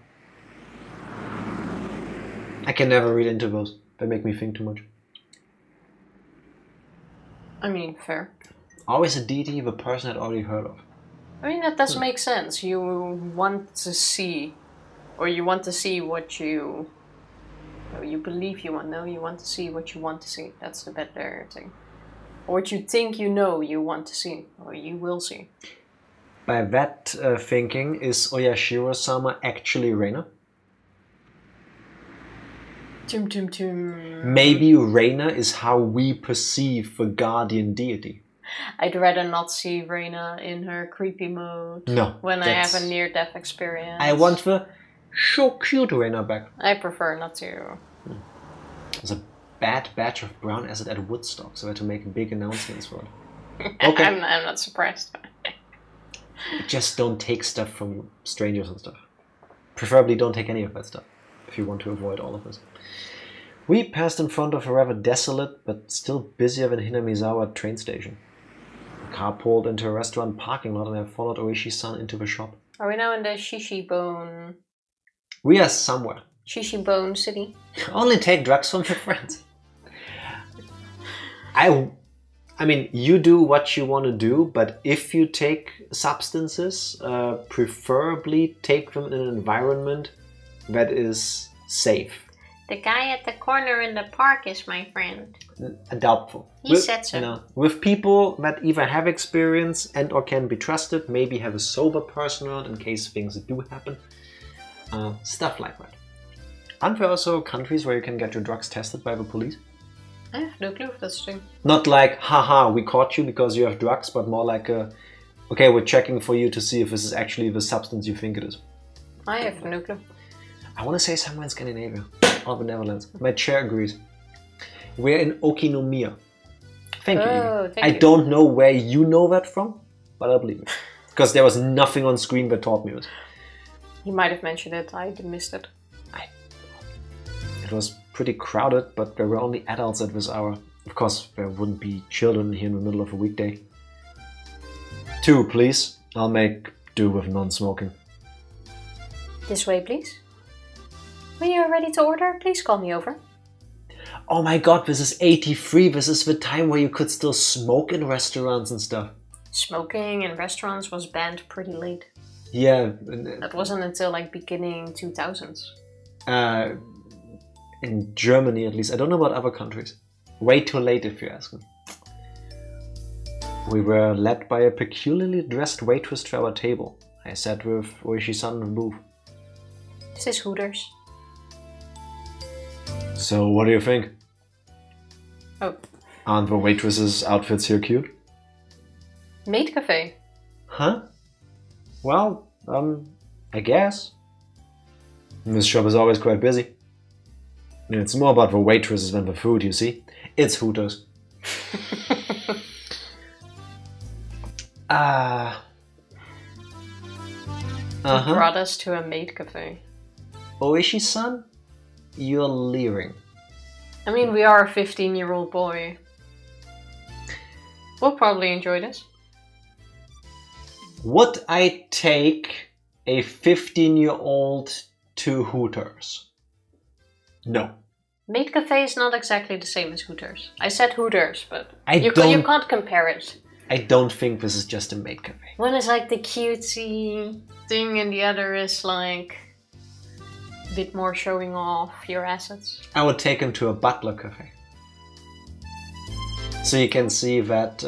I can never read into those. They make me think too much. I mean, fair. Always a deity the person had already heard of. I mean, that does make sense. You want to see, or you want to see what you believe you want. No, you want to see what you want to see. That's the better thing. Or what you think you know you want to see, or you will see. By that thinking, is Oyashiro-sama actually Reina? Tum tum tum. Maybe Reina is how we perceive the guardian deity. I'd rather not see Reina in her creepy mode. No. When I have a near-death experience. I want the so cute Reina back. I prefer not to. There's a bad batch of brown acid at Woodstock, so I had to make big announcements for it. Okay. I'm not surprised. Just don't take stuff from strangers and stuff. Preferably don't take any of that stuff, if you want to avoid all of this. We passed in front of a rather desolate, but still busier than Hinamizawa train station. The car pulled into a restaurant parking lot and I followed ooishi-san into the shop. Are we now in the Shishibone? We are somewhere. Shishibone city? Only take drugs from your friends. I mean, you do what you want to do, but if you take substances, preferably take them in an environment that is safe. The guy at the corner in the park is my friend. Doubtful. He said so. You know, with people that either have experience and or can be trusted, maybe have a sober person around in case things do happen. Stuff like that. Aren't there also countries where you can get your drugs tested by the police? I have no clue if that's true. Not like, haha, we caught you because you have drugs, but more like, okay, we're checking for you to see if this is actually the substance you think it is. I have no clue. I want to say somewhere in Scandinavia or the Netherlands. My chair agrees. We're in Okinomiya. Thank you. Amy. Thank I you. don't know where you know that from, but I believe it. Because there was nothing on screen that taught me this. He might have mentioned it, I missed it. It was pretty crowded, but there were only adults at this hour. Of course, there wouldn't be children here in the middle of a weekday. 2, please. I'll make do with non-smoking. This way, please. When you're ready to order, please call me over. Oh my god, this is 83. This is the time where you could still smoke in restaurants and stuff. Smoking in restaurants was banned pretty late. Yeah. That wasn't until like beginning 2000s. In Germany at least. I don't know about other countries. Way too late if you ask me. We were led by a peculiarly dressed waitress to our table. I sat with ooishi-san in the booth. This is Hooters. So what do you think? Oh. Aren't the waitresses' outfits here cute? Maid Cafe. Huh? Well, I guess. This shop is always quite busy. It's more about the waitresses than the food, you see. It's Hooters. Brought us to a maid cafe. Ooishi-san, you're leering. I mean, we are a 15-year-old boy. We'll probably enjoy this. Would I take a 15-year-old to Hooters? No. Maid Cafe is not exactly the same as Hooters. I said Hooters, but You can't compare it. I don't think this is just a maid cafe. One is like the cutesy thing, and the other is like a bit more showing off your assets. I would take him to a butler cafe. So you can see that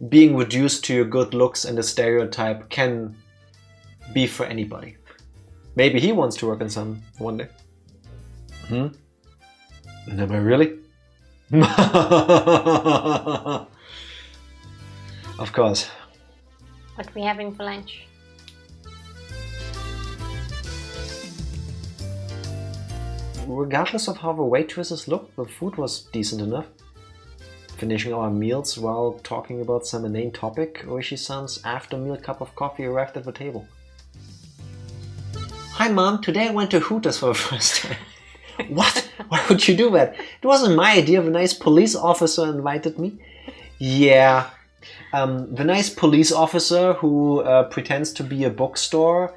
being reduced to your good looks and a stereotype can be for anybody. Maybe he wants to work in some one day. Am I really? Of course. What are we having for lunch? Regardless of how the waitresses looked, the food was decent enough. Finishing our meals while talking about some inane topic, Ooishi-san's after-meal cup of coffee arrived at the table. Hi Mom, today I went to Hooters for the first time. What? Why would you do that? It wasn't my idea, the nice police officer invited me. Yeah, the nice police officer who pretends to be a bookstore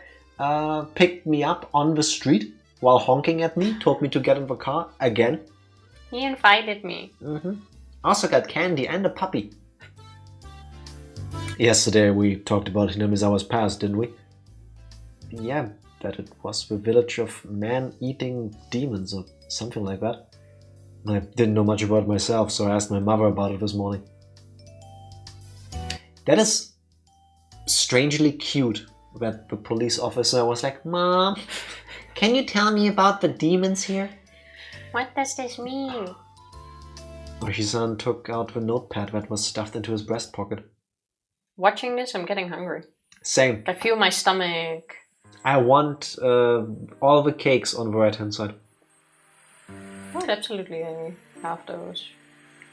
picked me up on the street while honking at me, told me to get in the car again. He invited me. Also got candy and a puppy. Yesterday we talked about Hinamizawa's past, didn't we? Yeah, that it was the village of man-eating demons or something like that. I didn't know much about it myself, so I asked my mother about it this morning. That is strangely cute that the police officer was like, Mom, can you tell me about the demons here? What does this mean? Ooishi-san took out the notepad that was stuffed into his breast pocket. Watching this, I'm getting hungry. Same. I feel my stomach. I want all the cakes on the right-hand side. I would absolutely have those.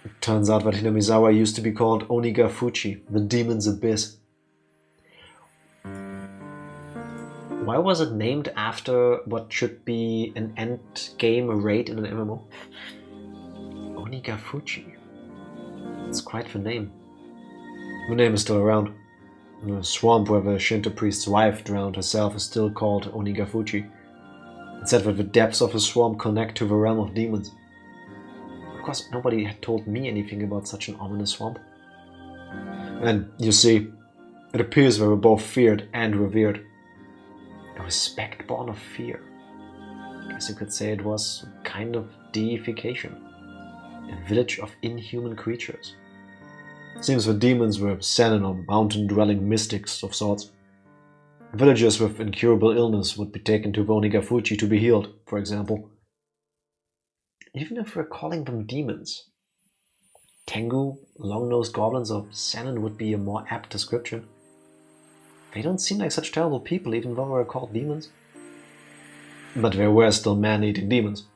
It turns out that Hinamizawa used to be called Onikakushi, the demon's abyss. Why was it named after what should be an end-game raid in an MMO? Onikakushi. It's quite the name. The name is still around. The swamp where the Shinto priest's wife drowned herself is still called Onikakushi. It said that the depths of the swamp connect to the realm of demons. Of course, nobody had told me anything about such an ominous swamp. And you see, it appears they were both feared and revered. A respect born of fear. I guess you could say it was a kind of deification. A village of inhuman creatures. Seems the demons were Senin or mountain-dwelling mystics of sorts. Villagers with incurable illness would be taken to Onikakushi to be healed, for example. Even if we're calling them demons, Tengu, long-nosed goblins, or Senin would be a more apt description. They don't seem like such terrible people, even though they're called demons. But there were still man-eating demons.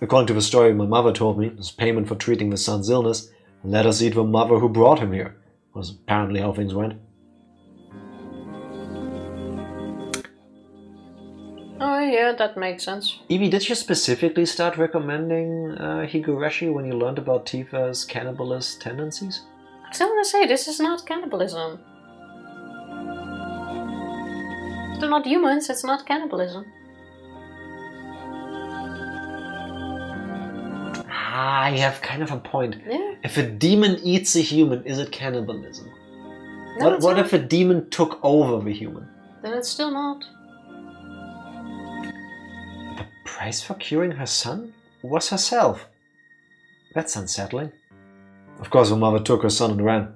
According to the story my mother told me, as payment for treating the son's illness, let us eat the mother who brought him here, was apparently how things went. Oh yeah, that makes sense. Evie, did you specifically start recommending Higurashi when you learned about Tifa's cannibalist tendencies? I was gonna say, this is not cannibalism. They're not humans, it's not cannibalism. Ah, you have kind of a point. Yeah. If a demon eats a human, is it cannibalism? No, it's What not. if a demon took over the human? Then it's still not. The price for curing her son was herself. That's unsettling. Of course, the mother took her son and ran.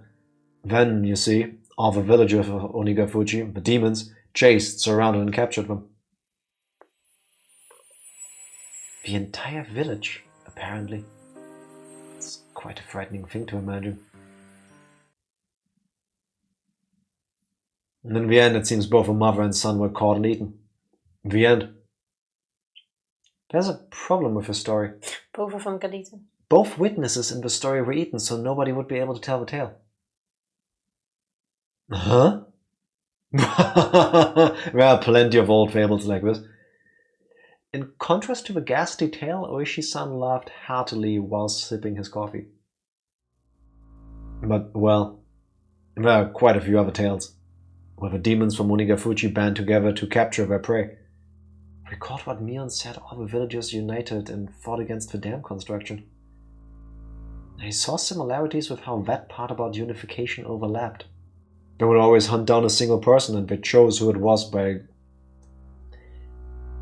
Then, you see, all the villagers of Onikakushi, the demons, chased, surrounded and captured them. The entire village, apparently. It's quite a frightening thing to imagine. And in the end, it seems both the mother and son were caught and eaten. The end. There's a problem with the story. Both of them got eaten. Both witnesses in the story were eaten, so nobody would be able to tell the tale. Huh? There are plenty of old fables like this. In contrast to the ghastly tale, Ooishi-san laughed heartily while sipping his coffee. But, well, there are quite a few other tales, where the demons from Onikakushi band together to capture their prey. Recall what Mion said all the villagers united and fought against the dam construction. I saw similarities with how that part about unification overlapped. They would always hunt down a single person and they chose who it was by...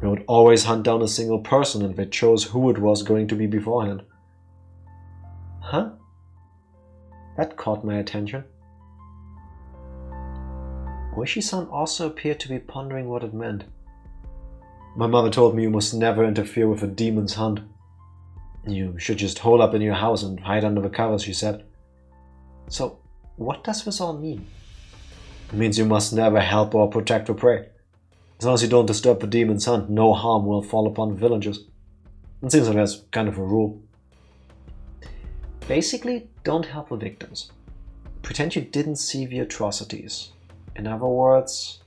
They would always hunt down a single person and they chose who it was going to be beforehand. Huh? That caught my attention. Ooishi-san also appeared to be pondering what it meant. My mother told me you must never interfere with a demon's hunt. You should just hole up in your house and hide under the covers, she said. So, what does this all mean? It means you must never help or protect the prey. As long as you don't disturb the demon's hunt, no harm will fall upon villagers. It seems like that's kind of a rule. Basically, don't help the victims. Pretend you didn't see the atrocities. In other words,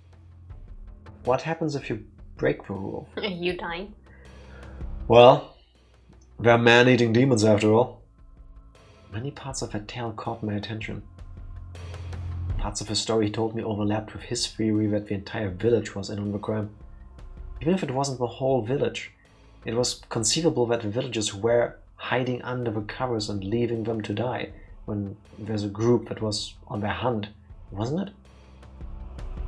what happens if you break the rule? You die. Well, they're man-eating demons after all. Many parts of that tale caught my attention. Parts of the story he told me overlapped with his theory that the entire village was in on the crime. Even if it wasn't the whole village, it was conceivable that the villagers were hiding under the covers and leaving them to die when there's a group that was on their hunt, wasn't it?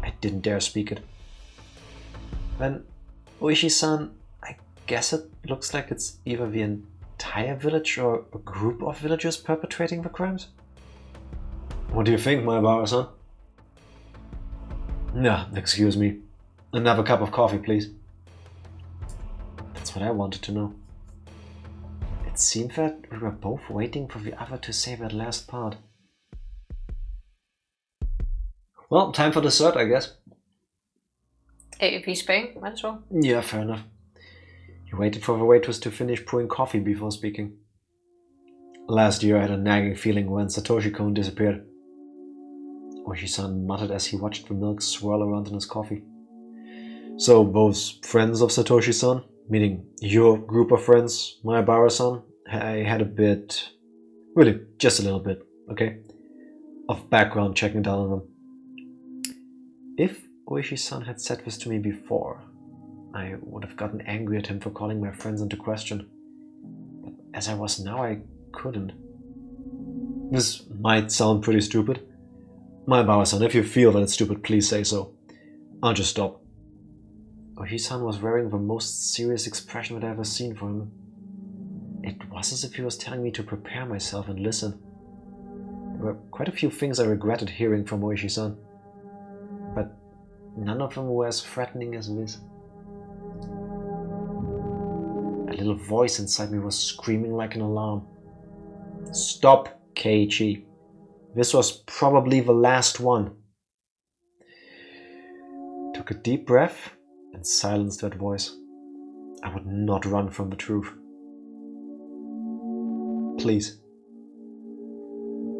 I didn't dare speak it. Then, Ooishi-san, I guess it looks like it's either the entire village or a group of villagers perpetrating the crimes? What do you think, Maebara-san? No, excuse me. Another cup of coffee, please. That's what I wanted to know. It seemed that we were both waiting for the other to say that last part. Well, time for dessert, I guess. Hey, if he's paying, might as well. Yeah, fair enough. He waited for the waitress to finish pouring coffee before speaking. Last year I had a nagging feeling when Satoshi-kun disappeared. Ooishi-san muttered as he watched the milk swirl around in his coffee. So, those friends of Satoshi-san, meaning your group of friends, Maebara-san, I had a bit, really, just a little bit, okay, of background checking down on them. If Ooishi-san had said this to me before, I would have gotten angry at him for calling my friends into question. But as I was now, I couldn't. This might sound pretty stupid. Maebara-san, if you feel that it's stupid, please say so. I'll just stop. Ooishi-san was wearing the most serious expression that I've ever seen from him. It was as if he was telling me to prepare myself and listen. There were quite a few things I regretted hearing from Ooishi-san, but none of them were as threatening as this. A little voice inside me was screaming like an alarm. Stop, Keiichi. This was probably the last one. Took a deep breath and silenced that voice. I would not run from the truth. Please.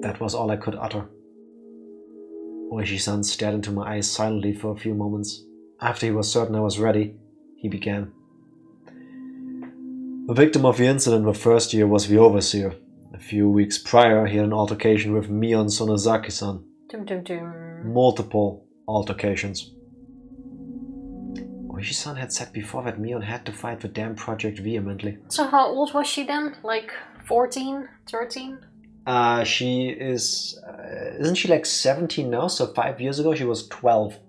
That was all I could utter. Ooishi-san stared into my eyes silently for a few moments. After he was certain I was ready, he began. The victim of the incident the first year was the overseer. A few weeks prior, he had an altercation with Mion Sonozaki-san. Multiple altercations. Ooishi-san had said before that Mion had to fight the damn project vehemently. So how old was she then? Like 14, 13? She is... isn't she like 17 now? So 5 years ago she was 12.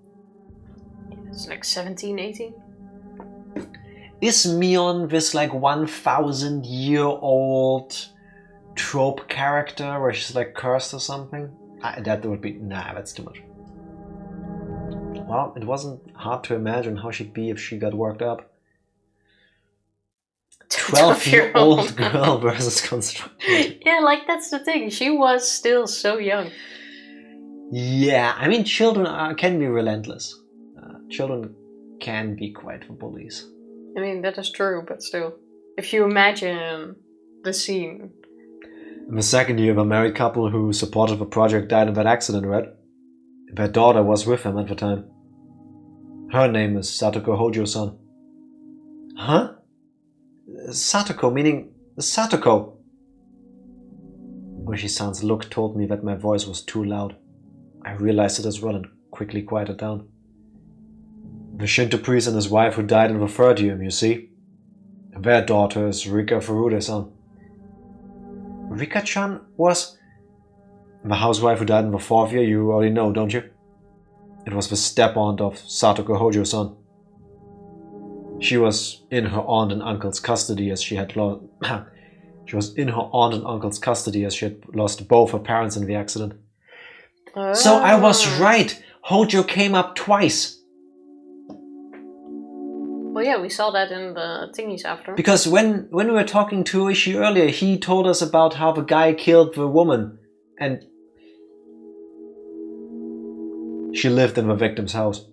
It's like 17, 18? Is Mion this like 1,000-year-old trope character where she's like cursed or something? That would be... Nah, that's too much. Well, it wasn't hard to imagine how she'd be if she got worked up. 12-year-old girl versus construction. Yeah, like that's the thing. She was still so young. Yeah, I mean, children can be relentless. Children can be quite the bullies. I mean, that is true, but still. If you imagine the scene. In the second year, the married couple who supported the project died in that accident, right? Their daughter was with them at the time. Her name is Satoko Hojo-san. Huh? Satoko, meaning Satoko. Ooishi-san's look told me that my voice was too loud. I realized it as well and quickly quieted down. The Shinto priest and his wife who died in the third year, you see. Their daughter is Rika Furude-san. Rika-chan was the housewife who died in the 4th year. You already know, don't you? It was the step-aunt of Satoko Hojo-san. She was in her aunt and uncle's custody as she had lost. She was in her aunt and uncle's custody as she had lost both her parents in the accident. Oh. So I was right. Hojo came up twice. Well, yeah, we saw that in the thingies after. Because when we were talking to Ooishi earlier, he told us about how the guy killed the woman, and she lived in the victim's house.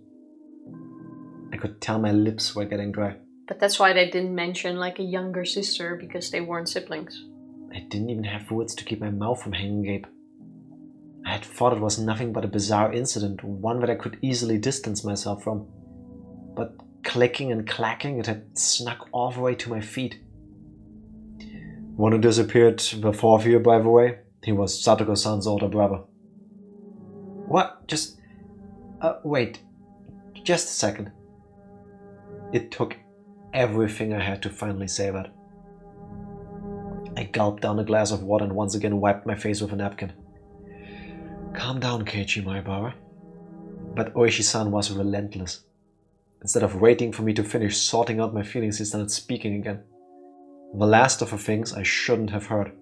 I could tell my lips were getting dry. But that's why they didn't mention like a younger sister, because they weren't siblings. I didn't even have words to keep my mouth from hanging agape. I had thought it was nothing but a bizarre incident, one that I could easily distance myself from. But clicking and clacking, it had snuck all the way to my feet. One who disappeared the 4th year, by the way, he was Satoko-san's older brother. What? Just... wait. Just a second. It took everything I had to finally say that. I gulped down a glass of water and once again wiped my face with a napkin. Calm down, Keiichi Maebara. But Ooishi-san was relentless. Instead of waiting for me to finish sorting out my feelings, he started speaking again. The last of the things I shouldn't have heard.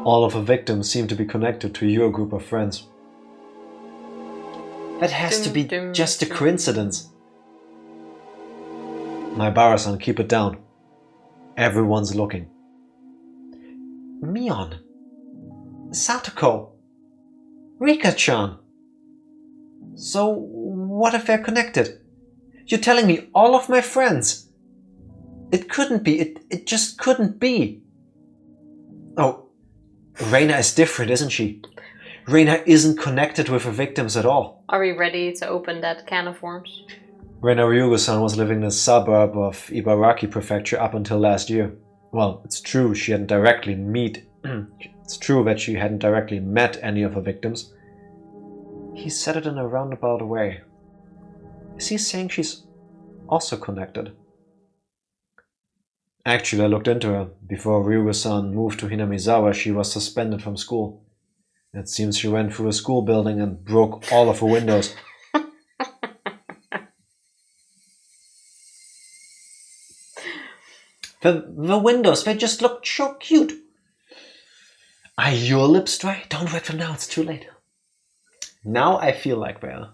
All of the victims seem to be connected to your group of friends. That has to be just a coincidence. Maebara-san, keep it down. Everyone's looking. Mion. Satoko. Rika-chan. So, what if they're connected? You're telling me all of my friends? It couldn't be. It just couldn't be. Oh, Reina is different, isn't she? Reina isn't connected with the victims at all. Are we ready to open that can of worms? Reina Ryugu-san was living in a suburb of Ibaraki Prefecture up until last year. Well, it's true she hadn't directly It's true that she hadn't directly met any of her victims. He said it in a roundabout way. Is he saying she's also connected? Actually, I looked into her. Before Ryugu-san moved to Hinamizawa, she was suspended from school. It seems she went through a school building and broke all of her windows. The windows, they just looked so cute. Are your lips dry? Don't wet them now, it's too late. Now I feel like they are.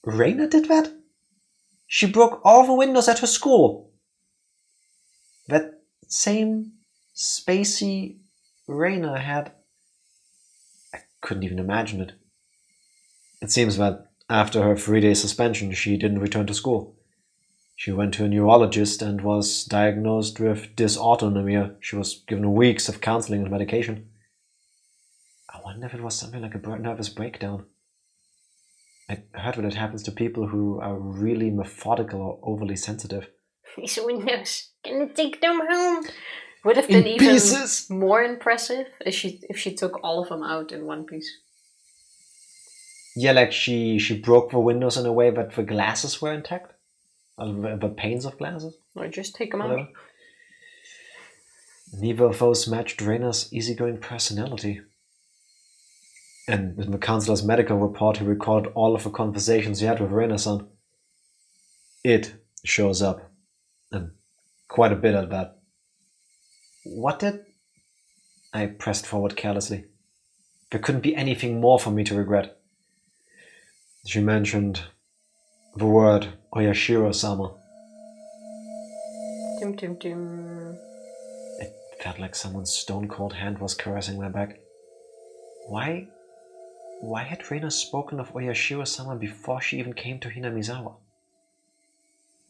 Reina did that? She broke all the windows at her school. That same spacey Reina had... I couldn't even imagine it. It seems that after her 3-day suspension, she didn't return to school. She went to a neurologist and was diagnosed with dysautonomia. She was given weeks of counseling and medication. I wonder if it was something like a nervous breakdown. I heard that it happens to people who are really methodical or overly sensitive. These windows, can you take them home? Would have been even pieces. more impressive if she took all of them out in one piece. Yeah, like she broke the windows in a way that the glasses were intact. The panes of glasses. Or just take them Whatever. out. Neither of those matched Reina's easygoing personality. And in the counselor's medical report, he recorded all of the conversations he had with Reina-san. It shows up. And quite a bit at that. What did... I pressed forward carelessly. There couldn't be anything more for me to regret. She mentioned the word oyashiro-sama. Dum dum dum. It felt like someone's stone-cold hand was caressing my back. Why had Reina spoken of oyashiro-sama before she even came to Hinamizawa?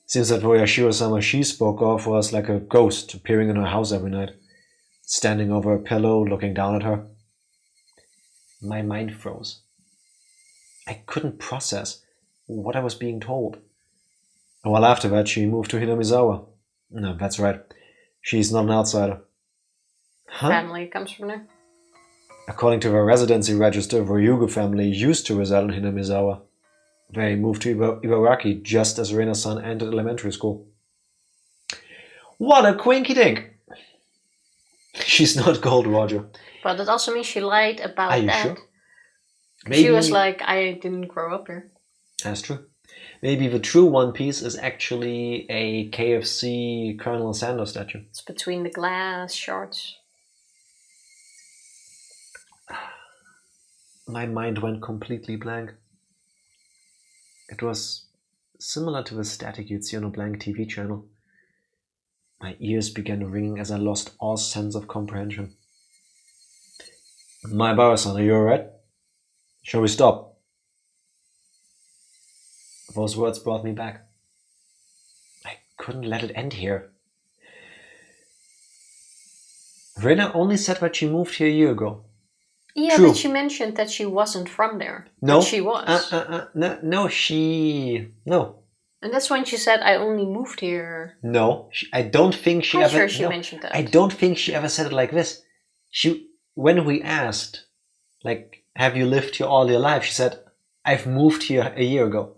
Seems that the oyashiro-sama she spoke of was like a ghost appearing in her house every night, standing over a pillow, looking down at her. My mind froze. I couldn't process what I was being told. A while after that, she moved to Hinamizawa. No, that's right. She's not an outsider. Huh? Family comes from there. According to the residency register, the Ryugu family used to reside in Hinamizawa. They moved to Ibaraki just as Reina-san entered elementary school. What a quinky dink! She's not Gold Roger. But it also means she lied about Are you that. sure? She was like, I didn't grow up here. That's true. Maybe the true One Piece is actually a KFC Colonel Sanders statue. It's between the glass shards. My mind went completely blank. It was similar to the static you'd see on a blank TV channel. My ears began ringing as I lost all sense of comprehension. Maebara-san, are you alright? Shall we stop? Those words brought me back. I couldn't let it end here. Reina only said that she moved here a year ago. Yeah, True. but she mentioned that she wasn't from there. No, But she was. No. And that's when she said, I only moved here. No, I don't think she I'm ever. sure she no, mentioned that. I don't think she ever said it like this. When we asked, like, have you lived here all your life? She said, I've moved here a year ago.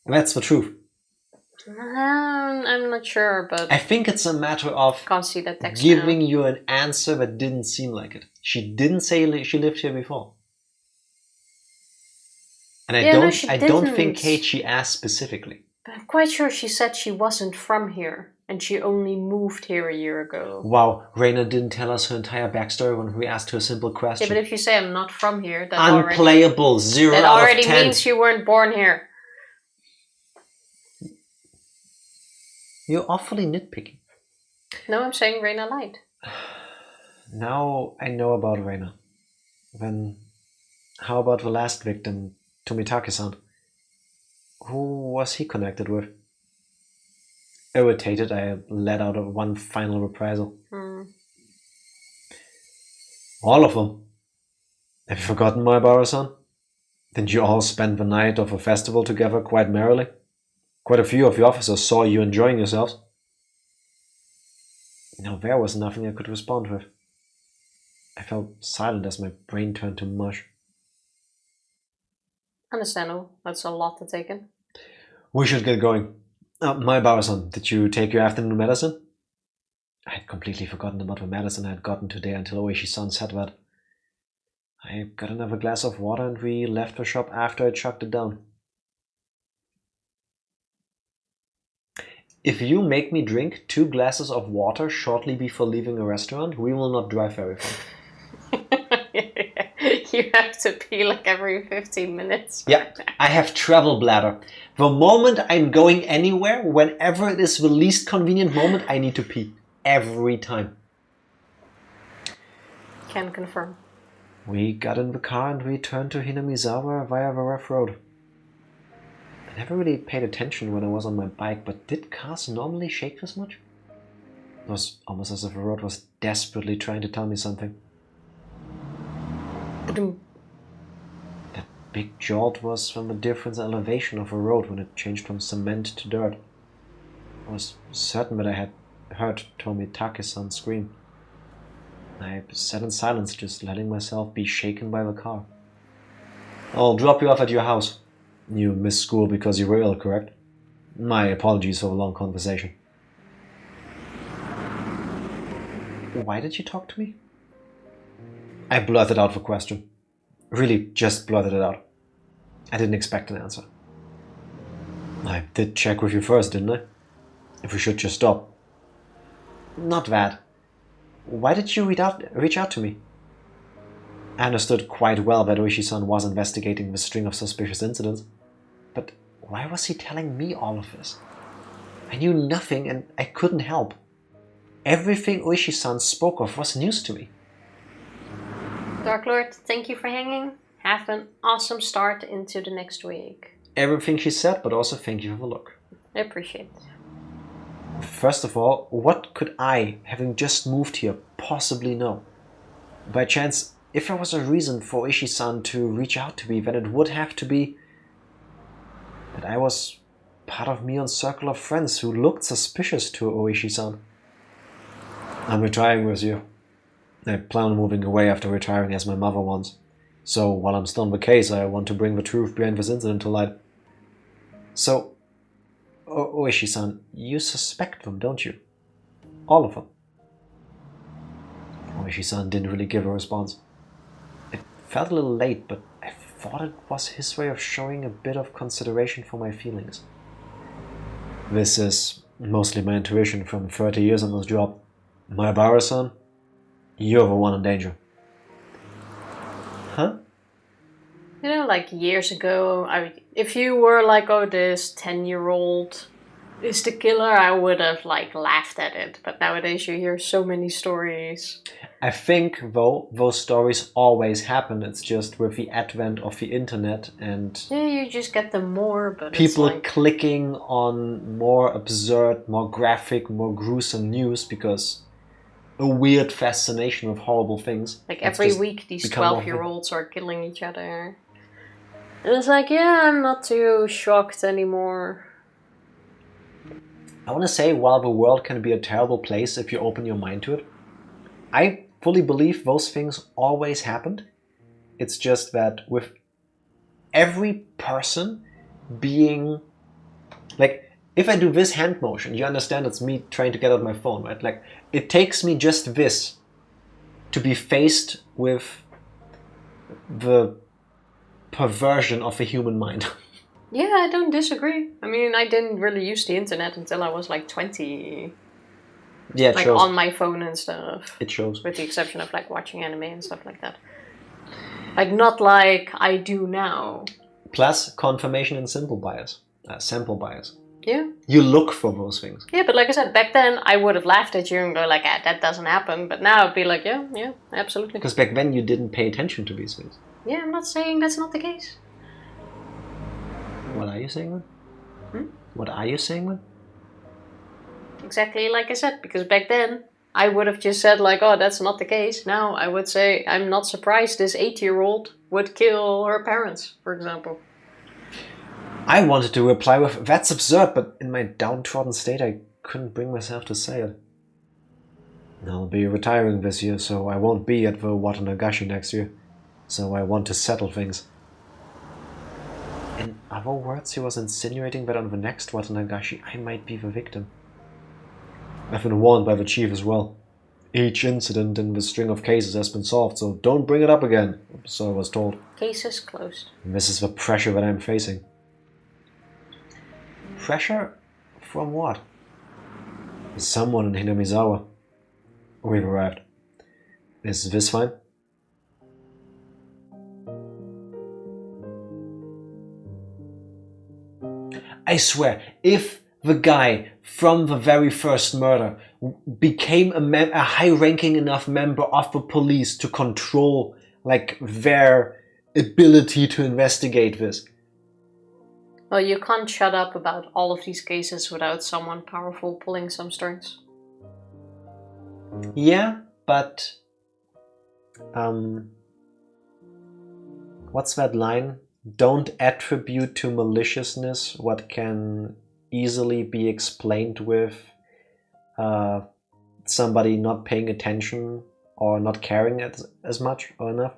That's the truth. I'm not sure, but I think it's a matter of can't see that text giving now. you an answer that didn't seem like it. She didn't say she lived here before. And I don't think Keiichi asked specifically. But I'm quite sure she said she wasn't from here, and she only moved here a year ago. Wow, Reina didn't tell us her entire backstory when we asked her a simple question. Yeah, but if you say I'm not from here, that unplayable, 0 out of 10. That already means you weren't born here. You're awfully nitpicky. No, I'm saying Reina lied. Now I know about Reina. Then how about the last victim, Tomitake-san? Who was he connected with? Irritated, I let out one final reprisal. All of them. Have you forgotten Maebara-san? Didn't you all spend the night of a festival together quite merrily? Quite a few of the officers saw you enjoying yourselves. Now there was nothing I could respond with. I felt silent as my brain turned to mush. Understandable. That's a lot to take in. We should get going. Maebara-san, did you take your afternoon medicine? I had completely forgotten about the medicine I had gotten today until Ooishi-san said that. I got another glass of water and we left the shop after I chugged it down. If you make me drink 2 glasses of water shortly before leaving a restaurant, we will not drive very far. You have to pee like every 15 minutes. Yeah, I have travel bladder. The moment I'm going anywhere, whenever it is the least convenient moment, I need to pee. Every time. Can confirm. We got in the car and we turned to Hinamizawa via the rough road. I never really paid attention when I was on my bike, but did cars normally shake this much? It was almost as if the road was desperately trying to tell me something. That big jolt was from the difference in elevation of the road when it changed from cement to dirt. I was certain that I had heard Tomitake-san scream. I sat in silence, just letting myself be shaken by the car. I'll drop you off at your house. You missed school because you were ill, correct? My apologies for the long conversation. Why did you talk to me? I blurted out the question. Really, just blurted it out. I didn't expect an answer. I did check with you first, didn't I? If we should just stop. Not that. Why did you reach out to me? I understood quite well that Ooishi-san was investigating the string of suspicious incidents. But why was he telling me all of this? I knew nothing and I couldn't help. Everything Ooishi-san spoke of was news to me. Dark Lord, thank you for hanging. Have an awesome start into the next week. Everything she said, but also thank you for the look. I appreciate it. First of all, what could I, having just moved here, possibly know? By chance, if there was a reason for Ooishi-san to reach out to me, then it would have to be that I was part of Mion's circle of friends who looked suspicious to Ooishi-san. I'm retiring with you. I plan on moving away after retiring as my mother wants. So while I'm still on the case, I want to bring the truth behind this incident to light. So, Ooishi-san, you suspect them, don't you? All of them. Ooishi-san didn't really give a response. It felt a little late, but I thought it was his way of showing a bit of consideration for my feelings. This is mostly my intuition from 30 years on this job. Maebara-san, you're the one in danger. Huh? You know, like years ago, if you were like, oh, this 10-year-old is the killer, I would have like laughed at it. But nowadays you hear so many stories. I think, though, those stories always happen. It's just with the advent of the internet and Yeah, you just get them more, but people it's like... clicking on more absurd, more graphic, more gruesome news because a weird fascination with horrible things. Like That's every just week these become more 12-year-olds are killing each other. And it's like, yeah, I'm not too shocked anymore. I want to say, while the world can be a terrible place if you open your mind to it, I fully believe those things always happened. It's just that with every person being... Like, if I do this hand motion, you understand it's me trying to get out my phone, right? Like, it takes me just this to be faced with the perversion of the human mind. Yeah, I don't disagree. I mean, I didn't really use the internet until I was like 20. Yeah, it Like shows. on my phone and stuff. It shows. With the exception of like watching anime and stuff like that. Like not like I do now. Plus, confirmation and sample bias. Yeah. You look for those things. Yeah, but like I said, back then I would have laughed at you and go like, ah, that doesn't happen. But now I'd be like, yeah, absolutely. Because back then you didn't pay attention to these things. Yeah, I'm not saying that's not the case. What are you saying then? What are you saying then? Exactly like I said, because back then I would have just said like, oh, that's not the case. Now I would say I'm not surprised this 8-year-old would kill her parents, for example. I wanted to reply with, that's absurd, but in my downtrodden state I couldn't bring myself to say it. I'll be retiring this year, so I won't be at the Onikakushi next year. So I want to settle things. In other words, he was insinuating that on the next Onikakushi I might be the victim. I've been warned by the chief as well. Each incident in the string of cases has been solved, so don't bring it up again, so I was told. Cases closed. And this is the pressure that I'm facing. Pressure from what? Someone in Hinamizawa. We've arrived. Is this fine? I swear, if the guy from the very first murder became a high-ranking enough member of the police to control, like, their ability to investigate this. Well, you can't shut up about all of these cases without someone powerful pulling some strings. Yeah, but... what's that line? Don't attribute to maliciousness what can easily be explained with somebody not paying attention or not caring as much or enough.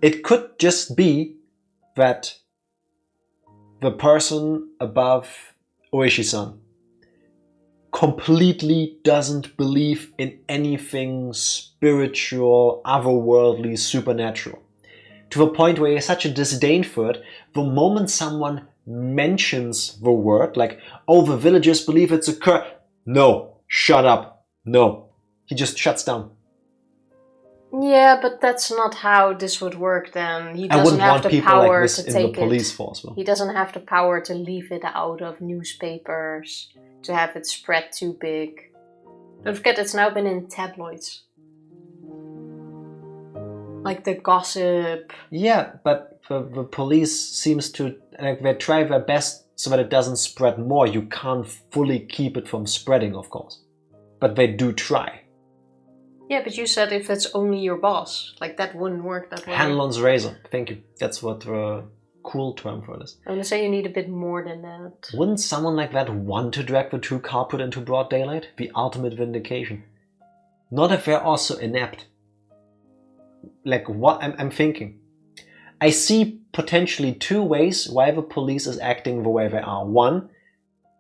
It could just be that the person above ooishi-san completely doesn't believe in anything spiritual, otherworldly, supernatural. To the point where he has such a disdain for it, the moment someone mentions the word, like, oh, the villagers believe it's a curse. No, shut up. No. He just shuts down. Yeah, but that's not how this would work then. He I doesn't wouldn't have want the people power like this to in the take police it. force. Well. He doesn't have the power to leave it out of newspapers, to have it spread too big. Don't forget, it's now been in tabloids. Like the gossip. Yeah, but the police seems to, like, they try their best so that it doesn't spread more. You can't fully keep it from spreading, of course. But they do try. Yeah, but you said if it's only your boss. Like, that wouldn't work that way. Hanlon's razor. Thank you. That's what the cool term for this. I'm gonna say you need a bit more than that. Wouldn't someone like that want to drag the true culprit into broad daylight? The ultimate vindication. Not if they're also inept. Like, what I'm thinking. I see potentially two ways why the police is acting the way they are. One,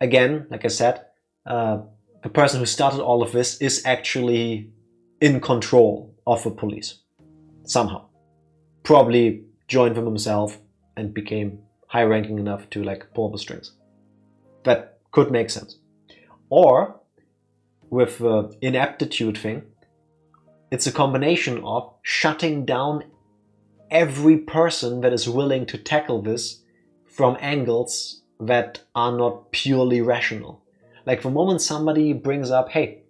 again, like I said, the person who started all of this is actually in control of the police. Somehow. Probably joined them himself and became high-ranking enough to like pull the strings. That could make sense. Or, with the ineptitude thing, it's a combination of shutting down every person that is willing to tackle this from angles that are not purely rational. Like the moment somebody brings up, hey,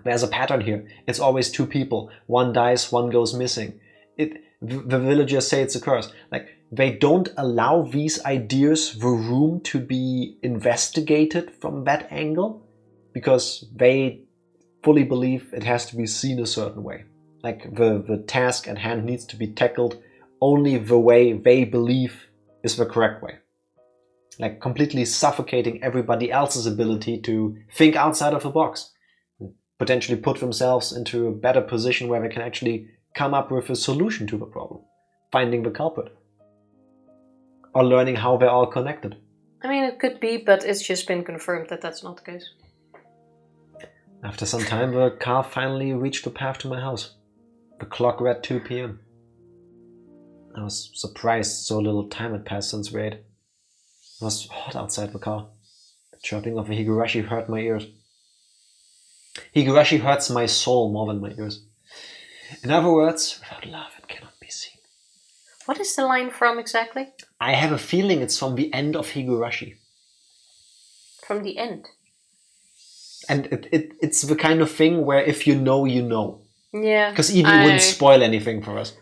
there's a pattern here. It's always two people. One dies, one goes missing. The villagers say it's a curse. Like, they don't allow these ideas the room to be investigated from that angle because they fully believe it has to be seen a certain way. Like, the task at hand needs to be tackled only the way they believe is the correct way. Like, completely suffocating everybody else's ability to think outside of the box. Potentially put themselves into a better position where they can actually come up with a solution to the problem. Finding the culprit. Or learning how they're all connected. I mean, it could be, but it's just been confirmed that that's not the case. After some time, the car finally reached the path to my house. The clock read 2 p.m. I was surprised so little time had passed since raid. It was hot outside the car. The chirping of a Higurashi hurt my ears. Higurashi hurts my soul more than my ears. In other words, without love it cannot be seen. What is the line from exactly? I have a feeling it's from the end of Higurashi. From the end? And it's the kind of thing where if you know, you know. Yeah. Because Evie wouldn't spoil anything for us.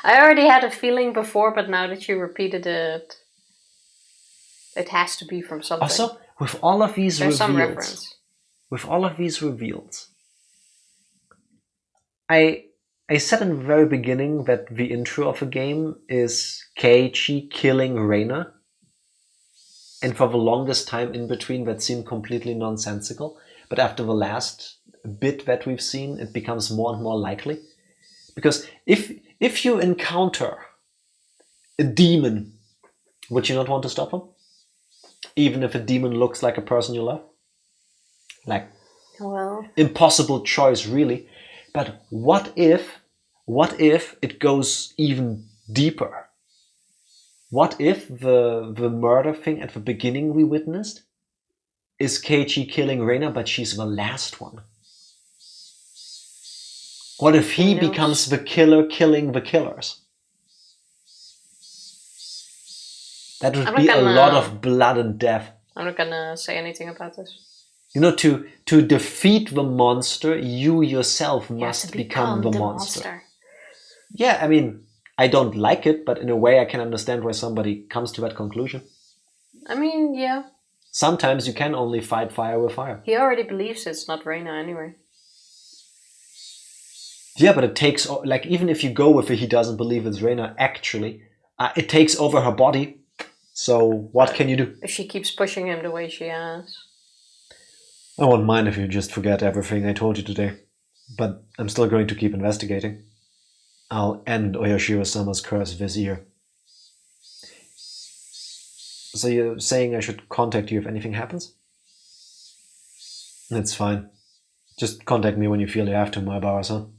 I already had a feeling before, but now that you repeated it, it has to be from something. Also, with all of these There's reveals, some reference. With all of these reveals, I said in the very beginning that the intro of the game is Keiichi killing Reina. And for the longest time in between, that seemed completely nonsensical. But after the last bit that we've seen, it becomes more and more likely. Because if you encounter a demon, would you not want to stop him? Even if a demon looks like a person you love? Like, well, impossible choice, really. But what if it goes even deeper? What if the murder thing at the beginning we witnessed is Keiichi killing Reina, but she's the last one? What if he becomes the killer killing the killers? That would be a lot of blood and death. I'm not gonna say anything about this. You know, to defeat the monster, you yourself must become the monster. Yeah, I mean, I don't like it, but in a way I can understand why somebody comes to that conclusion. I mean, yeah. Sometimes you can only fight fire with fire. He already believes it's not Reina anyway. Yeah, but it takes, like, even if you go with it, he doesn't believe it's Reina, actually, it takes over her body. So what can you do? If she keeps pushing him the way she has. I won't mind if you just forget everything I told you today. But I'm still going to keep investigating. I'll end Oyashiro-sama's curse this year. So you're saying I should contact you if anything happens? It's fine. Just contact me when you feel you have to, Maebara-san.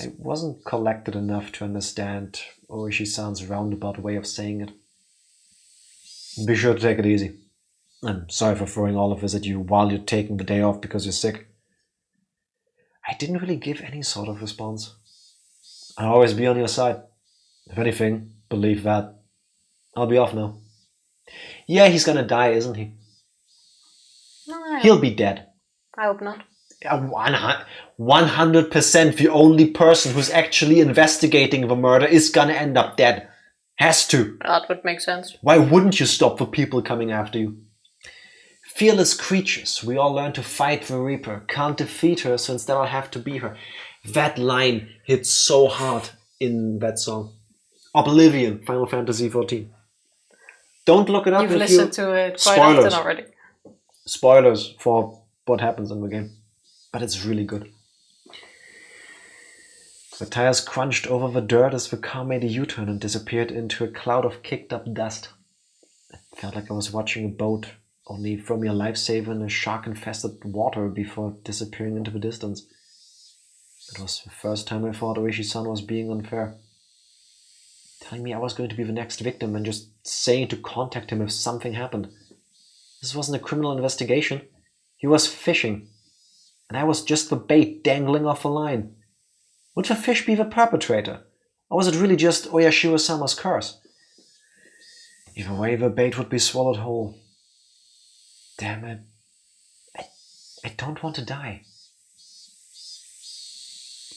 I wasn't collected enough to understand ooishi-san's roundabout way of saying it. Be sure to take it easy. I'm sorry for throwing all of this at you while you're taking the day off because you're sick. I didn't really give any sort of response. I'll always be on your side. If anything, believe that. I'll be off now. Yeah, he's gonna die, isn't he? No, He'll be dead. I hope not. 100% the only person who's actually investigating the murder is gonna end up dead. Has to. That would make sense. Why wouldn't you stop the people coming after you? Fearless creatures, we all learn to fight the Reaper. Can't defeat her, so instead I'll have to be her. That line hits so hard in that song. Oblivion, Final Fantasy XIV. Don't look it up. You've listened to it quite Spoilers. often already. Spoilers for what happens in the game. But it's really good. The tires crunched over the dirt as the car made a U-turn and disappeared into a cloud of kicked-up dust. It felt like I was watching a boat, only throw me a lifesaver in a shark-infested water before disappearing into the distance. It was the first time I thought ooishi-san was being unfair. Telling me I was going to be the next victim and just saying to contact him if something happened. This wasn't a criminal investigation. He was fishing. And I was just the bait dangling off the line. Would the fish be the perpetrator? Or was it really just Oyashiro-sama's curse? Either way, the bait would be swallowed whole. Damn it. I don't want to die.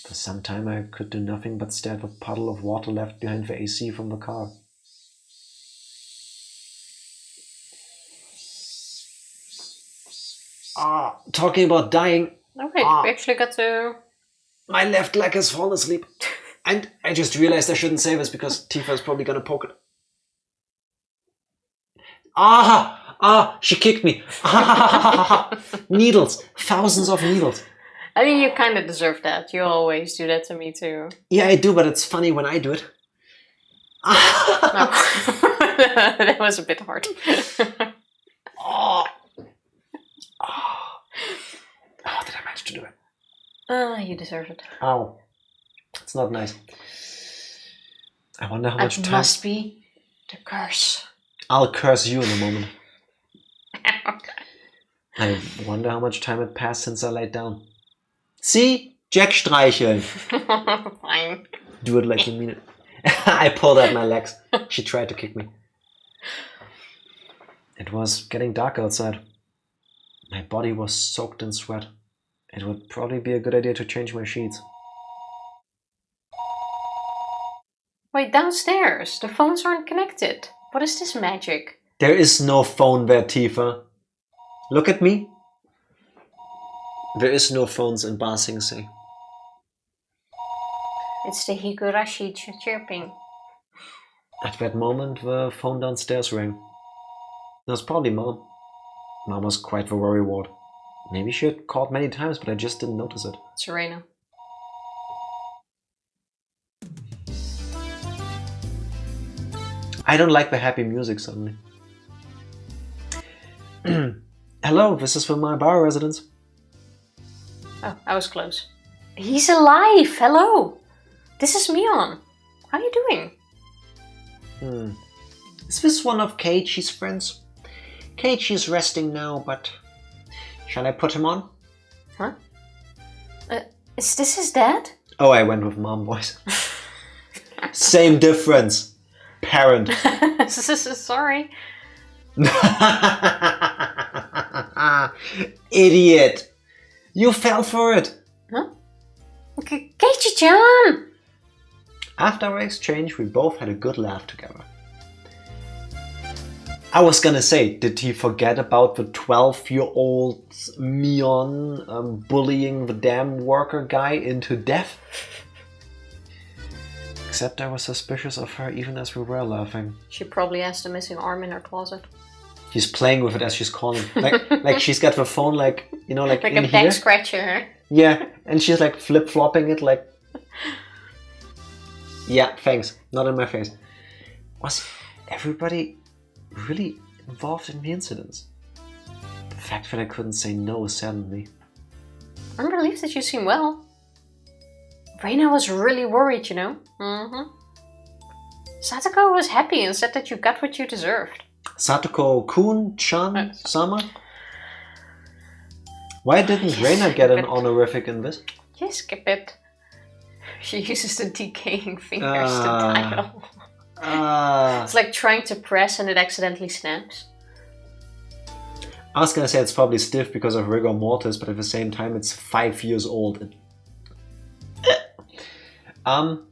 For some time I could do nothing but stare at the puddle of water left behind the AC from the car. Talking about dying. Oh wait, we actually got to... My left leg has fallen asleep. And I just realized I shouldn't say this because Tifa is probably gonna poke it. She kicked me. Needles. Thousands of needles. I think you kind of deserve that. You always do that to me too. Yeah, I do, but it's funny when I do it. That was a bit hard. How did I manage to do it? You deserve it. Ow. It's not nice. I wonder how much It time... must be the curse. I'll curse you in a moment. I wonder how much time had passed since I laid down. See? Jack streicheln. Fine. Do it like you mean it. I pulled out my legs. She tried to kick me. It was getting dark outside. My body was soaked in sweat. It would probably be a good idea to change my sheets. Wait, downstairs. The phones aren't connected. What is this magic? There is no phone there, Tifa. Look at me. There is no phones in Ba Sing Se. It's the Higurashi chirping. At that moment, the phone downstairs rang. It was probably Mom. Mom was quite the worrywart. Maybe she had called many times, but I just didn't notice it. Serena. I don't like the happy music suddenly. Hello, this is the Maebara residence. Oh, I was close. He's alive! Hello! This is Mion. How are you doing? Is this one of Keiichi's friends? Keiichi is resting now, but... Shall I put him on? Huh? Is this his dad? Oh, I went with Mom voice. Same difference. Parent. Sorry. Idiot. You fell for it. Huh? Keiichi-chan! After our exchange, we both had a good laugh together. I was gonna say, did he forget about the 12-year-old Mion bullying the damn worker guy into death? Except I was suspicious of her even as we were laughing. She probably has the missing arm in her closet. She's playing with it as she's calling. Like she's got the phone like in like in a here. back scratcher. Yeah, and she's like flip-flopping it like... Yeah, thanks. Not in my face. Was everybody really involved in the incidents? The fact that I couldn't say no saddened me. I'm relieved that you seem well. Reina was really worried, you know. Satoko was happy and said that you got what you deserved. Satoko-kun-chan Sama? Why didn't Reina get an honorific in this? Yes, skip it. She uses the decaying fingers to dial. It's like trying to press and it accidentally snaps. I was gonna say it's probably stiff because of rigor mortis, but at the same time it's 5 years old. No.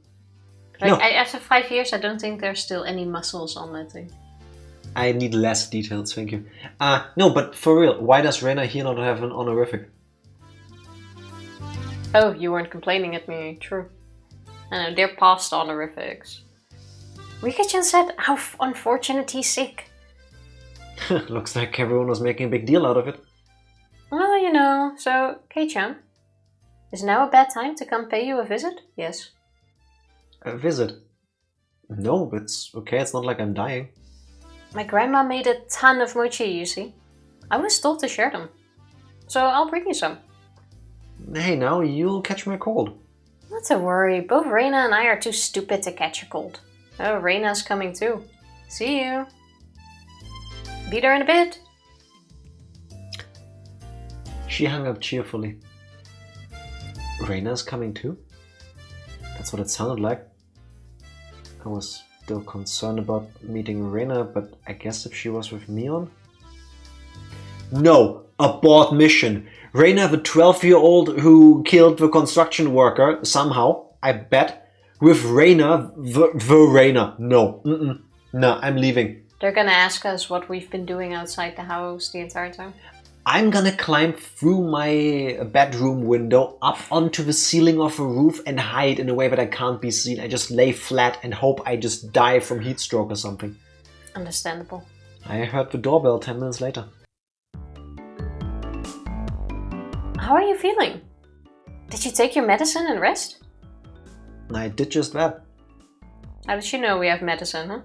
After 5 years, I don't think there's still any muscles on that thing. I need less details, thank you. No, but for real, why does Reina here not have an honorific? Oh, you weren't complaining at me, true. I know, they're past honorifics. Rika-chan said how unfortunate he's sick. Looks like everyone was making a big deal out of it. Well, you know, so, Kei-chan, is now a bad time to come pay you a visit? Yes. A visit? No, it's okay. It's not like I'm dying. My grandma made a ton of mochi, you see. I was told to share them. So I'll bring you some. Hey, now you'll catch my cold. Not to worry, both Reina and I are too stupid to catch a cold. Oh, Reina's coming too. See you. Be there in a bit. She hung up cheerfully. Reina's coming too? That's what it sounded like. I was still concerned about meeting Reina, but I guess if she was with Mion? No! Abort mission! Reina, the 12-year-old who killed the construction worker, somehow, I bet. With Reina, the Reina. No. No, I'm leaving. They're gonna ask us what we've been doing outside the house the entire time. I'm gonna climb through my bedroom window up onto the ceiling of a roof and hide in a way that I can't be seen. I just lay flat and hope I just die from heat stroke or something. Understandable. I heard the doorbell 10 minutes later. How are you feeling? Did you take your medicine and rest? I did just that. How did you know we have medicine, huh?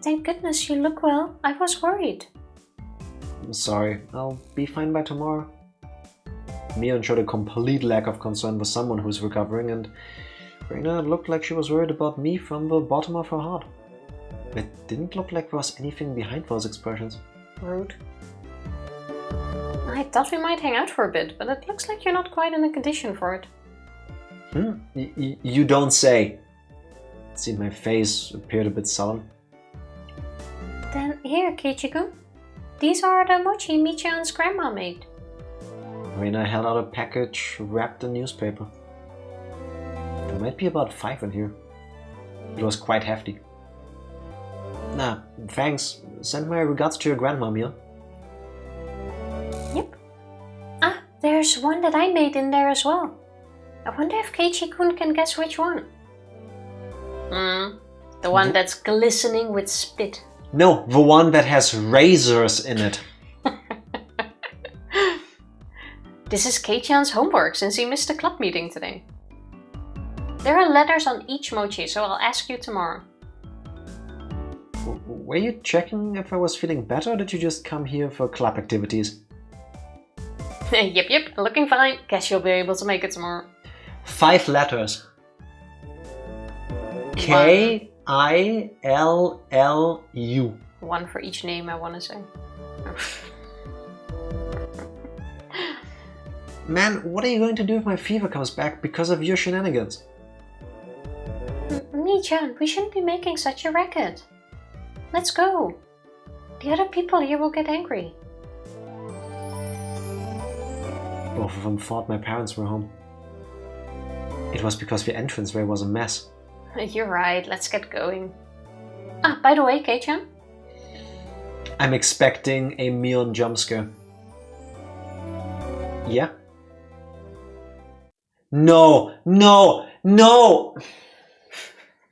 Thank goodness you look well. I was worried. I'm sorry, I'll be fine by tomorrow. Mion showed a complete lack of concern for someone who's recovering, and Reina looked like she was worried about me from the bottom of her heart. It didn't look like there was anything behind those expressions. Rude. I thought we might hang out for a bit, but it looks like you're not quite in the condition for it. You don't say. It seemed my face appeared a bit sullen. Then here, Keiichi-kun. These are the mochi Michan's grandma made. Reina held out a package wrapped in newspaper. There might be about 5 in here. It was quite hefty. Nah, thanks. Send my regards to your grandma, Mion. Yep. Ah, there's one that I made in there as well. I wonder if Keiichi-kun can guess which one. The one that's glistening with spit. No, the one that has razors in it. This is Kei-chan's homework since he missed the club meeting today. There are letters on each mochi, so I'll ask you tomorrow. Were you checking if I was feeling better, or did you just come here for club activities? Yep, looking fine. Guess you'll be able to make it tomorrow. 5 letters. K-I-L-L-U. One for each name, I want to say. Man, what are you going to do if my fever comes back because of your shenanigans? Mi-chan, we shouldn't be making such a racket. Let's go. The other people here will get angry. Both of them thought my parents were home. It was because the entranceway was a mess. You're right, let's get going. Ah, by the way, Kei-chan. I'm expecting a Mion jump scare. Yeah? No!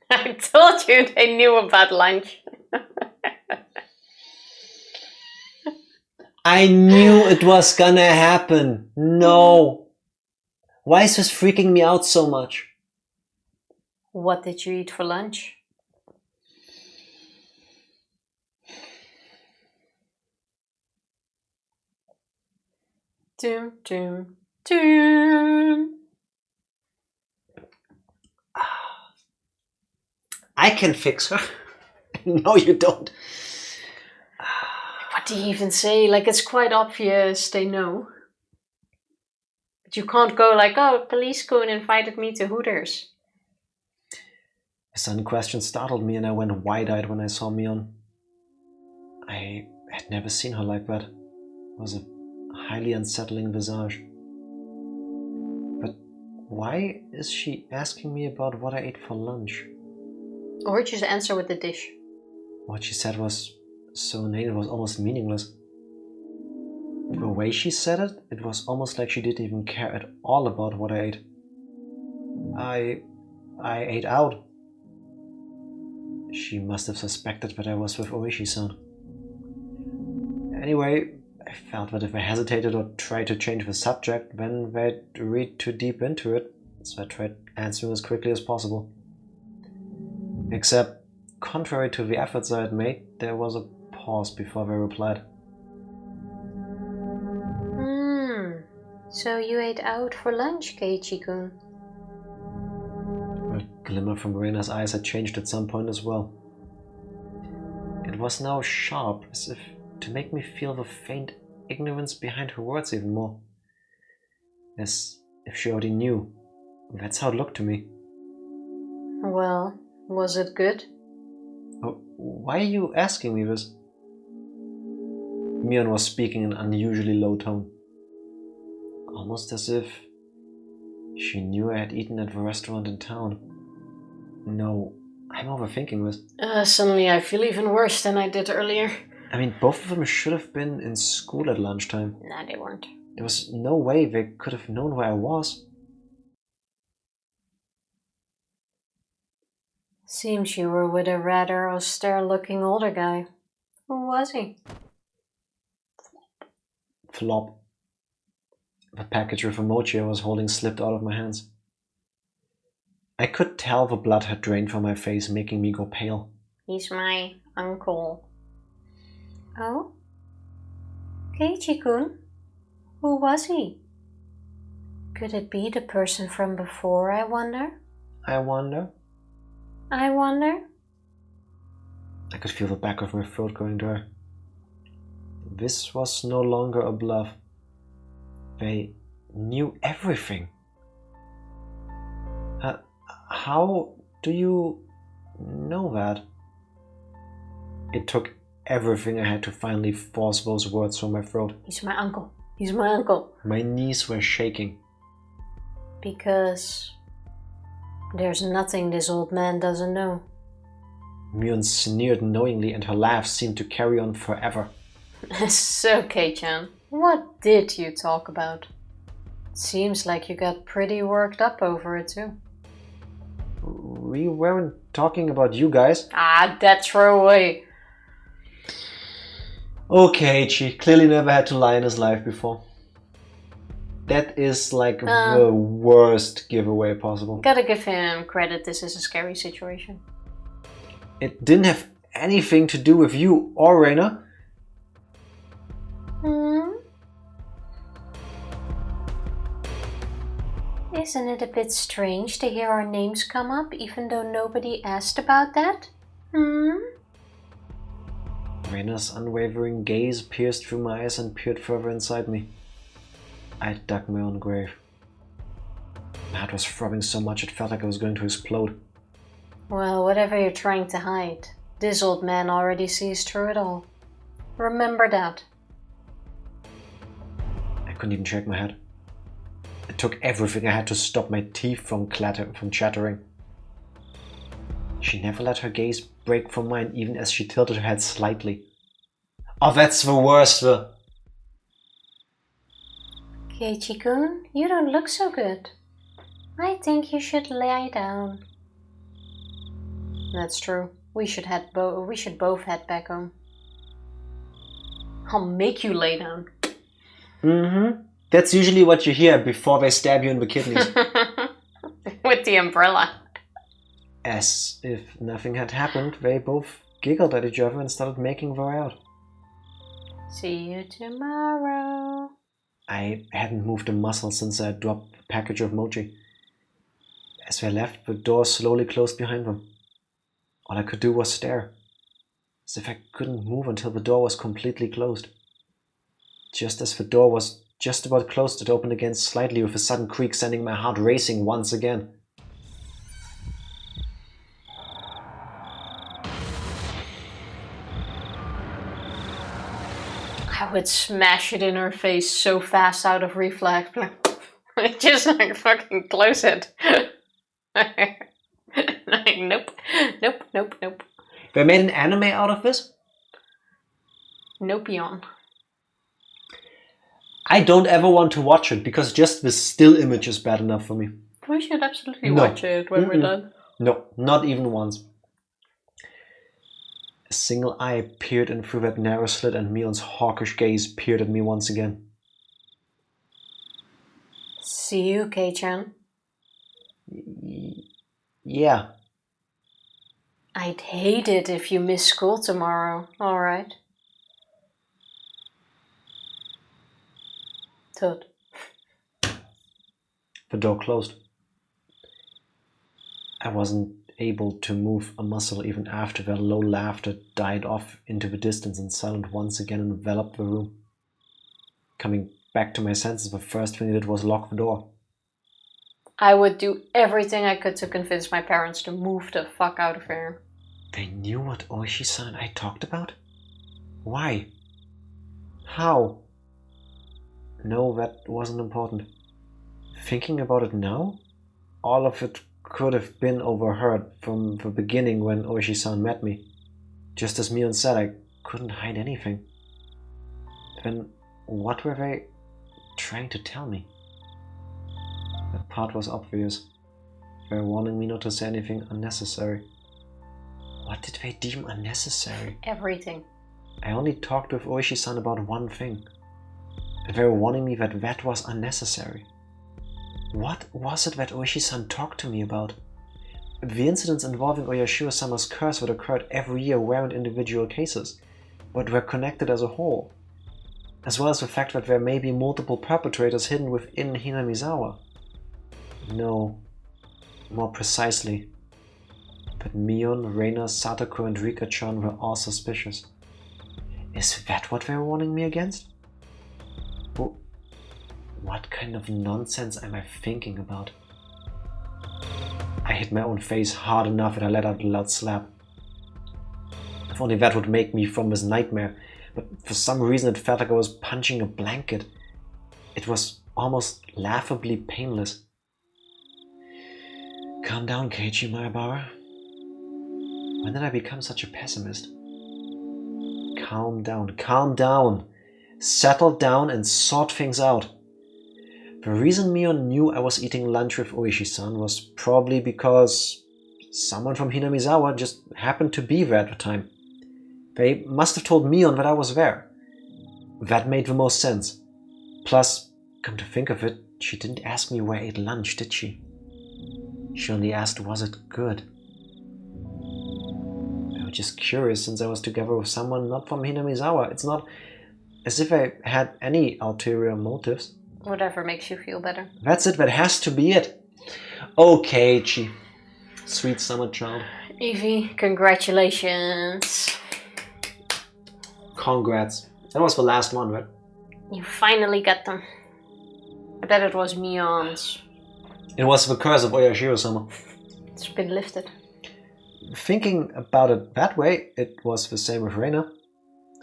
I told you they knew about lunch. I knew it was gonna happen. No. Why is this freaking me out so much? What did you eat for lunch? Doom, doom, doom. I can fix her. No, you don't. What do you even say? Like, it's quite obvious they know. But you can't go like, oh, police-kun invited me to Hooters. The sudden question startled me and I went wide-eyed when I saw Mion. I had never seen her like that. It was a highly unsettling visage. But why is she asking me about what I ate for lunch? Or just answer with the dish. What she said was so inane it was almost meaningless. The way she said it, it was almost like she didn't even care at all about what I ate. I ate out. She must have suspected that I was with Ooishi-san. Anyway, I felt that if I hesitated or tried to change the subject, then they'd read too deep into it, so I tried answering as quickly as possible. Except, contrary to the efforts I had made, there was a pause before they replied. So you ate out for lunch, Keiichi-kun? The glimmer from Reina's eyes had changed at some point as well. It was now sharp, as if to make me feel the faint ignorance behind her words even more. As if she already knew. That's how it looked to me. Well, was it good? Oh, why are you asking me this? Mion was speaking in an unusually low tone. Almost as if she knew I had eaten at the restaurant in town. No, I'm overthinking this. Suddenly I feel even worse than I did earlier. I mean, both of them should have been in school at lunchtime. Nah, they weren't. There was no way they could have known where I was. Seems you were with a rather austere-looking older guy. Who was he? Flop. The package with emoji I was holding slipped out of my hands. I could tell the blood had drained from my face, making me go pale. He's my uncle. Oh? Keiichi-kun? Who was he? Could it be the person from before, I wonder? I wonder? I wonder? I could feel the back of my throat going dry. This was no longer a bluff. They knew everything. How do you know that? It took everything I had to finally force those words from my throat. He's my uncle. He's my uncle. My knees were shaking. Because there's nothing this old man doesn't know. Mion sneered knowingly and her laugh seemed to carry on forever. So, Kei-chan, what did you talk about? Seems like you got pretty worked up over it too. We weren't talking about you guys. Ah, that throwaway. Okay, Keiichi clearly never had to lie in his life before. That is like the worst giveaway possible. Gotta give him credit, this is a scary situation. It didn't have anything to do with you or Reina. Isn't it a bit strange to hear our names come up, even though nobody asked about that? Reina's unwavering gaze pierced through my eyes and peered further inside me. I dug my own grave. My heart was throbbing so much it felt like I was going to explode. Well, whatever you're trying to hide, this old man already sees through it all. Remember that. I couldn't even shake my head. It took everything I had to stop my teeth from chattering. She never let her gaze break from mine even as she tilted her head slightly. Oh, that's the worst. Keiichi-kun, you don't look so good. I think you should lie down. That's true. We should both head back home. I'll make you lay down. That's usually what you hear before they stab you in the kidneys. With the umbrella. As if nothing had happened, they both giggled at each other and started making their way out. See you tomorrow. I hadn't moved a muscle since I had dropped the package of mochi. As they left, the door slowly closed behind them. All I could do was stare, as if I couldn't move until the door was completely closed. Just as the door was just about closed, it opened again slightly with a sudden creak, sending my heart racing once again. I would smash it in her face so fast out of reflex. Just like fucking close it. Like, nope. They made an anime out of this? Nope, yawn. I don't ever want to watch it because just the still image is bad enough for me. We should absolutely watch it when we're done. No, not even once. A single eye peered in through that narrow slit and Mion's hawkish gaze peered at me once again. See you, Kei-chan. Yeah. I'd hate it if you miss school tomorrow, alright? Toad. The door closed. I wasn't able to move a muscle even after the low laughter died off into the distance and silence once again enveloped the room. Coming back to my senses, the first thing I did was lock the door. I would do everything I could to convince my parents to move the fuck out of here. They knew what ooishi-san I talked about? Why? How? No, that wasn't important. Thinking about it now, all of it could have been overheard from the beginning when ooishi-san met me. Just as Mion said, I couldn't hide anything. Then what were they trying to tell me? That part was obvious. They were warning me not to say anything unnecessary. What did they deem unnecessary? Everything. I only talked with ooishi-san about one thing. And they were warning me that that was unnecessary. What was it that ooishi-san talked to me about? The incidents involving oyashiro-sama's curse that occurred every year weren't individual cases, but were connected as a whole. As well as the fact that there may be multiple perpetrators hidden within Hinamizawa. No, more precisely, that Mion, Reina, Satoko and Rika-chan were all suspicious. Is that what they were warning me against? What kind of nonsense am I thinking about? I hit my own face hard enough that I let out a loud slap. If only that would make me from this nightmare, but for some reason it felt like I was punching a blanket. It was almost laughably painless. Calm down, Keiichi Maebara. When did I become such a pessimist? Calm down, calm down. Settle down and sort things out. The reason Mion knew I was eating lunch with ooishi-san was probably because someone from Hinamizawa just happened to be there at the time. They must have told Mion that I was there. That made the most sense. Plus, come to think of it, she didn't ask me where I ate lunch, did she? She only asked, was it good? I was just curious since I was together with someone not from Hinamizawa. It's not as if I had any ulterior motives. Whatever makes you feel better. That's it, that has to be it. Okay, Keiichi. Sweet summer child. Evie, congratulations. Congrats. That was the last one, right? You finally got them. I bet it was Mion's. It was the curse of oyashiro-sama. It's been lifted. Thinking about it that way, it was the same with Reina.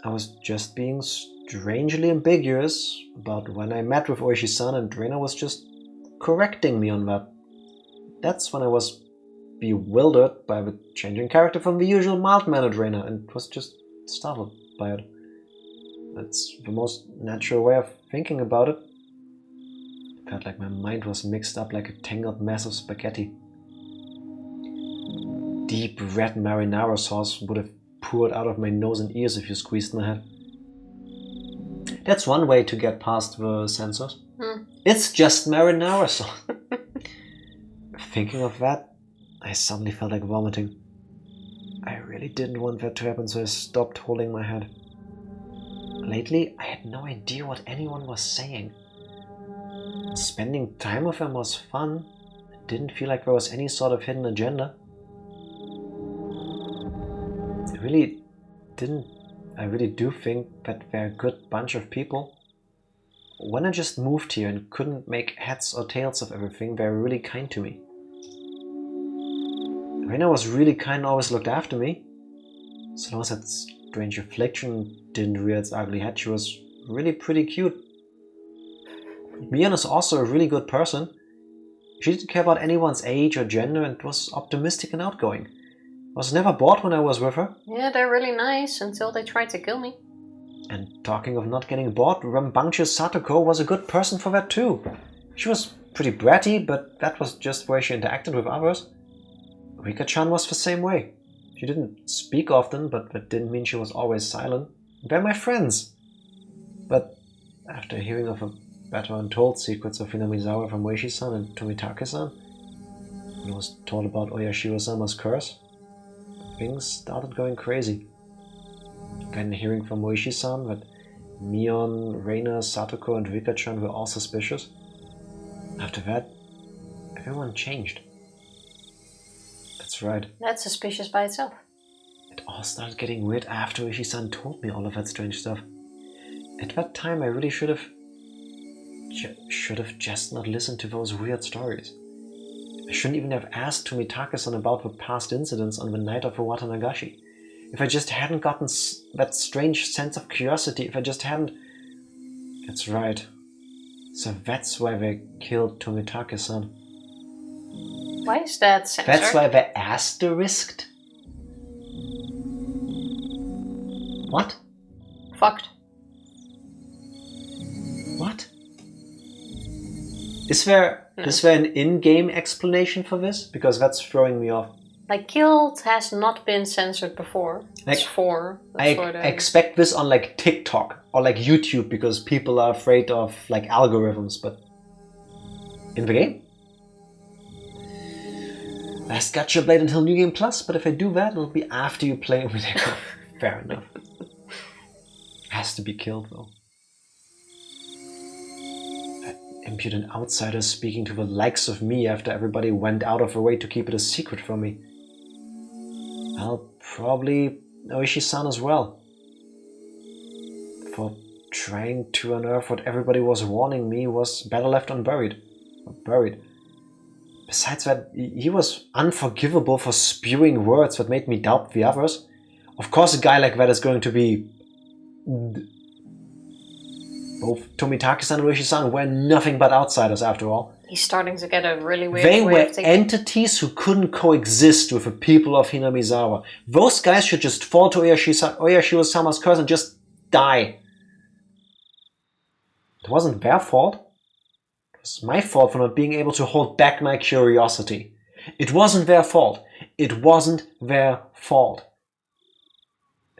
I was just being strangely ambiguous about when I met with ooishi-san, and Reina was just correcting me on that. That's when I was bewildered by the changing character from the usual mild-mannered Reina and was just startled by it. That's the most natural way of thinking about it. It felt like my mind was mixed up like a tangled mess of spaghetti. Deep red marinara sauce would have poured out of my nose and ears if you squeezed my head. That's one way to get past the censors. It's just marinara sauce. Thinking of that, I suddenly felt like vomiting. I really didn't want that to happen, so I stopped holding my head. Lately, I had no idea what anyone was saying. Spending time with them was fun. It didn't feel like there was any sort of hidden agenda. I really do think that they're a good bunch of people. When I just moved here and couldn't make heads or tails of everything, they were really kind to me. Reina was really kind and always looked after me. So long as that strange affliction didn't rear its ugly head, she was really pretty cute. Mion is also a really good person. She didn't care about anyone's age or gender and was optimistic and outgoing. I was never bored when I was with her. Yeah, they're really nice until they tried to kill me. And talking of not getting bored, rambunctious Satoko was a good person for that too. She was pretty bratty, but that was just the way she interacted with others. Rika-chan was the same way. She didn't speak often, but that didn't mean she was always silent. They're my friends. But after hearing of the better untold secrets of Hinamizawa from Weishi-san and Tomitake-san, I was told about Oyashiro-sama's curse, things started going crazy. Again, hearing from ooishi-san that Mion, Reina, Satoko and Rika-chan were all suspicious. After that, everyone changed. That's right. That's suspicious by itself. It all started getting weird after ooishi-san told me all of that strange stuff. At that time, I really should have just not listened to those weird stories. I shouldn't even have asked Tomitake-san about the past incidents on the night of the Watanagashi. If I just hadn't gotten that strange sense of curiosity, if I just hadn't... That's right. So that's why they killed Tomitake-san. Why is that censored? That's why they asterisked? What? Fucked. What? Is there an in-game explanation for this? Because that's throwing me off. Like, killed has not been censored before. It's 4. I expect this on like TikTok or like YouTube because people are afraid of like algorithms, but in the game? Last Gacha Blade until New Game Plus, but if I do that, it'll be after you play with Echo. Fair enough. Has to be killed though. That impudent outsider speaking to the likes of me after everybody went out of their way to keep it a secret from me. Well, probably ooishi-san as well. For trying to unearth what everybody was warning me was better left unburied. Buried. Besides that, he was unforgivable for spewing words that made me doubt the others. Of course, a guy like that is going to be... Both Tomitake-san and ooishi-san were nothing but outsiders after all. He's starting to get a really weird They way were of thinking. entities who couldn't coexist with the people of Hinamizawa. Those guys should just fall to Oyashiro-sama's curse and just die. It wasn't their fault. It was my fault for not being able to hold back my curiosity. It wasn't their fault. It wasn't their fault.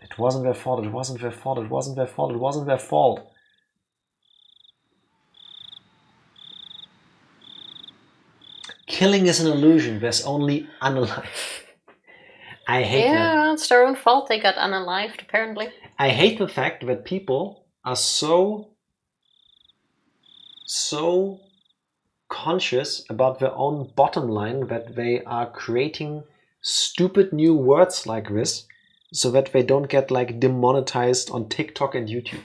It wasn't their fault. It wasn't their fault. It wasn't their fault. It wasn't their fault. Killing is an illusion. There's only unalive. I hate that. Yeah, it's their own fault they got unalived, apparently. I hate the fact that people are so conscious about their own bottom line that they are creating stupid new words like this so that they don't get like demonetized on TikTok and YouTube.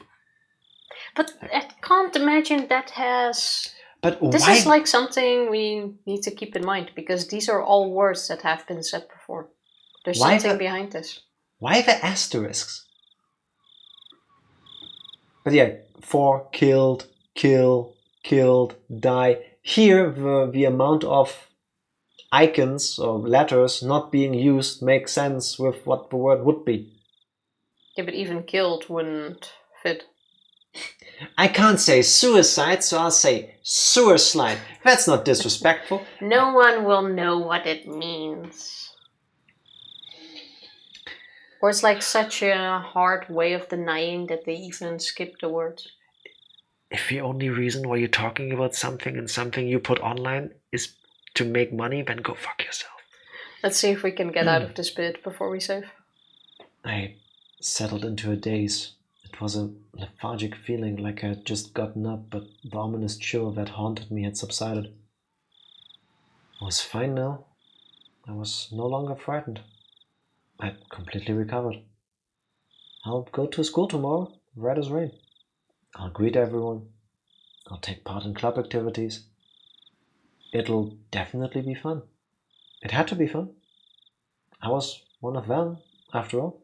But I can't imagine that has... But This why? is like something we need to keep in mind, because these are all words that have been said before. There's Why something the- behind this. Why the asterisks? But yeah, for killed, kill, killed, die. Here, the amount of icons or letters not being used makes sense with what the word would be. Yeah, but even killed wouldn't fit. I can't say suicide, so I'll say sewer slide. That's not disrespectful. No one will know what it means. Or it's like such a hard way of denying that they even skip the words. If the only reason why you're talking about something and something you put online is to make money, then go fuck yourself. Let's see if we can get out of this bit before we save. I settled into a daze. It was a lethargic feeling, like I had just gotten up, but the ominous chill that haunted me had subsided. I was fine now. I was no longer frightened. I'd completely recovered. I'll go to school tomorrow, right as rain. I'll greet everyone. I'll take part in club activities. It'll definitely be fun. It had to be fun. I was one of them, after all.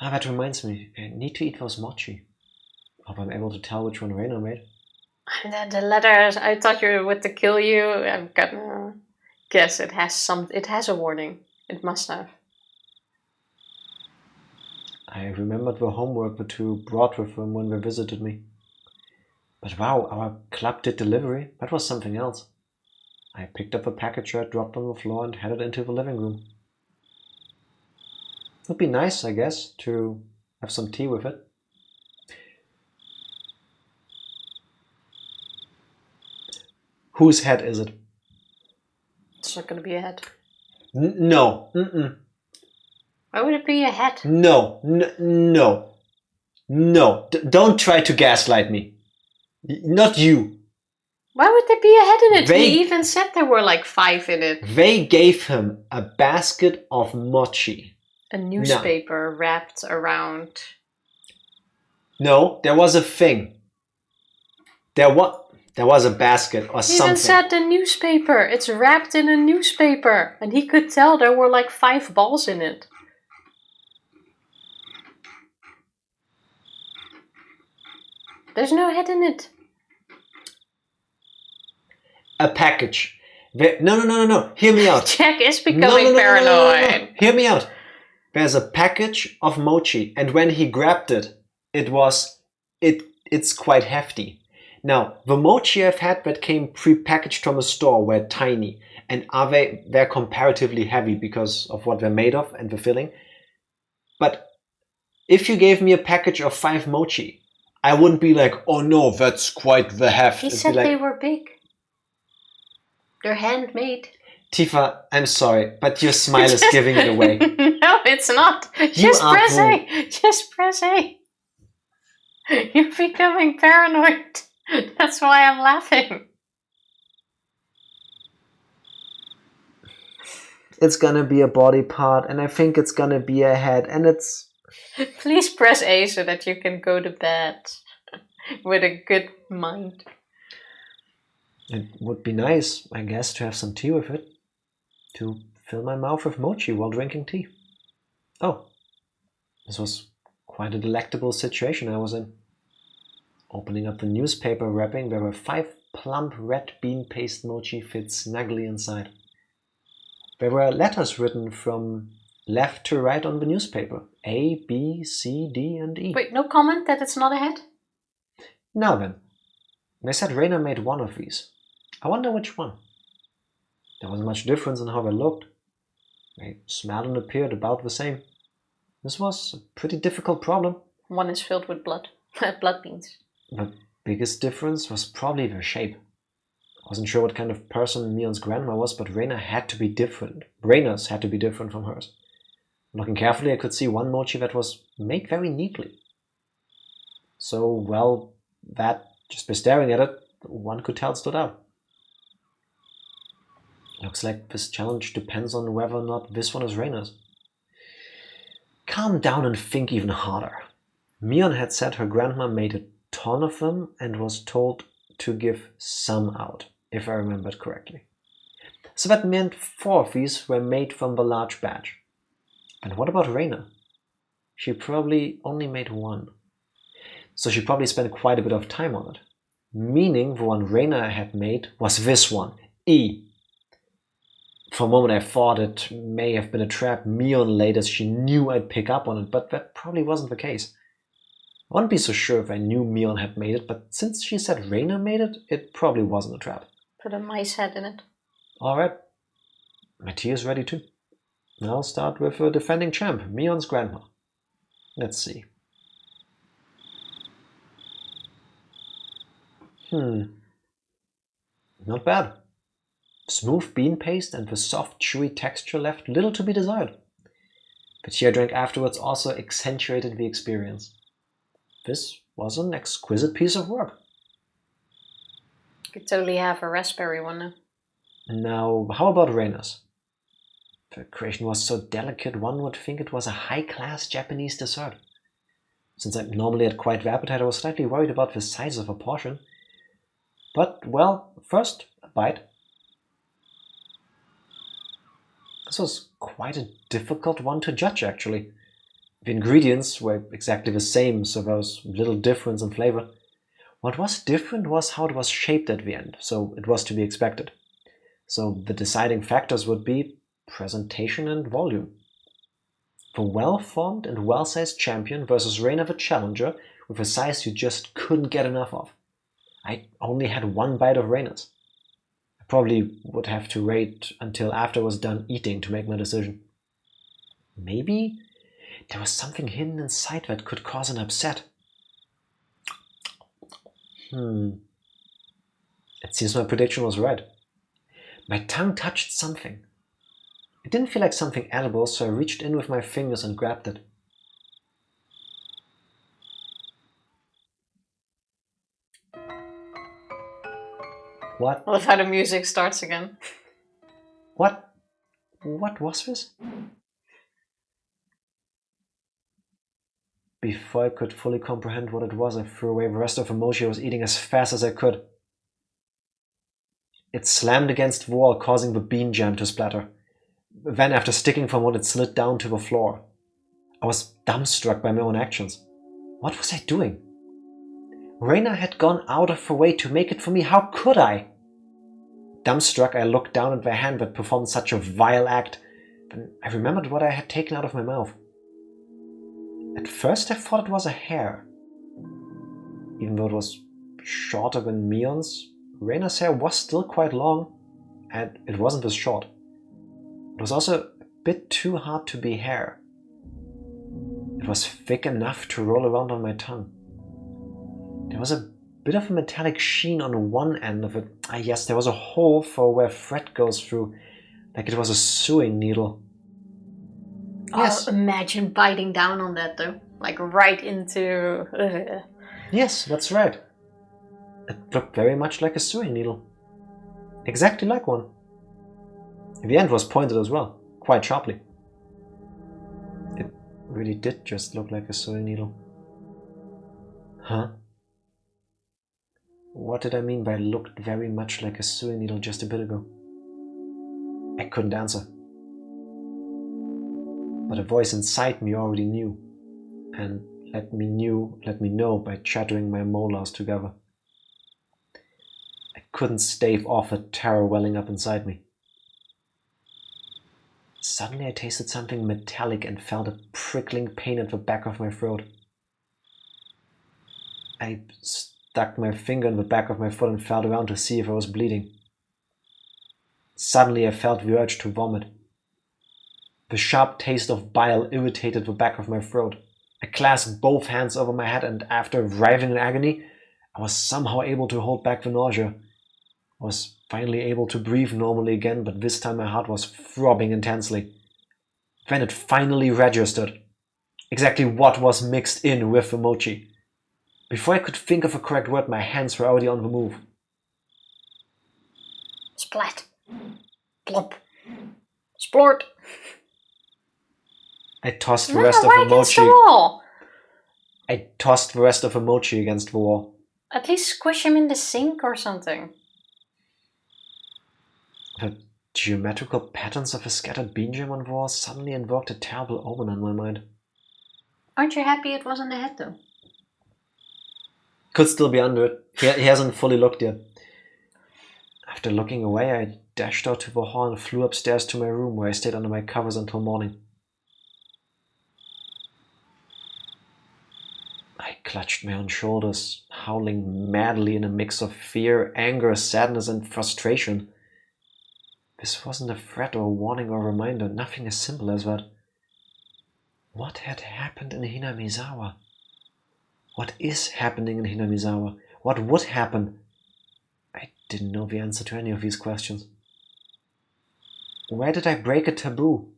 Ah, that reminds me, I need to eat those mochi. Hope I'm able to tell which one Reina made. And the letters, I thought you were with to kill you. I'm gonna guess it has a warning. It must have. I remembered the homework the two brought with them when they visited me. But wow, our club did delivery. That was something else. I picked up a package I had dropped on the floor and headed into the living room. It would be nice, I guess, to have some tea with it. Whose head is it? It's not gonna be a head. No. Mm-mm. Why would it be a head? No. No. No. Don't try to gaslight me. Not you. Why would there be a head in it? They- He even said there were like 5 in it. They gave him a basket of mochi. A newspaper wrapped around. No, there was a thing. There was a basket or He something. even said the newspaper. It's wrapped in a newspaper. And he could tell there were like 5 balls in it. There's no head in it. A package. No. Hear me out. Jack is becoming paranoid. Hear me out. There's a package of mochi, and when he grabbed it, it's quite hefty. Now, the mochi I've had that came pre-packaged from a store were tiny, and they're comparatively heavy because of what they're made of and the filling. But if you gave me a package of 5 mochi, I wouldn't be like, oh no, that's quite the heft. He It'd said be like, they were big. They're handmade. Tifa, I'm sorry, but your smile is giving it away. No, it's not. Just are press rude. A. Just press A. You're becoming paranoid. That's why I'm laughing. It's gonna be a body part, and I think it's gonna be a head, and it's... Please press A so that you can go to bed with a good mind. It would be nice, I guess, to have some tea with it. To fill my mouth with mochi while drinking tea. Oh, this was quite a delectable situation I was in. Opening up the newspaper wrapping, there were 5 plump red bean paste mochi fit snugly inside. There were letters written from left to right on the newspaper. A, B, C, D, and E. Wait, no comment that it's not a head? Now then, they said Raina made one of these. I wonder which one. There wasn't much difference in how they looked. They smelled and appeared about the same. This was a pretty difficult problem. One is filled with blood. Blood beans. The biggest difference was probably their shape. I wasn't sure what kind of person Mion's grandma was, but Raina's had to be different from hers. Looking carefully, I could see one mochi that was made very neatly. So, well, that, just by staring at it, one could tell it stood out. Looks like this challenge depends on whether or not this one is Raina's. Calm down and think even harder. Mion had said her grandma made a ton of them and was told to give some out, if I remembered correctly. So that meant 4 of these were made from the large batch. And what about Raina? She probably only made 1. So she probably spent quite a bit of time on it. Meaning the one Raina had made was this one, E. For a moment I thought it may have been a trap Mion laid as she knew I'd pick up on it, but that probably wasn't the case. I wouldn't be so sure if I knew Mion had made it, but since she said Raina made it, it probably wasn't a trap. Put a mice head in it. Alright, my tea is ready too. I'll start with a defending champ, Mion's grandma. Let's see. Not bad. Smooth bean paste and the soft, chewy texture left little to be desired. The tea I drank afterwards also accentuated the experience. This was an exquisite piece of work. You could totally have a raspberry one now. Now, how about Raina's? The creation was so delicate one would think it was a high-class Japanese dessert. Since I normally had quite the appetite, I was slightly worried about the size of a portion. But, well, first, a bite. This was quite a difficult one to judge, actually. The ingredients were exactly the same, so there was little difference in flavor. What was different was how it was shaped at the end, so it was to be expected. So the deciding factors would be presentation and volume. The well-formed and well-sized champion versus Raina the challenger with a size you just couldn't get enough of. I only had 1 bite of Raina's. I probably would have to wait until after I was done eating to make my decision. Maybe there was something hidden inside that could cause an upset. It seems my prediction was right. My tongue touched something. It didn't feel like something edible, so I reached in with my fingers and grabbed it. What? I love how the music starts again. What? What was this? Before I could fully comprehend what it was, I threw away the rest of the mochi I was eating as fast as I could. It slammed against the wall, causing the bean jam to splatter. Then, after sticking for a moment, it slid down to the floor. I was dumbstruck by my own actions. What was I doing? Reina had gone out of her way to make it for me. How could I? Dumbstruck, I looked down at the hand that performed such a vile act. Then I remembered what I had taken out of my mouth. At first I thought it was a hair. Even though it was shorter than Mion's, Reina's hair was still quite long, and it wasn't as short. It was also a bit too hard to be hair. It was thick enough to roll around on my tongue. There was a bit of a metallic sheen on one end of it. Yes, there was a hole for where thread goes through, like it was a sewing needle. Yes. Oh, imagine biting down on that though. Like right into... Yes, that's right. It looked very much like a sewing needle. Exactly like one. The end was pointed as well, quite sharply. It really did just look like a sewing needle. Huh? What did I mean by looked very much like a sewing needle just a bit ago? I couldn't answer. But a voice inside me already knew, and let me know by chattering my molars together. I couldn't stave off the terror welling up inside me. Suddenly I tasted something metallic and felt a prickling pain at the back of my throat. I stuck my finger in the back of my foot and felt around to see if I was bleeding. Suddenly I felt the urge to vomit. The sharp taste of bile irritated the back of my throat. I clasped both hands over my head, and after writhing in agony, I was somehow able to hold back the nausea. I was finally able to breathe normally again, but this time my heart was throbbing intensely. Then it finally registered exactly what was mixed in with the mochi. Before I could think of a correct word, my hands were already on the move. Splat. Plop. Splort. I tossed the rest of the mochi. I tossed the rest of the mochi against the wall. At least squish him in the sink or something. The geometrical patterns of the scattered bean jam on the wall suddenly invoked a terrible omen on my mind. Aren't you happy it wasn't a head though? Could still be under it. He hasn't fully looked yet. After looking away, I dashed out to the hall and flew upstairs to my room, where I stayed under my covers until morning. I clutched my own shoulders, howling madly in a mix of fear, anger, sadness, and frustration. This wasn't a threat or a warning or a reminder, nothing as simple as that. What had happened in Hinamizawa? What is happening in Hinamizawa? What would happen? I didn't know the answer to any of these questions. Where did I break a taboo?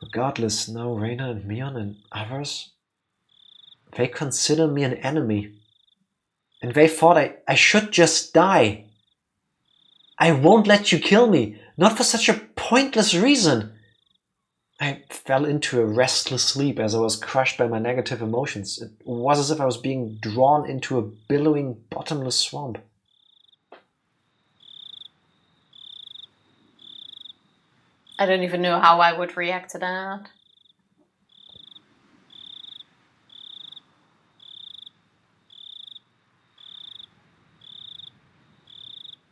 Regardless, now Reina and Mion and others, they consider me an enemy. And they thought I should just die. I won't let you kill me, not for such a pointless reason. I fell into a restless sleep as I was crushed by my negative emotions. It was as if I was being drawn into a billowing, bottomless swamp. I don't even know how I would react to that.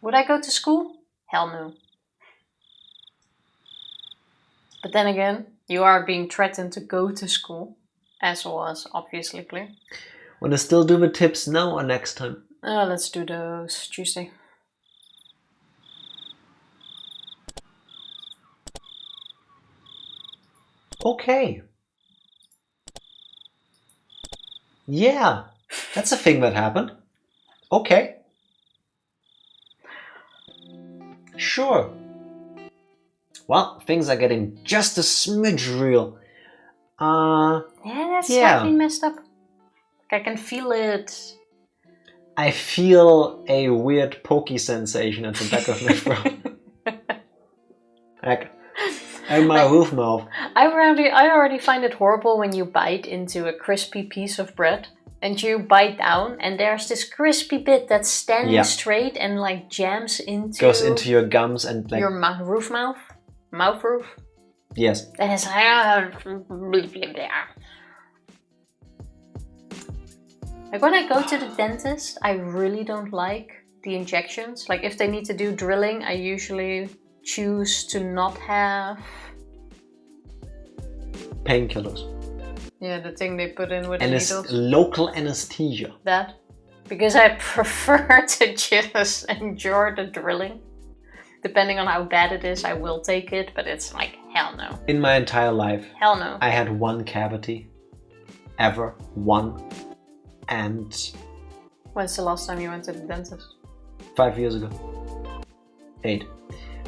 Would I go to school? Hell no. But then again, you are being threatened to go to school, as was obviously clear. Wanna still do the tips now or next time? Let's do those Tuesday. Okay. Yeah, that's a thing that happened. Okay. sure. Well, things are getting just a smidge real. Yeah, that's slightly messed up. I can feel it. I feel a weird pokey sensation at the back of my throat. Like my roof mouth. I already find it horrible when you bite into a crispy piece of bread and you bite down and there's this crispy bit that's standing straight and like jams into... Goes into your gums and like... Your mouth roof? Yes. And it's like when I go to the dentist, I really don't like the injections. Like if they need to do drilling, I usually choose to not have... Painkillers. Yeah, the thing they put in with and the needles. Local anesthesia. That. Because I prefer to just enjoy the drilling. Depending on how bad it is, I will take it, but it's like, hell no. In my entire life, hell no. I had one cavity. Ever. One. And... When's the last time you went to the dentist? 5 years ago. 8.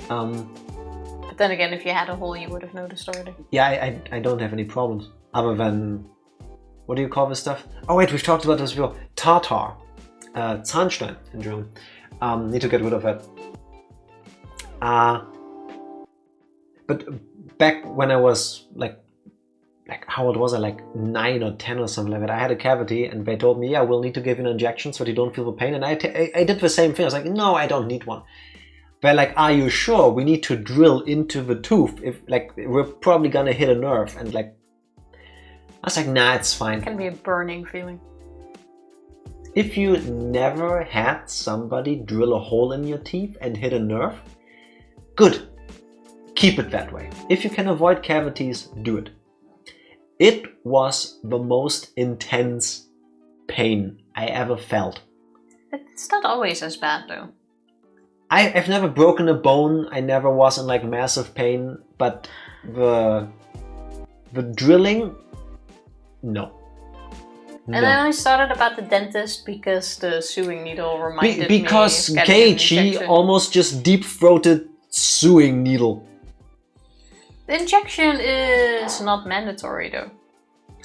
But then again, if you had a hole, you would have noticed already. Yeah, I don't have any problems. Other than... What do you call this stuff? Oh wait, we've talked about this before. Tartar. Zahnstein in German. Need to get rid of that. But back when I was like how old was I? Like 9 or 10 or something like that. I had a cavity and they told me, yeah, we'll need to give you an injection so that you don't feel the pain. And I did the same thing. I was like, no, I don't need one. They're like, are you sure? We need to drill into the tooth. If like we're probably gonna hit a nerve. And like, I was like, nah, it's fine. It can be a burning feeling. If you never had somebody drill a hole in your teeth and hit a nerve, good. Keep it that way. If you can avoid cavities, do it. It was the most intense pain I ever felt. It's not always as bad though. I've never broken a bone. I never was in like massive pain, but the drilling, no. And I only started about the dentist because the sewing needle reminded me. Because Keiichi almost just deep-throated sewing needle. The injection is not mandatory though.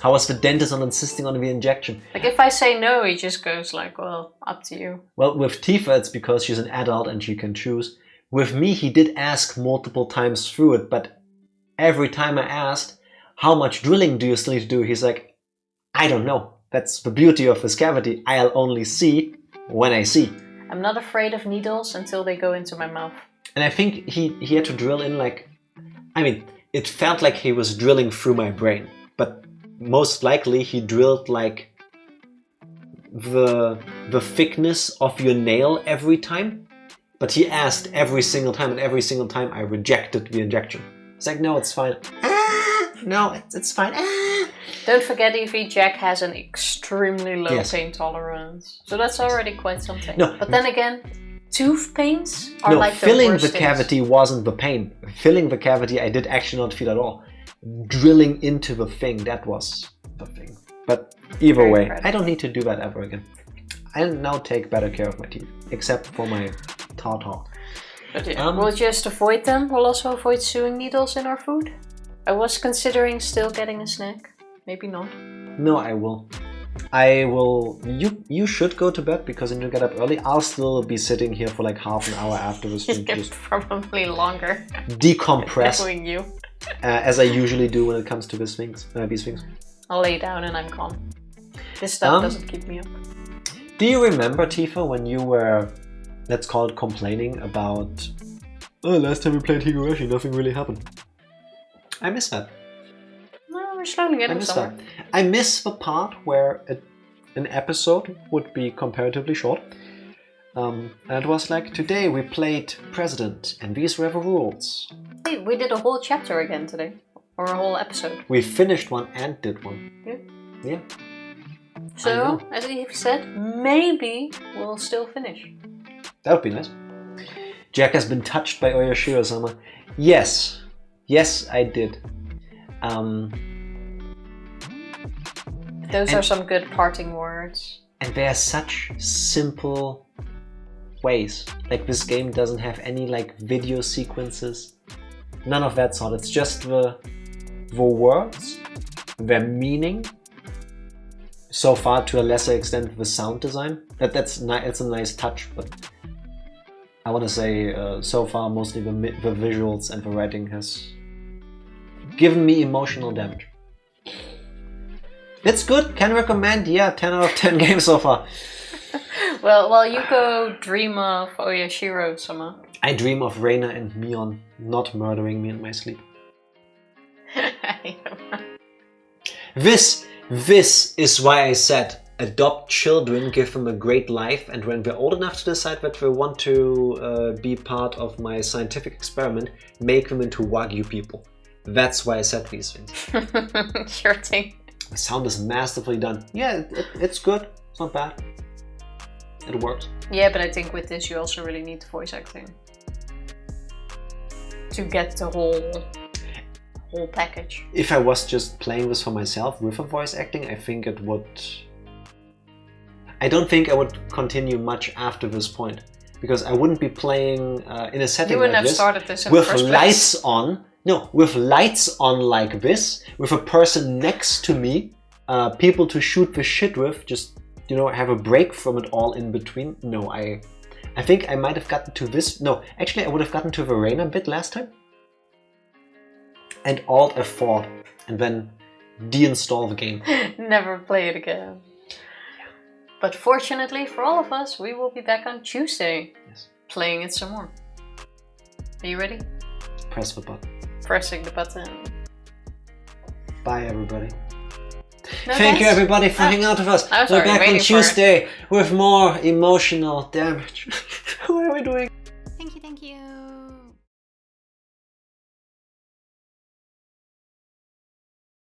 How was the dentist on insisting on the injection? Like if I say no, he just goes like, well, up to you. Well, with Tifa, it's because she's an adult and she can choose. With me, he did ask multiple times through it, but every time I asked, how much drilling do you still need to do? He's like, I don't know. That's the beauty of this cavity. I'll only see when I see. I'm not afraid of needles until they go into my mouth. And I think he had to drill in like... I mean, it felt like he was drilling through my brain. But most likely he drilled like the thickness of your nail every time. But he asked every single time, and every single time I rejected the injection. It's like, no, it's fine. No, it's fine. Don't forget, EV Jack has an extremely low pain tolerance. So that's already quite something. No. But then again, tooth pains are like the filling worst the cavity wasn't the pain. Filling the cavity I did actually not feel at all. Drilling into the thing, that was the thing. But either way, I don't need to do that ever again. I now take better care of my teeth. Except for my tartar. But yeah, we'll just avoid them. We'll also avoid sewing needles in our food. I was considering still getting a snack. Maybe not. No, I will. I will. You should go to bed because then you get up early. I'll still be sitting here for like half an hour after this. Just probably longer. Decompress. Knowing you. As I usually do when it comes to these things. I'll lay down and I'm calm. This stuff doesn't keep me up. Do you remember, Tifa, when you were, let's call it, complaining about, oh, last time we played Higurashi, nothing really happened? I miss that. No, we're slowly getting somewhere. I miss the part where an episode would be comparatively short. And it was like, today we played President, and these were the rules. Hey, we did a whole chapter again today. Or a whole episode. We finished one and did one. Yeah. So, as Eve said, maybe we'll still finish. That would be nice. Jack has been touched by Oyashiro-sama. Yes. Yes, I did. Those are some good parting words. And they are such simple ways. Like this game doesn't have any like video sequences. None of that sort. It's just the words, their meaning. So far, to a lesser extent, the sound design. It's a nice touch, but I want to say so far mostly the visuals and the writing has given me emotional damage. It's good. Can recommend. Yeah, 10 out of 10 games so far. Well, while you go dream of Oyashiro-sama. I dream of Reina and Mion not murdering me in my sleep. This is why I said adopt children, give them a great life, and when they're old enough to decide that they want to be part of my scientific experiment, make them into Wagyu people. That's why I said these things. Sure thing. The sound is masterfully done. Yeah, it's good. It's not bad. It works. Yeah, but I think with this you also really need the voice acting to get the whole package. If I was just playing this for myself with a voice acting, I think it would... I don't think I would continue much after this point, because I wouldn't be playing in a setting like this. You wouldn't have started this in with the first lights place. on. No, with lights on like this, with a person next to me, people to shoot the shit with, just, you know, have a break from it all in between. No, I think I might have gotten to this. No, actually I would have gotten to the Reina bit last time. And Alt F4 and then deinstall the game. Never play it again. But fortunately for all of us, we will be back on Tuesday. Yes. Playing it some more. Are you ready? Press the button. Pressing the button. Bye everybody. No, Thank you guys? everybody for hanging out with us. I was We're already back on waiting for Tuesday with more emotional damage. What are we doing? Thank you.